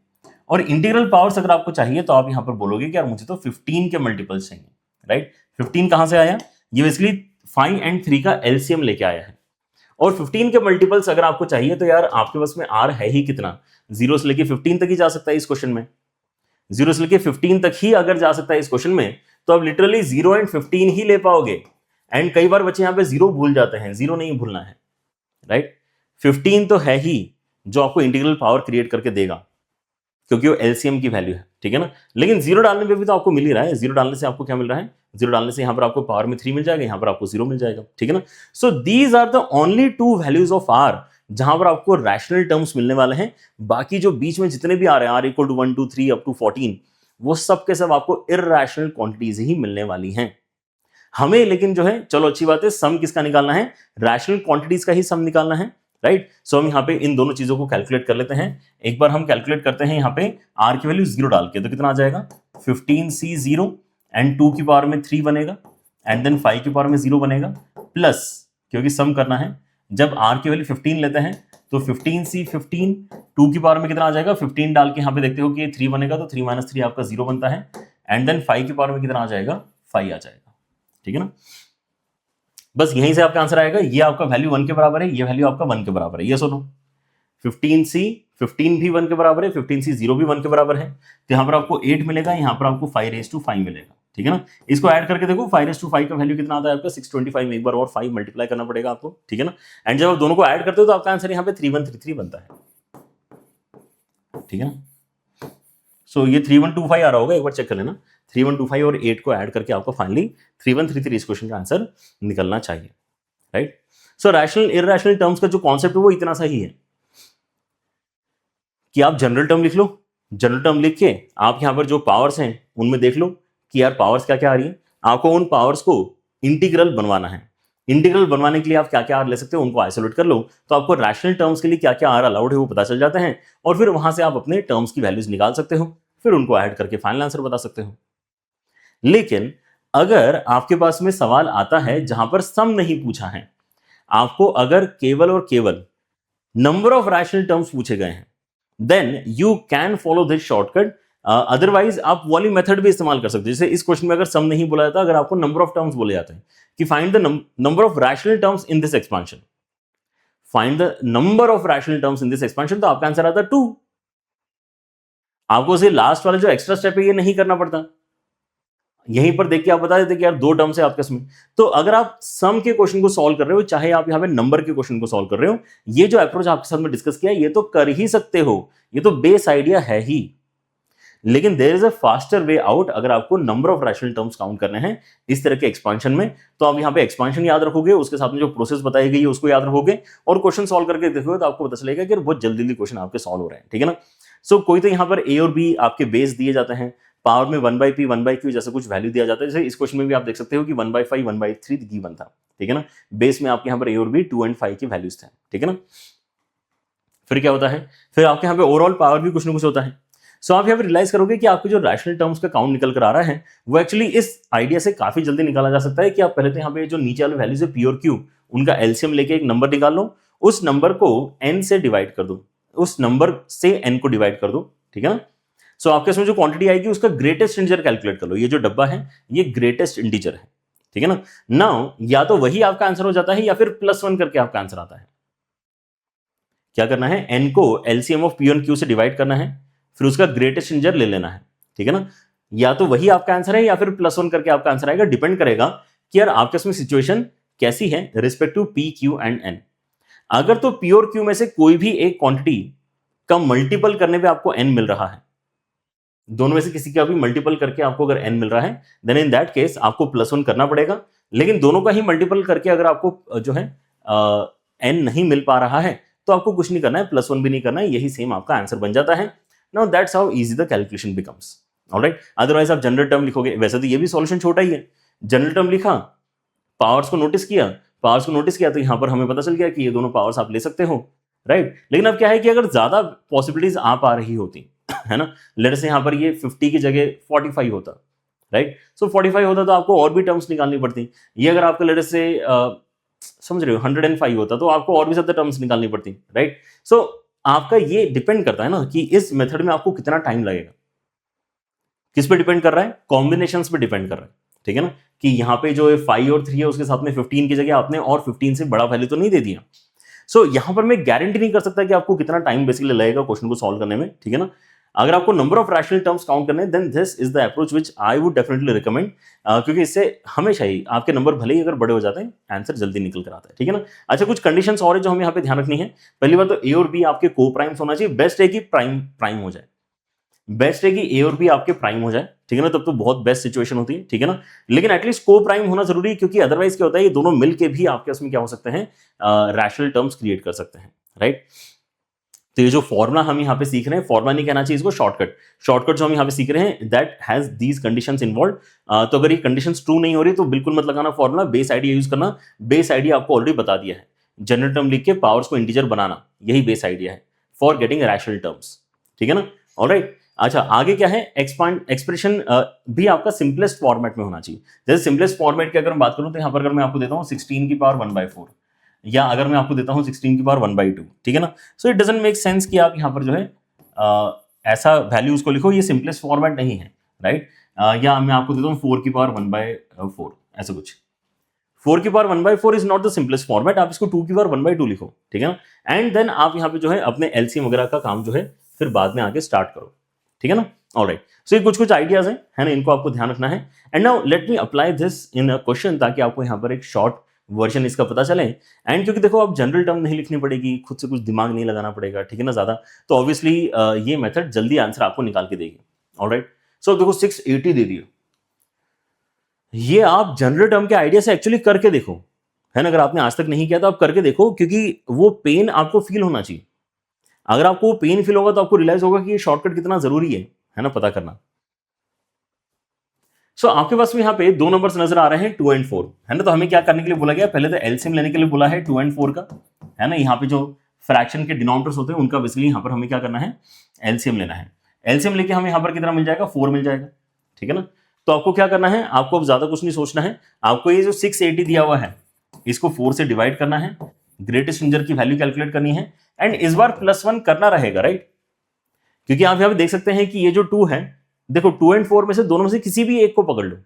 और इंटीग्रल पावर्स अगर आपको चाहिए तो आप यहां पर बोलोगे कि यार मुझे तो 15 के मल्टीपल्स चाहिए, राइट। 15 कहां से आया, ये बेसिकली 5 एंड 3 का एलसीएम लेके आया है। और 15 के मल्टीपल्स अगर आपको चाहिए तो यार आपके पास में आर है ही कितना, 0 से लेके 15 तक ही जा सकता है इस क्वेश्चन में, 0 से लेके 15 तक ही अगर जा सकता है इस क्वेश्चन में, तो आप लिटरली 0 एंड 15 ही ले पाओगे। एंड कई बार बच्चे यहां पे 0 भूल जाते हैं, 0 नहीं भूलना है, राइट। 15 तो है ही जो आपको इंटीग्रल पावर क्रिएट करके देगा, क्योंकि वो एलसीएम की वैल्यू है। ठीक है ना, लेकिन 0 डालने पे भी तो आपको मिल ही रहा है। 0 डालने से आपको क्या मिल रहा है, 0 डालने से यहां पर आपको पावर में 3 मिल जाएगा, यहां पर आपको 0 मिल जाएगा। ठीक है ना, so these are the only 2 values of r जहां पर आपको रैशनल टर्म्स मिलने वाले हैं। बाकी जो बीच में जितने भी आ रहे हैं, R = 1 2 3 अप टू 14, वो सब के सब आपको इररेशनल क्वांटिटीज ही मिलने वाली हैं। हमें लेकिन जो है, चलो अच्छी बात है, सम किसका निकालना है, रैशनल क्वांटिटीज का ही सम निकालना है, राइट। सो हम यहाँ पे इन दोनों चीजों को कैलकुलेट कर लेते हैं। एक बार हम कैलकुलेट करते हैं यहाँ पे आर की वैल्यू 0 डाल के, तो कितना आ जाएगा, 15c0 एंड 2 की पावर में 3 बनेगा, एंड देन 5 की पावर में 0 बनेगा, प्लस क्योंकि सम करना है, जब आर की वैल्यू 15 लेते हैं तो 15c15, 2 की पावर में कितना आ जाएगा, 15 डाल के यहाँ पे देखते हो कि 3 बनेगा, तो 3 - 3 आपका 0 बनता है, एंड देन 5 की पावर में कितना आ जाएगा, 5 आ जाएगा। ठीक है ना, बस यहीं से आपका आंसर आएगा। ये आपका वैल्यू 1 के बराबर है, ये वैल्यू आपका 1 के बराबर है, ये सुनो। 15 भी 1 के बराबर है, 15c0 भी 1 के बराबर है, तो यहां पर आपको 8 मिलेगा, यहां पर आपको 5^5 मिलेगा। ठीक है ना, इसको ऐड करके देखो, 5^5 का वैल्यू कितना आता है आपका, 625 में एक बार और 5 मल्टीप्लाई करना पड़ेगा आपको। ठीक है ना, एंड जब आप दोनों को ऐड करते हो तो आपका आंसर यहाँ पे 3133 बनता है। ठीक है ना, सो ये 3125 आ रहा होगा, एक बार चेक कर लेना। 3125 और 8 को ऐड करके आपको फाइनली 3133 इस क्वेश्चन का आंसर निकलना चाहिए, राइट। सो रैशनल इररेशनल टर्म्स का जो कॉन्सेप्ट है वो इतना सा ही है कि आप जनरल टर्म लिख लो, जनरल टर्म लिख के आप यहां पर जो पावर्स हैं उनमें देख लो कि यार पावर्स क्या क्या आ रही है। आपको उन पावर्स को इंटीग्रल बनवाना है। इंटीग्रल बनवाने के लिए आप क्या क्या आर ले सकते हो, उनको आइसोलेट कर लो, तो आपको रैशनल टर्म्स के लिए क्या क्या आर अलाउड है वो पता चल जाते हैं, और फिर वहां से आप अपने टर्म्स की वैल्यूज निकाल सकते हो, फिर उनको ऐड करके फाइनल आंसर बता सकते हो। लेकिन अगर आपके पास में सवाल आता है जहां पर सम नहीं पूछा है, आपको अगर केवल और केवल नंबर ऑफ रैशनल टर्म्स पूछे गए हैं then you can follow this shortcut. Otherwise आप वाली मेथड भी इस्तेमाल कर सकते हो। जैसे इस क्वेश्चन में अगर सम नहीं बोला जाता, अगर आपको नंबर ऑफ टर्म्स बोले जाते हैं कि find the number of rational terms in this expansion, find the number of rational terms in this expansion, तो आपका आंसर आता है 2। आपको उसे लास्ट वाला जो एक्स्ट्रा स्टेप है ये नहीं करना पड़ता, यहीं पर देख के आप बता देते कि यार 2 टर्म्स है आपके इसमें। तो अगर आप सम के क्वेश्चन को सॉल्व कर रहे हो, चाहे आप यहां पे नंबर के क्वेश्चन को सॉल्व कर रहे हो, ये जो अप्रोच आपके साथ में डिस्कस किया ये तो कर ही सकते हो, ये तो बेस आइडिया है ही। लेकिन there is a faster way out अगर आपको number of rational terms count करने हैं इस तरह के एक्सपांशन में। तो आप यहां पे एक्सपांशन याद रखोगे, उसके साथ में जो प्रोसेस बताई गई है उसको याद रखोगे और क्वेश्चन सॉल्व करके देखोगे तो आपको पता चलेगा कि बहुत जल्दी जल्दी क्वेश्चन आपके सॉल्व हो रहे हैं, ठीक है ना। सो कोई तो यहां पर ए और बी आपके बेस दिए जाते हैं, पावर में 1/p 1/q जैसा कुछ वैल्यू दिया जाता है। जैसे इस क्वेश्चन में भी आप देख सकते हो कि 1/5 1/3 गिवन था, ठीक है ना। बेस में आपके यहां पर ए और बी 2 और 5 की वैल्यूज थे, ठीक है ना। फिर क्या होता है, फिर आपके यहाँ पे ओवरऑल पावर भी कुछ ना कुछ होता है। सो आप यहाँ पे रियलाइज करोगे कि आपके जो रैशनल टर्म्स का काउंट निकल कर आ रहा है वो एक्चुअली इस आइडिया से काफी जल्दी निकाला जा सकता है कि आप पहले तो यहाँ पे जो नीचे वाले वैल्यूज है पी और क्यू, उनका एलसीएम लेके एक नंबर निकाल लो, उस नंबर को एन से डिवाइड कर दो, उस नंबर से एन को डिवाइड कर दो, ठीक है ना। सो आपके इसमें जो क्वांटिटी आएगी उसका ग्रेटेस्ट इंटीजर कैलकुलेट कर लो। ये जो डब्बा है ये ग्रेटेस्ट इंटीजर है, ठीक है ना। नाउ या तो वही आपका आंसर हो जाता है या फिर +1 करके आपका आंसर आता है। क्या करना है, एन को एलसीएम ऑफ पी और क्यू से डिवाइड करना है, फिर उसका ग्रेटेस्ट इंटीजर ले लेना है, ठीक है ना। या तो वही आपका आंसर है या फिर +1 करके आपका आंसर आएगा, डिपेंड करेगा कि यार आपके इसमें सिचुएशन कैसी है respect to p q and n. अगर तो पी और क्यू में से कोई भी एक क्वांटिटी का मल्टीपल करने पे आपको एन मिल रहा है, दोनों में से किसी का भी मल्टीपल करके आपको अगर एन मिल रहा है देन इन दैट केस आपको +1 करना पड़ेगा। लेकिन दोनों का ही मल्टीपल करके अगर आपको जो है एन नहीं मिल पा रहा है तो आपको कुछ नहीं करना है, +1 भी नहीं करना है, यही सेम आपका आंसर बन जाता है। Now that's how easy the calculation becomes, alright. Otherwise आप जनरल टर्म लिखोगे, वैसे तो ये भी सॉल्यूशन छोटा ही है। जनरल टर्म लिखा, पावर्स को नोटिस किया, पावर्स को नोटिस किया तो यहां पर हमें पता चल गया कि ये दोनों पावर्स आप ले सकते हो, राइट। लेकिन अब क्या है कि अगर ज्यादा पॉसिबिलिटीज आ पा रही होती है ना, लेट्स से यहां पर ये 50 की जगह 45 होता, राइट। सो 45 होता तो आपको और भी टर्म्स निकालनी पड़ती। ये अगर आपका लेट्स से समझ रहे हो 105 होता तो आपको और भी ज्यादा टर्म्स निकालनी पड़ती, राइट। सो आपका ये डिपेंड करता है ना कि इस मेथड में आपको कितना टाइम लगेगा। किस पे डिपेंड कर रहा है, कॉम्बिनेशंस पे डिपेंड कर रहा है, ठीक है ना। कि यहाँ पे जो 5 और 3 है उसके साथ में 15 की जगह आपने और 15 से बड़ा वैल्यू तो नहीं दे दिया। सो यहां पर मैं गारंटी नहीं कर सकता कि आपको कितना टाइम बेसिकली लगेगा क्वेश्चन को सॉल्व करने में, ठीक है ना। अगर आपको number of rational terms count करने then this is the approach which I would definitely recommend, क्योंकि इससे हमेशा ही आपके नंबर भले ही अगर बड़े हो जाते हैं आंसर जल्दी निकल कर आता है, ठीक है ना। अच्छा, कुछ कंडीशंस और है जो हमें यहाँ पे ध्यान रखनी है। पहली बात तो ए और बी आपके को प्राइम्स होना चाहिए, बेस्ट है कि प्राइम प्राइम हो जाए, बेस्ट है कि ए और बी आपके प्राइम हो जाए, ठीक है ना, तब तो बहुत बेस्ट सिचुएशन होती है, ठीक है ना। लेकिन एटलीस्ट को प्राइम होना जरूरी है, क्योंकि अदरवाइज क्या होता है ये दोनों मिलके भी आपके उसमें क्या हो सकते हैं, रैशनल टर्म्स क्रिएट कर सकते हैं, राइट। तो ये जो फॉर्मुला हम यहाँ पे सीख रहे हैं, फॉर्मुला नहीं कहना चाहिए इसको, शॉर्टकट। शॉर्टकट जो हम यहाँ पे सीख रहे हैं that has these conditions involve. तो अगर ये कंडीशंस ट्रू नहीं हो रही तो बिल्कुल मत लगाना फॉर्मुला, बेस आइडिया यूज करना। बेस आइडिया आपको ऑलरेडी बता दिया है, जनरल टर्म लिख के पावर्स को इंटीजर बनाना, यही बेस आइडिया है फॉर गेटिंग रैशनल टर्म्स, ठीक है ना, ऑलराइट। अच्छा, आगे क्या है, एक्सपांड एक्सप्रेशन भी आपका सिंपलेस्ट फॉर्मेट में होना चाहिए। जैसे सिंपलेस्ट फॉर्मेट की अगर मैं बात करूं तो यहाँ पर अगर मैं आपको देता हूँ 16 की पावर 1/4, या अगर मैं आपको देता हूँ 16 की पावर 1/2, ठीक है ना। So it doesn't make sense कि आप यहाँ पर जो है ऐसा वैल्यू उसको लिखो, ये सिंपलेस्ट फॉर्मेट नहीं है, राइट। या मैं आपको देता हूँ 4 की पावर 1/4, ऐसा कुछ। 4 की power 1/4 is not the simplest format, आप इसको 2 की पावर 1/2 लिखो, ठीक है ना। एंड देन आप यहाँ पे जो है अपने एलसीएम वगैरह का काम जो है फिर बाद में आगे स्टार्ट करो, ठीक है ना, ऑलराइट। सो ये कुछ आइडियाज हैं, है ना, इनको आपको ध्यान रखना है। And now let me apply this in a question, ताकि आपको यहाँ पर एक शॉर्ट वर्जन इसका पता चले। एंड क्योंकि देखो आप जनरल टर्म नहीं लिखनी पड़ेगी, खुद से कुछ दिमाग नहीं लगाना पड़ेगा, ठीक है ना, ज्यादा, तो ऑब्वियसली ये मेथड जल्दी आंसर आपको निकाल के देगी, ऑलराइट। सो देखो 680 दे दिया, ये आप जनरल टर्म के आइडिया से एक्चुअली करके देखो, है ना। अगर आपने आज तक नहीं किया तो आप करके देखो, क्योंकि वो पेन आपको फील होना चाहिए। अगर आपको पेन फील होगा तो आपको रियलाइज होगा कि ये शॉर्टकट कितना जरूरी है ना, पता करना। सो आपके पास में यहाँ पे 2 नंबर्स नजर आ रहे हैं 2 और 4, है ना। तो हमें क्या करने के लिए बोला गया, पहले तो एलसीएम लेने के लिए बोला है 2 और 4 का, है ना। यहाँ पे जो फ्रैक्शन के डिनोमिनेटर्स होते हैं उनका बेसिकली यहाँ पर हमें क्या करना है, एलसीएम लेना है। एलसीएम लेके हमें यहाँ पर कितना मिल जाएगा, 4 मिल जाएगा, ठीक है ना। तो आपको क्या करना है, आपको अब ज्यादा कुछ नहीं सोचना है। आपको ये जो 680 दिया हुआ है इसको 4 से डिवाइड करना है, ग्रेटेस्ट इंटीजर की वैल्यू कैलकुलेट करनी है, एंड इस बार +1 करना रहेगा, राइट? क्योंकि आप यहां पे देख सकते हैं कि ये जो 2 है, देखो 2 एंड 4 में से दोनों में से किसी भी एक को पकड़ लो।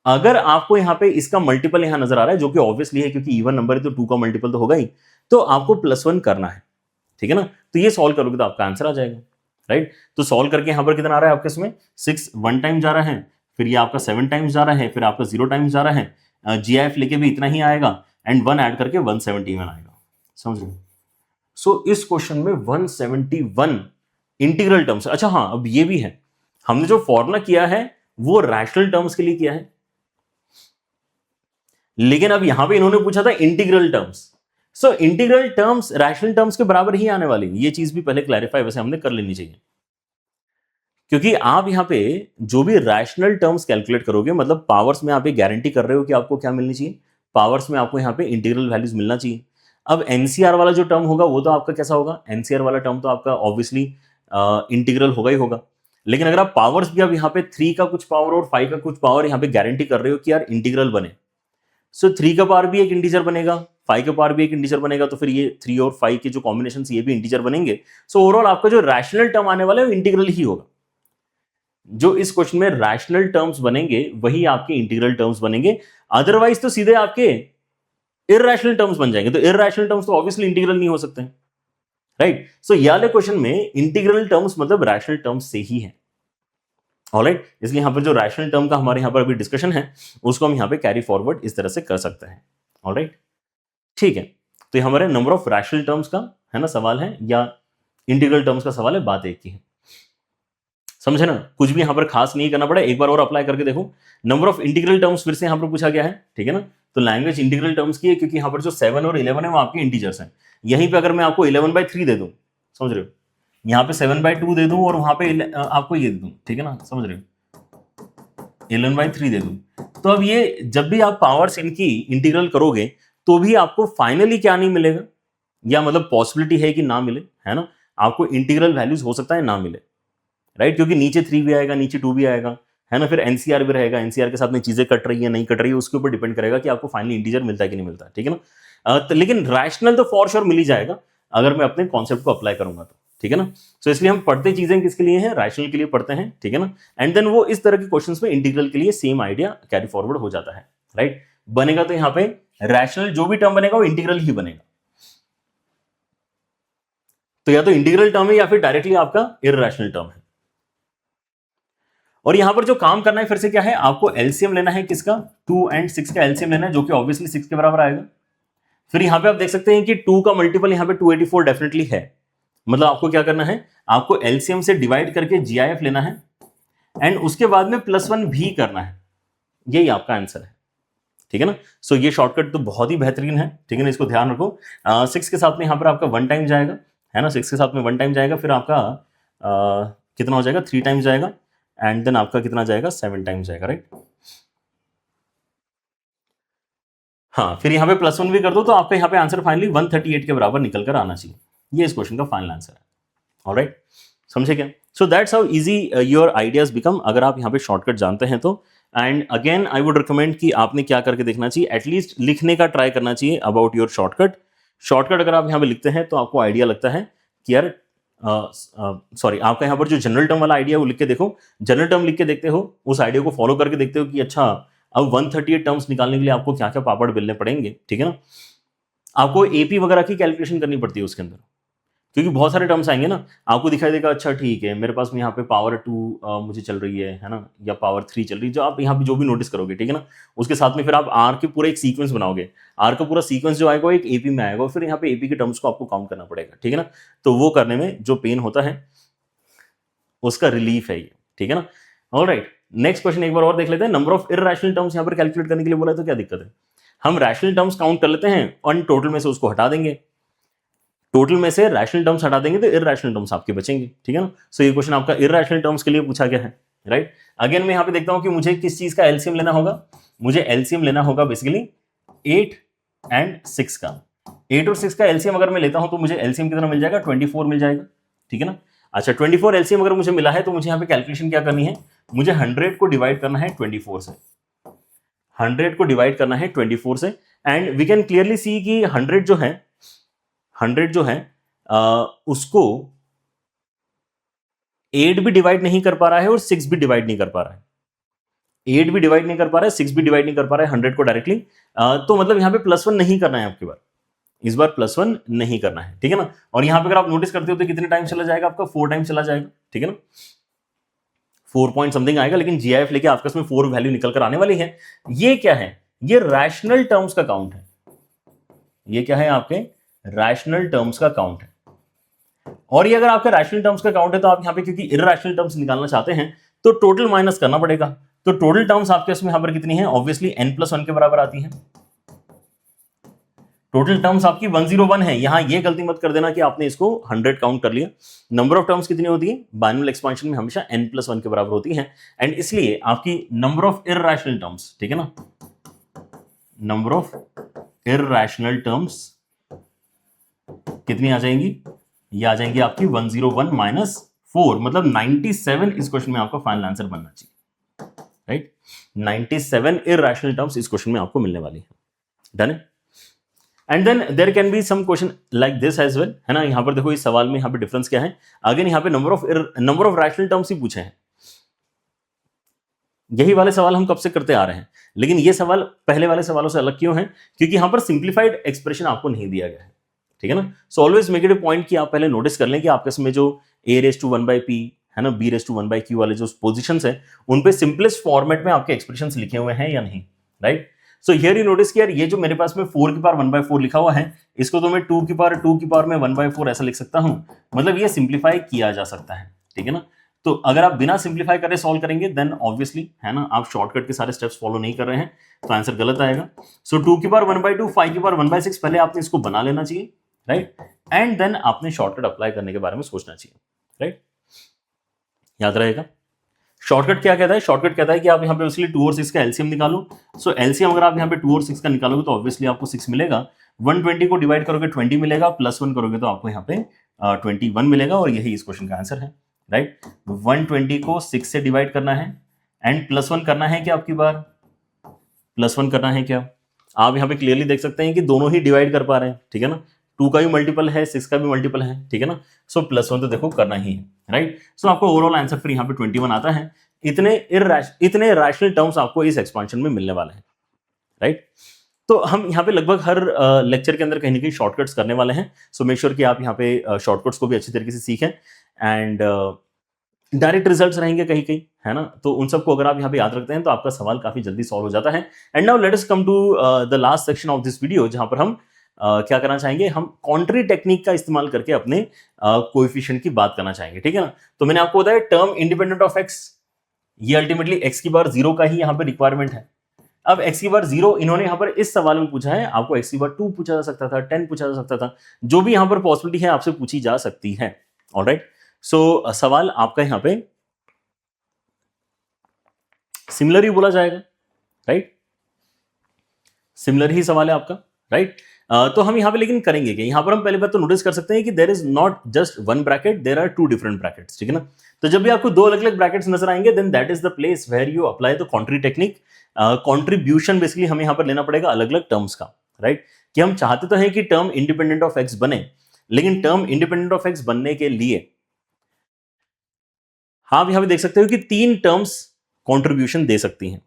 अगर आपको यहां पे इसका मल्टीपल यहां नजर आ रहा है, जो कि ऑब्वियसली है क्योंकि इवन नंबर है तो 2 का मल्टीपल तो होगा ही, तो आपको +1 करना है, ठीक है ना? तो ये सॉल्व करोगे तो आपका आंसर आ जाएगा, राइट? तो सॉल्व करके यहां पर कितना आ रहा है आपके इसमें 6 1 टाइम जा रहा है, फिर ये आपका 7 टाइम्स जा रहा है, फिर आपका 0 टाइम्स जा रहा है, GIF लेके भी इतना ही आएगा, एंड 1 ऐड करके 171 आएगा। समझ रहे हो? सो इस क्वेश्चन में 171 इंटीग्रल टर्म्स। अच्छा हाँ, अब ये भी है, हमने जो फॉर्मूला किया है वो रैशनल टर्म्स के लिए किया है, लेकिन अब यहां पे इन्होंने पूछा था integral terms. So integral terms rational terms के बराबर ही आने वाली, ये चीज भी पहले क्लैरिफाई वैसे हमने कर लेनी चाहिए, क्योंकि आप यहां पे जो भी रैशनल टर्म्स कैलकुलेट करोगे, मतलब पावर्स में आप ये गारंटी कर रहे हो कि आपको क्या मिलनी चाहिए, पावर्स में आपको यहां पे इंटीग्रल वैल्यूज मिलना चाहिए। अब एनसीआर वाला जो टर्म होगा वो तो आपका कैसा होगा, एनसीआर वाला टर्म तो आपका ऑब्वियसली इंटीग्रल होगा ही होगा, लेकिन अगर आप पावर्स भी अब यहाँ पे 3 का कुछ पावर और 5 का कुछ पावर यहाँ पे गारंटी कर रहे हो कि यार इंटीग्रल बने, सो 3 का पावर भी एक इंटीजर बनेगा, 5 का पावर भी एक इंटीजर बनेगा, तो फिर ये 3 और 5 के जो कॉम्बिनेशन ये भी इंटीजर बनेंगे। सो ओवरऑल आपका जो रैशनल टर्म आने वाला है वो इंटीग्रल ही होगा। जो इस क्वेश्चन में रैशनल टर्म्स बनेंगे वही आपके इंटीग्रल टर्म्स बनेंगे, अदरवाइज तो सीधे आपके इररैशनल टर्म्स बन जाएंगे। तो इररैशनल टर्म्स तो ऑब्वियसली इंटीग्रल नहीं हो सकते, राइट? सो ये वाले क्वेश्चन में इंटीग्रल टर्म्स मतलब रैशनल टर्म्स से ही है, ऑलराइट? इसलिए यहां पर जो रैशनल टर्म का हमारे यहां पर अभी डिस्कशन है उसको हम यहां पे कैरी फॉरवर्ड इस तरह से कर सकते हैं, ऑलराइट? ठीक है, तो ये हमारे नंबर ऑफ रैशनल टर्म्स का है ना सवाल है, या इंटीग्रल टर्म्स का सवाल है, बात एक ही है। समझे ना? कुछ भी यहां पर खास नहीं करना पड़ा, एक बार और अप्लाई करके देखो। नंबर ऑफ इंटीग्रल टर्म्स फिर से यहां पर पूछा गया है, ठीक है ना? तो लैंग्वेज इंटीग्रल टर्म्स की है, क्योंकि यहां पर जो 7 और 11 है वो आपके इंटीजर्स हैं। यहीं पे अगर मैं आपको 11/3 दे दूं, समझ रहे हो, यहाँ पे 7/2 दे दूं और वहां पे आपको ये दे दूं, ठीक है ना, समझ रहे हो, 11/3 दे दूं, तो अब ये जब भी आप पावर्स इनकी इंटीग्रल करोगे तो भी आपको फाइनली क्या नहीं मिलेगा, या मतलब पॉसिबिलिटी है कि ना मिले, है ना? आपको इंटीग्रल वैल्यूज हो सकता है ना मिले, राइट? क्योंकि नीचे 3 भी आएगा, नीचे 2 भी आएगा, है ना? फिर एनसीआर भी रहेगा, एनसीआर के साथ में चीजें कट रही है नहीं कट रही है उसके ऊपर डिपेंड करेगा कि आपको फाइनली इंटीजर मिलता है कि नहीं मिलता, ठीक है ना? तो लेकिन रैशनल तो फॉर श्योर मिल ही जाएगा अगर मैं अपने कॉन्सेप्ट को अप्लाई करूंगा तो, ठीक है ना? सो इसलिए हम पढ़ते चीजें किसके लिए हैं, रैशनल के लिए पढ़ते हैं, ठीक है ना? एंड देन वो इस तरह के क्वेश्चंस में इंटीग्रल के लिए सेम आइडिया कैरी फॉरवर्ड हो जाता है, राइट? बनेगा तो यहाँ पे रैशनल जो भी टर्म बनेगा वो इंटीग्रल ही बनेगा, तो या तो इंटीग्रल टर्म है या फिर डायरेक्टली आपका इररैशनल टर्म है। और यहां पर जो काम करना है फिर से क्या है, आपको एलसीएम लेना है किसका, 2 एंड 6 का एलसीएम लेना है, जो कि ऑब्वियसली 6 के बराबर आएगा। फिर यहां पे आप देख सकते हैं कि 2 का मल्टीपल यहां पे 284 डेफिनेटली है, मतलब आपको क्या करना है, आपको एलसीएम से डिवाइड करके जीआईएफ लेना है एंड उसके बाद में +1 भी करना है, यही आपका आंसर है, ठीक है ना? सो ये शॉर्टकट तो बहुत ही बेहतरीन है, ठीक है ना? इसको ध्यान रखो। 6 के साथ में यहां पर आपका 1 टाइम जाएगा, है ना? 6 के साथ में 1 टाइम जाएगा, फिर आपका कितना हो जाएगा, 3 टाइम्स जाएगा, एंड देन आपका कितना जाएगा, 7 टाइम्स जाएगा, राइट? हाँ, फिर यहाँ पे +1 भी कर दो तो आपका यहाँ पे आंसर फाइनली 138 के बराबर निकल कर आना चाहिए। ये इस क्वेश्चन का फाइनल आंसर है, ऑलराइट? समझे क्या? सो that's how easy your ideas become, अगर आप यहाँ पे शॉर्टकट जानते हैं तो। And again I would recommend कि आपने क्या करके देखना चाहिए, एटलीस्ट लिखने का ट्राई करना चाहिए अबाउट योर शॉर्टकट। शॉर्टकट अगर आप यहाँ पे लिखते हैं तो आपको आइडिया लगता है कि यार सॉरी, आपका यहाँ पर जो जनरल टर्म वाला आइडिया वो लिख के देखो, जनरल टर्म लिख के देखते हो, उस आइडिया को फॉलो करके देखते हो कि अच्छा अब 138 टर्म्स निकालने के लिए आपको क्या क्या पापड़ बेलने पड़ेंगे, ठीक है ना? आपको एपी वगैरह की कैलकुलेशन करनी पड़ती है उसके अंदर, क्योंकि बहुत सारे टर्म्स आएंगे ना, आपको दिखाई देगा अच्छा ठीक है मेरे पास में यहाँ पे पावर 2 मुझे चल रही है ना, या पावर 3 चल रही है, जो आप यहाँ पे जो भी नोटिस करोगे, ठीक है ना? उसके साथ में फिर आप आर के पूरा एक सीक्वेंस बनाओगे, आर का पूरा सीक्वेंस जो आएगा एक एपी में आएगा, फिर यहाँ पे एपी के टर्म्स को आपको काउंट करना पड़ेगा, ठीक है ना? तो वो करने में जो पेन होता है उसका रिलीफ है ये, ठीक है ना? ऑलराइट, नेक्स्ट क्वेश्चन एक बार और देख लेते हैं। नंबर ऑफ इररैशनल टर्म्स यहाँ पर कैलकुलेट करने के लिए बोला है तो क्या दिक्कत है, हम रैशनल टर्म्स काउंट कर लेते हैं और टोटल में से उसको हटा देंगे, टोटल में से रैशनल टर्म्स हटा देंगे तो इररैशनल टर्म्स आपके बचेंगे, ठीक है ना? सो ये क्वेश्चन आपका इररैशनल टर्म्स के लिए पूछा गया है, राइट? अगेन मैं यहाँ पे देखता हूँ कि मुझे किस चीज का एलसीएम लेना होगा, मुझे एलसीएम लेना होगा बेसिकली 8 एंड 6 का। 8 और 6 का एलसीएम अगर मैं लेता हूं तो मुझे एलसीएम कितना मिल जाएगा, 24 मिल जाएगा, ठीक है ना? अच्छा 24 एलसीएम अगर मुझे मिला है तो मुझे यहाँ पे कैलकुलेशन क्या करनी है, मुझे 100 को डिवाइड करना है 24 से, 100 को डिवाइड करना है 24 से, and we can clearly see कि 100 जो है उसको 8 भी डिवाइड नहीं कर पा रहा है और 6 भी डिवाइड नहीं कर पा रहा है। 8 भी डिवाइड नहीं कर पा रहा है, 6 भी डिवाइड नहीं कर पा रहा है 100 को डायरेक्टली। तो मतलब यहां पे +1 नहीं करना है आपकी बार, इस बार +1 नहीं करना है, ठीक है ना। और यहां पे अगर आप नोटिस करते हो तो कितने टाइम चला जाएगा आपका, 4 टाइम चला जाएगा, ठीक है ना, 4 पॉइंट समथिंग आएगा, लेकिन जीआईएफ लेके आपके इसमें 4 वैल्यू निकल कर आने वाली है। ये क्या है, ये रैशनल टर्म्स का काउंट है, ये क्या है आपके रैशनल टर्म्स का काउंट है। और ये अगर आपका रैशनल टर्म्स का काउंट है तो आप यहां पे क्योंकि इरैशनल टर्म्स निकालना चाहते हैं तो टोटल माइनस करना पड़ेगा। तो टोटल टर्म्स आपके इसमें यहां पर कितनी है, ऑब्वियसली n+1 के बराबर आती है। टोटल टर्म्स आपकी 101 है। यहां ये गलती मत कर देना कि आपने इसको 100 काउंट कर लिया। नंबर ऑफ टर्म्स कितनी होती है बाइनोमियल एक्सपेंशन में, हमेशा n+1 के बराबर होती है। एंड इसलिए आपकी नंबर ऑफ इरैशनल टर्म्स, ठीक है ना, नंबर ऑफ इरैशनल टर्म्स कितनी आ जाएंगी, ये आ जाएंगी आपकी 101 माइनस 4, मतलब 97 इस क्वेश्चन में आपका फाइनल आंसर बनना चाहिए, राइट। 97 इरैशनल टर्म्स इस क्वेश्चन में आपको मिलने वाली है। डन है। And then there can be some question like this as well, है ना। यहां पर देखो इस सवाल में यहां पे डिफरेंस क्या है, अगेन यहां पे नंबर ऑफ रैशनल टर्म्स ही पूछे हैं। यही वाले सवाल हम कब से करते आ रहे हैं, लेकिन ये सवाल पहले वाले सवालों से अलग क्यों है, क्योंकि यहां पर सिंप्लीफाइड एक्सप्रेशन आपको नहीं दिया गया है, ठीक है ना। So always make it a point कि आप पहले नोटिस कर लें कि आपके इसमें जो a⁴ है ना, b⁴ वाले जो पोजीशंस है उन पे सिंपलेस्ट फॉर्मेट में आपके एक्सप्रेशंस लिखे हुए हैं या नहीं, right. So here you notice कि यार ये जो मेरे पास में 4 की पावर 1/4 लिखा हुआ है, इसको तो मैं 2 की पावर में 1/4 ऐसा लिख सकता हूं, मतलब ये सिंप्लीफाई किया जा सकता है, ठीक है ना। तो अगर आप बिना सिंप्लीफाई करे सॉल्व करेंगे देन ऑब्वियसली, है ना, आप शॉर्टकट के सारे स्टेप्स फॉलो नहीं कर रहे हैं तो आंसर गलत आएगा। सो 2 की पावर 1/2, 5 की पावर 1/6 पहले आपने इसको बना लेना चाहिए, राइट, एंड देन आपने शॉर्टकट अप्लाई करने के बारे में सोचना चाहिए, राइट। याद रहेगा शॉर्टकट क्या कहता है, शॉर्टकट कहता है कि आप यहाँ पे ऑब्वियसली 2 और 6 का एलसीएम निकालो। सो एलसीएम अगर आप यहाँ पे 2 और 6 का निकालोगे तो ऑब्वियसली आपको 6 मिलेगा, 120 को डिवाइड करोगे 20 मिलेगा, +1 करोगे तो आपको यहाँ पे 21 मिलेगा, और यही इस क्वेश्चन का आंसर है, राइट। 120 को 6 से डिवाइड करना है एंड +1 करना है क्या, आपकी बार +1 करना है क्या, आप यहाँ पे क्लियरली देख सकते हैं कि दोनों ही डिवाइड कर पा रहे हैं, ठीक है ना, 2 का भी मल्टीपल है, 6 का भी मल्टीपल है, ठीक है ना। सो +1 तो देखो करना ही है, राइट। सो आपको ओवरऑल आंसर फिर यहाँ पे 21 आता है। इतने रैशनल टर्म्स आपको इस एक्सपेंशन में मिलने वाले हैं, राइट। तो हम यहाँ पे लगभग हर लेक्चर के अंदर कहीं ना कहीं शॉर्टकट्स करने वाले हैं। सो मेक श्योर कि आप यहाँ पे शॉर्टकट्स को भी अच्छी तरीके से सीखें, एंड डायरेक्ट रिजल्ट्स रहेंगे कहीं कहीं, है ना, तो उन सबको अगर आप यहाँ पे याद रखते हैं तो आपका सवाल काफी जल्दी सॉल्व हो जाता है। And now let us come to the last section of this video, जहां पर हम क्या करना चाहेंगे, हम कॉन्ट्री टेक्निक का इस्तेमाल करके अपने कोएफिशिएंट की बात करना चाहेंगे, ठीक है ना। तो मैंने आपको बताया टर्म इंडिपेंडेंट ऑफ एक्स, ये अल्टीमेटली एक्स की बार 0 का ही यहाँ पे रिक्वायरमेंट है। अब एक्स की बार 0 इन्होंने यहाँ पर इस सवाल में पूछा है, आपको एक्स की बार 2 पूछा जा सकता था, 10 पूछा जा सकता था, जो भी यहाँ पर पॉसिबिलिटी है आपसे पूछी जा सकती है, ऑलराइट। सो सवाल आपका यहाँ पे सिमिलर ही बोला जाएगा, राइट, सिमिलर ही सवाल है आपका, राइट। तो हम यहां पे लेकिन करेंगे कि यहां पर हम पहले बात तो नोटिस कर सकते हैं कि there is not just one bracket, there are 2 different brackets, ठीक है ना। तो जब भी आपको 2 अलग अलग ब्रैकेट्स नजर आएंगे then that is the place where you apply the contri technique. Contribution basically हमें यहां पर लेना पड़ेगा अलग अलग टर्म्स का, राइट, कि हम चाहते तो हैं कि टर्म इंडिपेंडेंट ऑफ एक्स बने, लेकिन टर्म इंडिपेंडेंट ऑफ एक्स बनने के लिए आप यहां पे देख सकते हो कि 3 टर्म्स कॉन्ट्रीब्यूशन दे सकती हैं।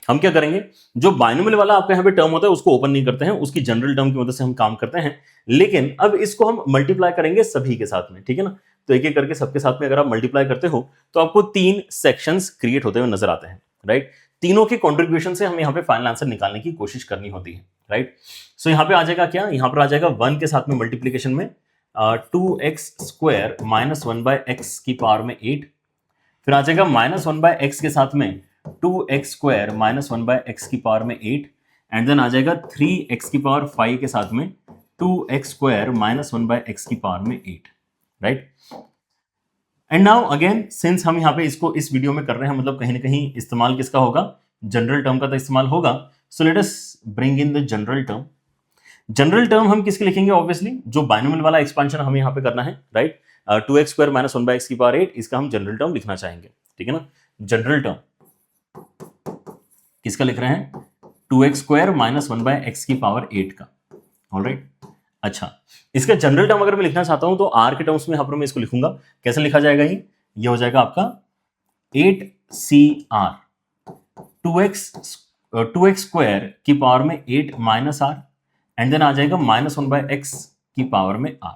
हम क्या करेंगे, जो बाइनोमियल वाला आपका यहाँ पे टर्म होता है उसको ओपन नहीं करते हैं, उसकी जनरल टर्म की मदद से हम काम करते हैं, लेकिन अब इसको हम मल्टीप्लाई करेंगे सभी के साथ में, ठीक है ना। तो एक एक करके सबके साथ में अगर आप मल्टीप्लाई करते हो तो आपको 3 सेक्शंस क्रिएट होते हुए नजर आते हैं, राइट। तीनों के कॉन्ट्रीब्यूशन से हमें यहाँ पे फाइनल आंसर निकालने की कोशिश करनी होती है, राइट। सो यहाँ पे आ जाएगा क्या, यहाँ पर आ जाएगा 1 के साथ में मल्टीप्लीकेशन में 2x² - 1/x की पावर में 8, फिर आ जाएगा -1/x के साथ में 2x² - 1/x की पावर में 8, एंड देन आ जाएगा 3x की पावर 5 के साथ में 2x² - 1/x की पावर में 8, right. And now again since हम यहाँ पे इसको इस वीडियो में कर रहे हैं, मतलब कहीं ना कहीं इस्तेमाल किसका होगा, जनरल टर्म का तो इस्तेमाल होगा। सो let us bring in the general term. General term हम किसके लिखेंगे, ऑब्वियसली जो बाइनोमियल वाला एक्सपेंशन हमें यहाँ पे करना है, राइट। 2x² - 1/x की पावर 8, इसका हम जनरल टर्म लिखना चाहेंगे, ठीक है ना। जनरल टर्म किसका लिख रहे हैं, 2x स्क्वायर माइनस 1/x की पावर 8 का। ऑलराइट, अच्छा, इसका जनरल टर्म अगर मैं लिखना चाहता हूं तो r के टर्म्स में यहां पर मैं इसको लिखूंगा। कैसे लिखा जाएगा? ये हो जाएगा आपका 8cr 2x स्क्वायर की पावर में 8 माइनस r एंड देन आ जाएगा माइनस 1/x की पावर में r।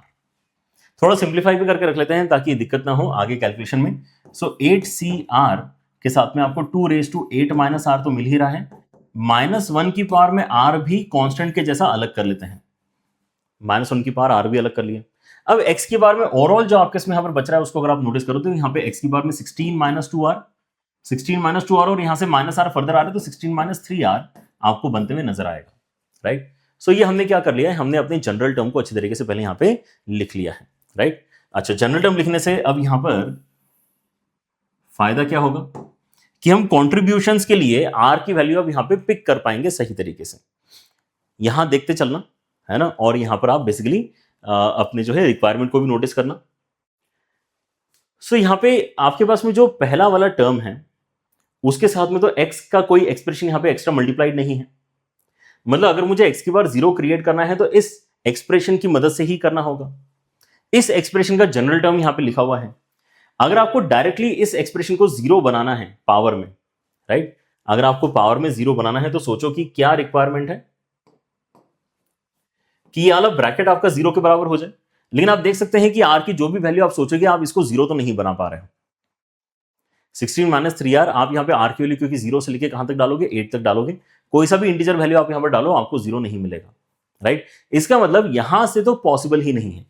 थोड़ा सिंप्लीफाई भी करके रख लेते हैं ताकि दिक्कत ना हो आगे कैलकुलेशन में। सो 8cr के साथ में आपको 2 माइनस r तो मिल ही रहा है, -1 की पावर में r भी कांस्टेंट के जैसा अलग कर लेते हैं। -1 की पावर r भी अलग कर लिया। अब x की पावर में ओवरऑल जो आपके इसमें यहाँ पर बच रहा है उसको अगर आप नोटिस करो तो यहाँ पे x की पावर में 16 माइनस 2r और यहाँ से माइनस r फर्दर आ रहा है तो 16 माइनस 3r आपको बनते हुए नजर आएगा। राइट, सो ये हमने क्या कर लिया है, हमने अपने जनरल टर्म को अच्छी तरीके से पहले यहाँ पे लिख लिया है। राइट, अच्छा, जनरल टर्म लिखने से अब यहां पर फायदा क्या होगा कि हम कॉन्ट्रीब्यूशंस के लिए r की वैल्यू अब यहां पे पिक कर पाएंगे सही तरीके से। यहां देखते चलना है ना, और यहां पर आप बेसिकली अपने जो है रिक्वायरमेंट को भी नोटिस करना। सो यहां पे आपके पास में जो पहला वाला टर्म है उसके साथ में तो x का कोई एक्सप्रेशन यहां पे एक्स्ट्रा मल्टीप्लाइड नहीं है। मतलब अगर मुझे x की बार 0 क्रिएट करना है तो इस एक्सप्रेशन की मदद से ही करना होगा। इस एक्सप्रेशन का जनरल टर्म यहां पे लिखा हुआ है। अगर आपको डायरेक्टली इस एक्सप्रेशन को 0 बनाना है पावर में, राइट, अगर आपको पावर में 0 बनाना है तो सोचो कि क्या रिक्वायरमेंट है कि ये वाला ब्रैकेट आपका 0 के बराबर हो जाए। लेकिन आप देख सकते हैं कि r की जो भी वैल्यू आप सोचोगे आप इसको 0 तो नहीं बना पा रहे हो। 16 माइनस 3r आप यहां पे r की वैल्यू क्योंकि 0 से लेके कहां तक डालोगे, 8 तक डालोगे, कोई सा भी इंटीजर वैल्यू आप यहां पर डालो आपको 0 नहीं मिलेगा। राइट, इसका मतलब यहां से तो पॉसिबल ही नहीं है,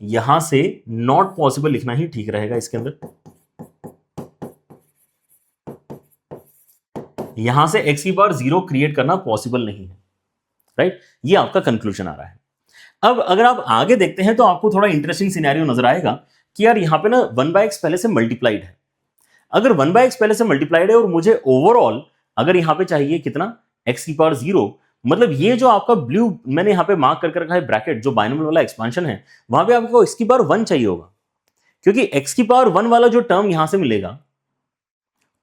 यहां से नॉट पॉसिबल लिखना ही ठीक रहेगा। इसके अंदर यहां से x की पावर 0 क्रिएट करना पॉसिबल नहीं है। राइट, ये आपका कंक्लूजन आ रहा है। अब अगर आप आगे देखते हैं तो आपको थोड़ा इंटरेस्टिंग सिनेरियो नजर आएगा कि यार यहां पे ना 1/x पहले से मल्टीप्लाइड है। अगर 1/x पहले से मल्टीप्लाइड है और मुझे ओवरऑल अगर यहां पे चाहिए कितना, x की पावर 0, मतलब ये जो आपका ब्लू मैंने यहां पे मार्क करके रखा है ब्रैकेट, जो बाइनोमियल वाला एक्सपेंशन है, वहां पे आपको x की पावर 1 चाहिए होगा, क्योंकि x की पावर 1 वाला जो टर्म यहां से मिलेगा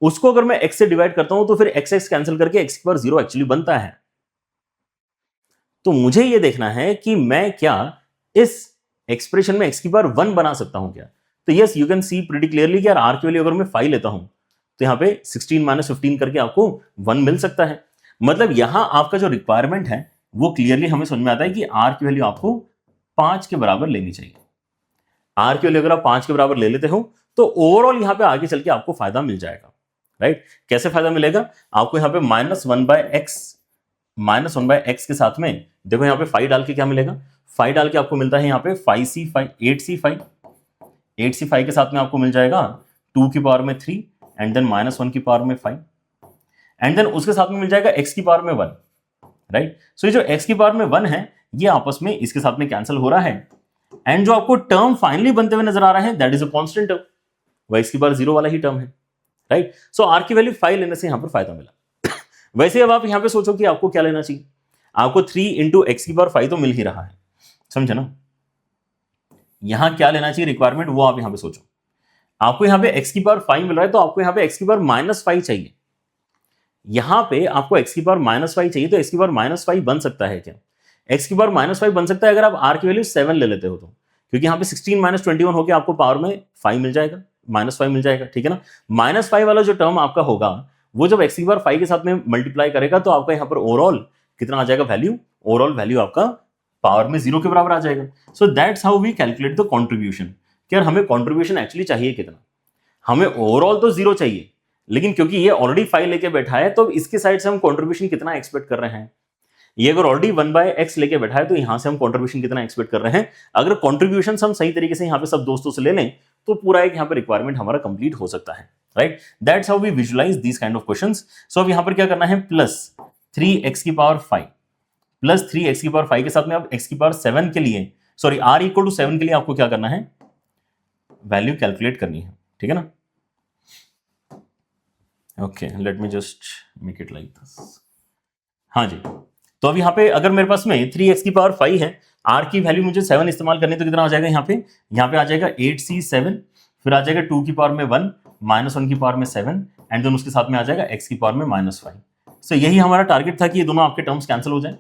उसको अगर मैं x से डिवाइड करता हूं तो फिर x कैंसिल करके x की पावर 0 एक्चुअली बनता है। तो मुझे यह देखना है कि मैं क्या इस एक्सप्रेशन में x की पावर 1 बना सकता हूं क्या। तो yes, you can see pretty clearly कि यार r की वैल्यू अगर मैं 5 लेता हूं तो यहां पे 16 माइनस 15 करके आपको 1 मिल सकता है। मतलब यहां आपका जो रिक्वायरमेंट है वो क्लियरली हमें समझ में आता है कि r की वैल्यू आपको 5 के बराबर लेनी चाहिए। r की वैल्यू अगर आप 5 के बराबर ले लेते हो तो ओवरऑल यहां पे आगे चल के आपको फायदा मिल जाएगा। राइट, कैसे फायदा मिलेगा आपको, यहां पे -1/x के साथ में देखो यहां पे 5 डाल के क्या मिलेगा, 5 डाल के आपको मिलता है यहां पे 5c5 8c5 8c5 के साथ में आपको मिल जाएगा 2 की पावर में 3 एंड देन -1 की पावर में 5 एंड देन उसके साथ में मिल जाएगा x की पावर में 1। राइट, सो ये जो x की पावर में 1 है ये आपस में इसके साथ में कैंसिल हो रहा है एंड जो आपको टर्म फाइनली बनते हुए नजर आ रहा है that is a constant term, वह x की पावर 0 वाला ही टर्म है। राइट, सो r की वैल्यू 5 लेने से यहां पर फायदा मिला। वैसे अब आप यहां पे सोचो कि आपको क्या लेना चाहिए, आपको 3 इंटू एक्स की पावर 5 तो मिल ही रहा है, समझे ना। यहां क्या लेना चाहिए रिक्वायरमेंट वो आप यहां पे सोचो। आपको यहां पे x की पावर 5 मिल रहा है तो आपको यहां पे x की पावर -5 चाहिए। यहां पे आपको x की पावर -5 चाहिए तो x की पावर -5 बन सकता है क्या, x की पावर -5 बन सकता है अगर आप r की वैल्यू 7 ले लेते हो तो, क्योंकि यहां पे 16 माइनस 21 होकर आपको पावर में 5 मिल जाएगा, -5 मिल जाएगा। ठीक है ना, -5 वाला जो टर्म आपका होगा वो जब x की पावर 5 के साथ में मल्टीप्लाई करेगा तो आपका यहां पर ओवरऑल कितना आ जाएगा वैल्यू, ओवरऑल वैल्यू आपका पावर में 0 के बराबर आ जाएगा। So that's how we calculate the contribution. कि यार हमें कॉन्ट्रीब्यूशन एक्चुअली चाहिए कितना, हमें ओवरऑल तो 0 चाहिए, लेकिन क्योंकि ये ऑलरेडी 5 लेके बैठा है तो इसके साइड से हम कॉन्ट्रीब्यूशन कितना एक्सपेक्ट कर रहे हैं। ये अगर ऑलरेडी 1/x लेके बैठा है तो यहां से हम कॉन्ट्रीब्यूशन कितना एक्सपेक्ट कर रहे हैं। अगर कॉन्ट्रीब्यूशन हम सही तरीके से यहां पे सब दोस्तों से ले लें तो पूरा एक यहां पे रिक्वायरमेंट हमारा कंप्लीट हो सकता है। Right, that's how we visualise this kind of questions. So अब यहां पर क्या करना है, +3x की पावर 5 +3x की पावर 5 के साथ में अब x की पावर 7 के लिए, सॉरी r इक्वल टू 7 के लिए आपको क्या करना है, वैल्यू कैलकुलेट करनी है। ठीक है ना, okay let me just make it like this. हाँ जी, तो अब यहाँ पे अगर मेरे पास में 3x की पावर 5 है, r की वैल्यू मुझे 7 इस्तेमाल करनी है तो कितना आ जाएगा यहाँ पे आ जाएगा 8c7, फिर आ जाएगा 2 की पावर में 1 -1 की पावर में 7 एंड देन उसके साथ में आ जाएगा x की पावर में -5। सो यही हमारा टारगेट था कि ये दोनों आपके टर्म्स कैंसिल हो जाए,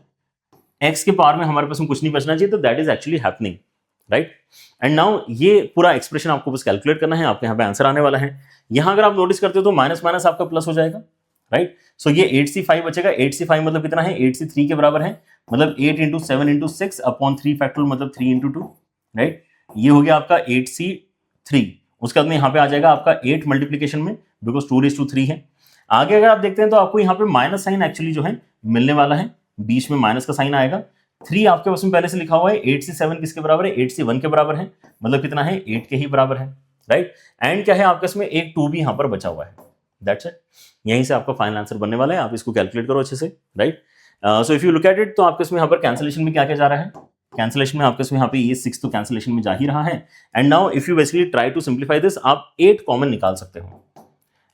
एक्स के पावर में हमारे पास में कुछ नहीं बचना चाहिए, तो that is actually happening, right. And now ये पूरा एक्सप्रेशन आपको बस कैलकुलेट करना है, आपके यहाँ पे आंसर आने वाला है। यहां अगर आप नोटिस करते हो तो माइनस माइनस आपका प्लस हो जाएगा, राइट। सो ये 8c5 बचेगा, 8c5 मतलब कितना है, 8c3 के बराबर है, मतलब 8 इंटू 7 इंटू 6 अपॉन 3 फैक्टोरियल मतलब 3 इंटू 2, राइट। ये हो गया आपका 8c3। उसके बाद में यहाँ पे आ जाएगा आपका 8 मल्टीप्लीकेशन में, बिकॉज 2:3 है। आगे अगर आप देखते हैं तो आपको यहाँ पे माइनस साइन एक्चुअली जो है मिलने वाला है, बीच में माइनस का साइन आएगा। 3 आपके पास में पहले से लिखा हुआ है, 8c7 किसके बराबर है, 8c1 के बराबर है, मतलब कितना है, 8 के ही बराबर है, राइट। एंड क्या है आपके इसमें एक 2 भी यहाँ पर बचा हुआ है, दैट्स इट। यहीं से आपका फाइनल आंसर बनने वाला है, आप इसको कैलकुलेट करो अच्छे से, right. So if you look at it, तो आपके इसमें यहाँ पर कैंसिलेशन में क्या क्या जा रहा है, कैंसिलेशन में आपके इसमें यहाँ पे ये 6 तो कैंसिलेशन में जा ही रहा है। And now if you basically try to simplify this, आप 8 कॉमन निकाल सकते हो।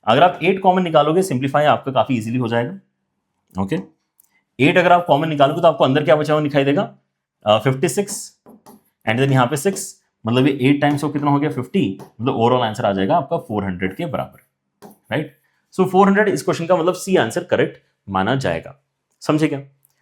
अगर आप 8 कॉमन निकालोगे, सिंप्लीफाई आपका काफी इजीली हो जाएगा, ओके। 8 अगर आप कॉमन निकालोगे तो आपको अंदर क्या बचा हुआ दिखाई देगा, 56 एंड देन यहाँ पे 6, मतलब ये 8 टाइम्स कितना हो गया, 50, मतलब ओवरऑल आंसर आ जाएगा आपका 400 के बराबर, राइट। सो 400 इस क्वेश्चन का मतलब सी आंसर करेक्ट माना जाएगा, समझे क्या।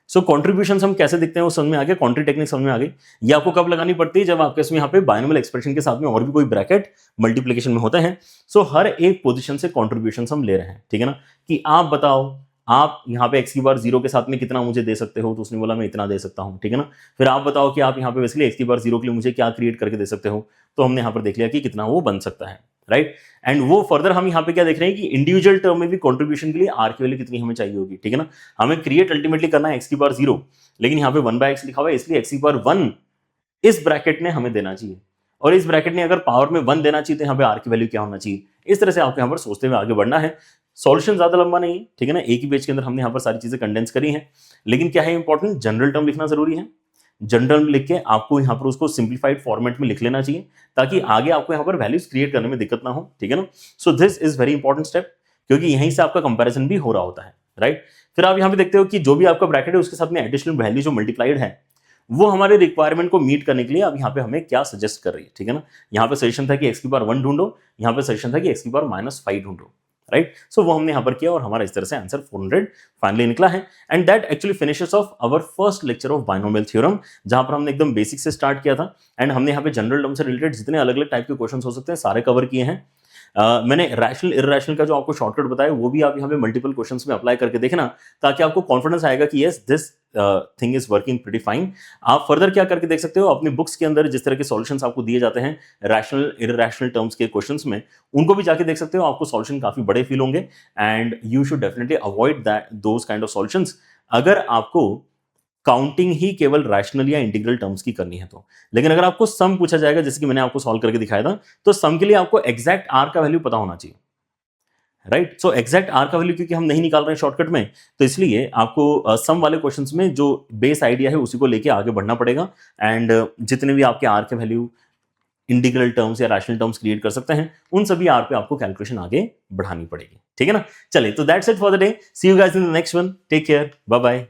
सो कॉन्ट्रीब्यूशन हम कैसे दिखते हैं वो समझ में आ गया, कॉन्ट्री टेक्निक समझ में आ गई। ये आपको कब लगानी पड़ती है, जब आपके इसमें यहाँ पे बाइनोमियल एक्सप्रेशन के साथ में और भी कोई ब्रैकेट मल्टीप्लिकेशन में होता है। सो हर एक पोजीशन से कॉन्ट्रीब्यूशन हम ले रहे हैं, ठीक है ना, कि आप बताओ आप यहाँ पे x की बार 0 के साथ में कितना मुझे दे सकते हो, तो उसने बोला मैं इतना दे सकता हूँ, ठीक है ना। फिर आप बताओ कि आप यहाँ पे बेसिकली x की बार 0 के लिए मुझे क्या क्रिएट करके दे सकते हो, तो हमने यहाँ पर देख लिया कि कितना वो बन सकता है, राइट। एंड वो फर्दर हम यहाँ पे क्या देख रहे हैं कि इंडिविजुअल टर्म में भी कंट्रीब्यूशन के लिए r की वैल्यू कितनी हमें चाहिए होगी, ठीक है ना। हमें क्रिएट अल्टीमेटली करना है x की बार 0, लेकिन यहाँ पे 1/x लिखा हुआ है, इसलिए x की बार 1 इस ब्रैकेट ने हमें देना चाहिए, और इस ब्रैकेट ने अगर पावर में 1 देना चाहिए तो यहाँ पे r की वैल्यू क्या होना चाहिए। इस तरह से आपको यहाँ पर सोचते हुए आगे बढ़ना है। सॉल्यूशन ज्यादा लंबा नहीं है, ठीक है ना, एक ही पेज के अंदर हमने यहाँ पर सारी चीजें कंडेंस करी हैं, लेकिन क्या है इंपॉर्टेंट, जनरल टर्म लिखना जरूरी है। जनरल लिख के आपको यहाँ पर उसको सिंप्लीफाइड फॉर्मेट में लिख लेना चाहिए, ताकि आगे आपको यहाँ पर वैल्यूज क्रिएट करने में दिक्कत ना हो, ठीक है ना। So this is very important step, क्योंकि यहीं से आपका कंपैरिजन भी हो रहा होता है, राइट। फिर आप यहाँ पे देखते हो कि जो भी आपका ब्रैकेट है उसके साथ में एडिशनल वैल्यू जो मल्टीप्लाइड है, वो हमारे रिक्वायरमेंट को मीट करने के लिए अब यहाँ पे हमें क्या सजेस्ट कर रही है, ठीक है ना। यहाँ पे सजेशन था कि x की बार 1 ढूंढो, यहाँ पे सजेशन था कि x की बार -5 ढूंढो, राइट। सो वो हमने यहाँ पर किया और हमारा इस तरह से आंसर 400 फाइनली निकला है। And that actually finishes off our first lecture of binomial theorem, जहां पर हमने एकदम बेसिक से स्टार्ट किया था, एंड हमने यहाँ पे जनरल टर्म से रिलेटेड जितने अलग अलग टाइप के क्वेश्चन हो सकते हैं सारे कवर किए हैं। मैंने रैशनल इररेशनल का जो आपको शॉर्टकट बताया वो भी आप यहाँ पे मल्टीपल क्वेश्चंस में अप्लाई करके देखना, ताकि आपको कॉन्फिडेंस आएगा कि yes this thing is working pretty fine. आप फर्दर क्या करके देख सकते हो, अपनी बुक्स के अंदर जिस तरह के सॉल्यूशंस आपको दिए जाते हैं रैशनल इररेशनल टर्म्स के क्वेश्चंस में, उनको भी जाके देख सकते हो, आपको सॉल्यूशन काफी बड़े फील होंगे। And you should definitely avoid that those kind of solutions अगर आपको काउंटिंग ही केवल रैशनल या इंटीग्रल टर्म्स की करनी है तो। लेकिन अगर आपको सम पूछा जाएगा, जैसे कि मैंने आपको सॉल्व करके दिखाया था, तो सम के लिए आपको एग्जैक्ट आर का वैल्यू पता होना चाहिए, राइट। सो एग्जैक्ट आर का वैल्यू क्योंकि हम नहीं निकाल रहे हैं शॉर्टकट में, तो इसलिए आपको सम वाले क्वेश्चंस में जो बेस आइडिया है उसी को लेके आगे बढ़ना पड़ेगा। एंड जितने भी आपके आर के वैल्यू इंटीग्रल टर्म्स या रैशनल टर्म्स क्रिएट कर सकते हैं, उन सभी आर पे आपको कैलकुलेशन आगे बढ़ानी पड़ेगी, ठीक है ना। चलिए, तो that's it for the day, see you guys in the next one, take care, bye bye.